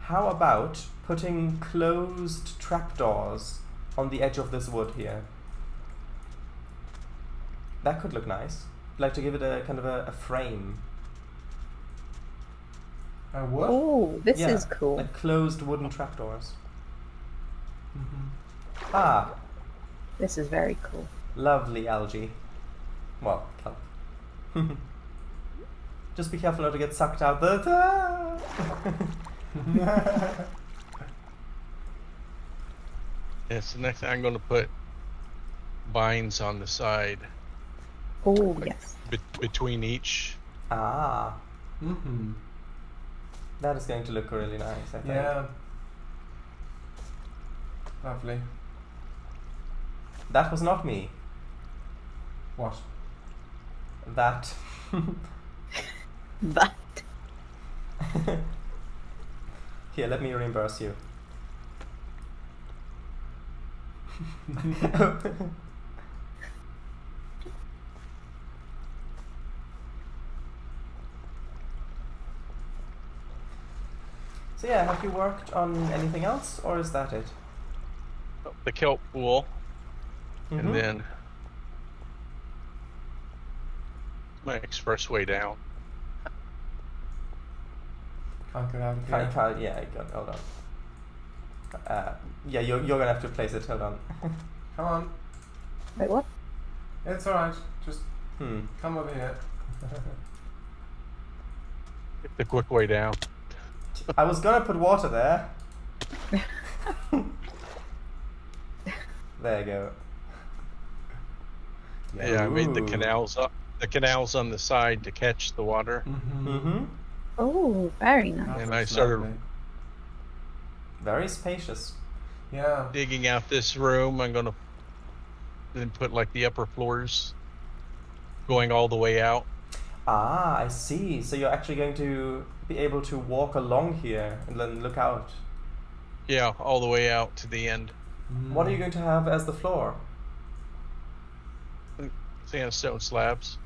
how about putting closed trapdoors on the edge of this wood here? That could look nice. Like to give it a kind of a frame. What? Oh, this Yeah, is cool. like closed wooden trapdoors. Ah, This is very cool. Lovely algae. Well, kelp. Just be careful not to get sucked out the... Yes, the next thing I'm going to put vines on the side Oh, yes. between each. Ah, Mm-hmm. that is going to look really nice, I think. Yeah. Lovely. That was not me. What? That. That. Here, let me reimburse you. So yeah, have you worked on anything else, or is that it? The kelp pool, Mhm. and then my expressway down. Can't get out of Can't, here. can't, yeah, hold on. Yeah, you're gonna have to place it. Hold on. Come on. Wait, what? It's alright. Just Hmm. come over here. The quick way down. I was gonna put water there. There you go. Yeah, I made the Ooh. canals up. The canals on the side to catch the water, Mm-hmm. Mm-hmm. Oh, very nice. And I started- Very spacious. Yeah. digging out this room. I'm gonna then put like the upper floors going all the way out. Ah, I see. So you're actually going to be able to walk along here and then look out. Yeah, all the way out to the end. What are you going to have as the floor? Sandstone slabs.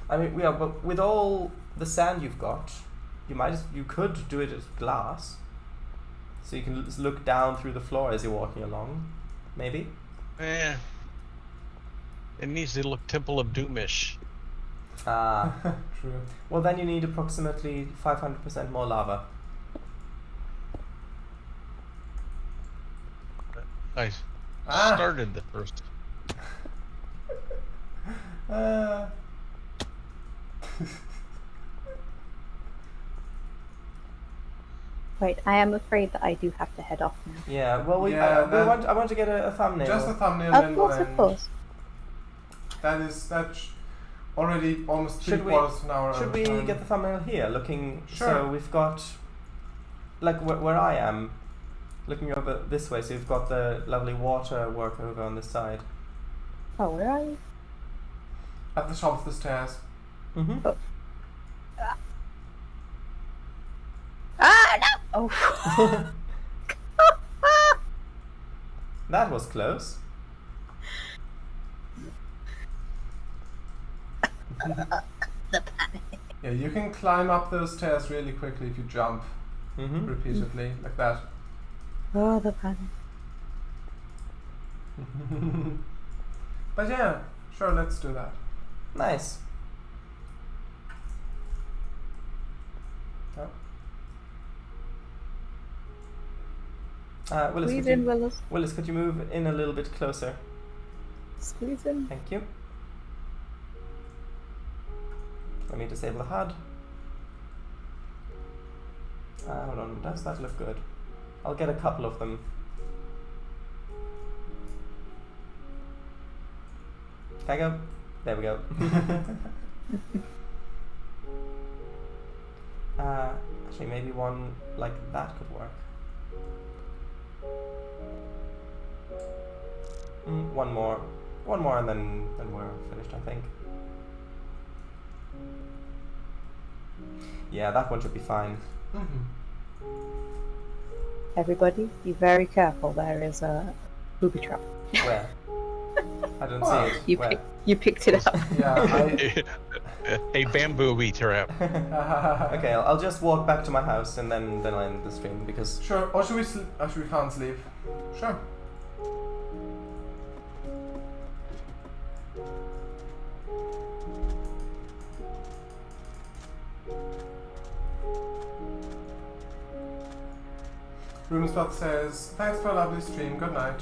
I mean, yeah, but with all the sand you've got, you could do it as glass, so you can look down through the floor as you're walking along, maybe. Eh. It needs to look Temple of Doomish. Ah, True. well then you need approximately 500% more lava. I Ah. started the first. Wait, I am afraid that I do have to head off now. Yeah, well Yeah, I want to get a thumbnail. Just a thumbnail Of in course, one of end. course. That's already almost Should we- 3/4 of an hour. Should over we time. get the thumbnail here, looking? Sure. So we've got, like where I am, looking over this way. So you've got the lovely water work over on this side. Oh, where are you? At the top of the stairs? Mm-hmm. Oh. Ah, no! Oh. That was close. The panic. Yeah, you can climb up those stairs really quickly if you jump Mm-hmm. repeatedly, like that. Oh, the panic. But yeah, sure, let's do that. Nice. Willis, Squeeze could in, you, Willis. Willis, could you move in a little bit closer? Squeeze in. Thank you. Let me disable the HUD. Hold on, does that look good? I'll get a couple of them. Can I go? There we go. Actually, maybe one like that could work. One more, and then we're finished, I think. Yeah, that one should be fine. Mm-hmm. Everybody, be very careful. There is a booby trap. Where? I don't Wow. see it. You Where? you picked it up. Yeah, A bamboo bee trap. Okay, I'll just walk back to my house and then I'll end the stream because Sure, or should we sleep? Or should we can't sleep? Sure. Roomspot says, thanks for a lovely stream, good night.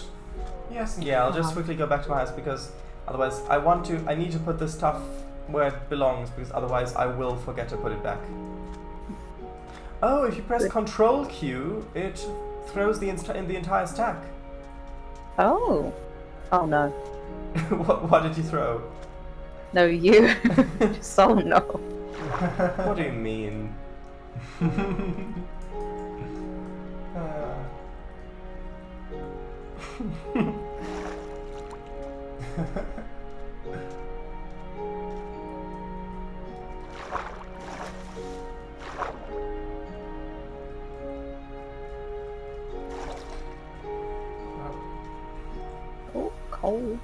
Yes, indeed. Yeah, I'll just quickly go back to my house because otherwise I need to put this stuff where it belongs because otherwise I will forget to put it back. Oh, if you press Control Q, it throws the entire stack. Oh. Oh no. What did you throw? No, you. Just oh no. What do you mean? Oh, cold.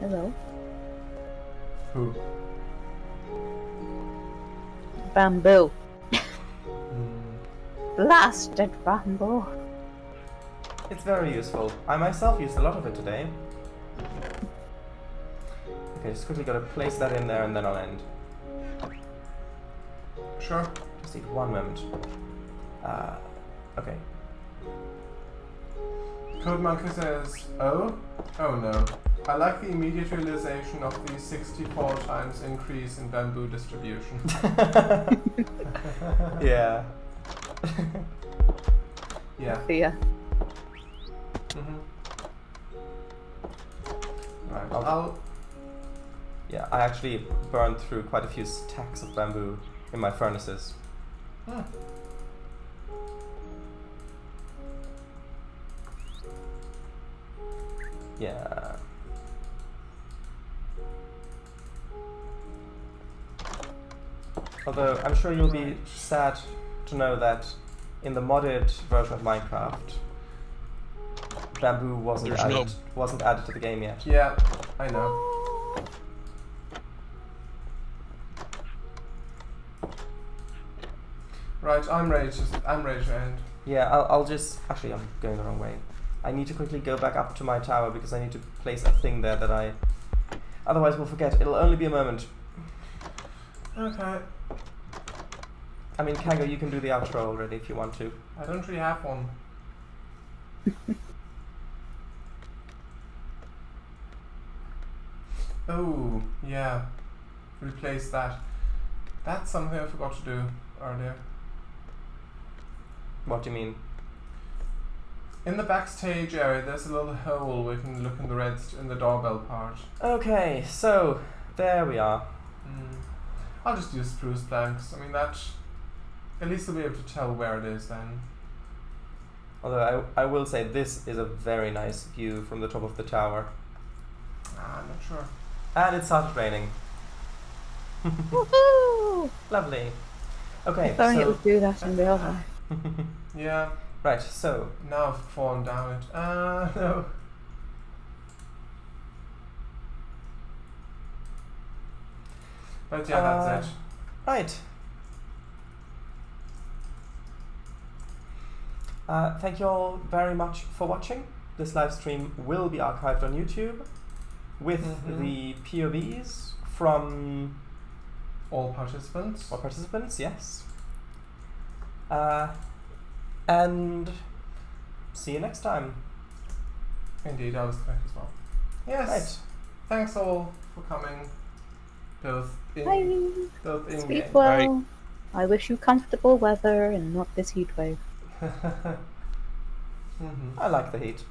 Hello. Who? Bamboo. Blasted bamboo. It's very useful. I myself used a lot of it today. Okay, just quickly gotta place that in there and then I'll end. Sure. Just need one moment. Okay. Code Monkey says, oh no. I like the immediate realization of the 64 times increase in bamboo distribution. Yeah. Yeah. Fear. Right. Yeah, I actually burned through quite a few stacks of bamboo in my furnaces. Hmm. Yeah. Although I'm sure you'll be sad to know that in the modded version of Minecraft, bamboo wasn't added to the game yet. Yeah, I know. Right, I'm ready to end. Yeah, I'll just... Actually, I'm going the wrong way. I need to quickly go back up to my tower because I need to place a thing there that I... Otherwise we'll forget. It'll only be a moment. Okay. I mean, Kango, you can do the outro already if you want to. I don't really have one. Oh, yeah. Replace that. That's something I forgot to do earlier. What do you mean? In the backstage area, there's a little hole where you can look in the doorbell part. Okay, so there we are. I'll just use spruce planks. I mean, that at least we'll be able to tell where it is then. Although I will say this is a very nice view from the top of the tower. I'm not sure. And it started raining. Woohoo! Lovely. Okay, If only it so... would do that in real life. Yeah. Right, so... Now I've fallen down it. No. But yeah, that's it. Right. Thank you all very much for watching. This live stream will be archived on YouTube with the POVs from All participants. all participants, yes. And see you next time. Indeed, I was correct as well. Yes. Right. Thanks all for coming. Both in Bye. Sleep game. well. I wish you comfortable weather and not this heat wave. I like the heat.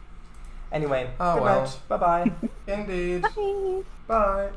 Anyway, Oh, good well. night. Bye-bye. Indeed. Bye. Bye.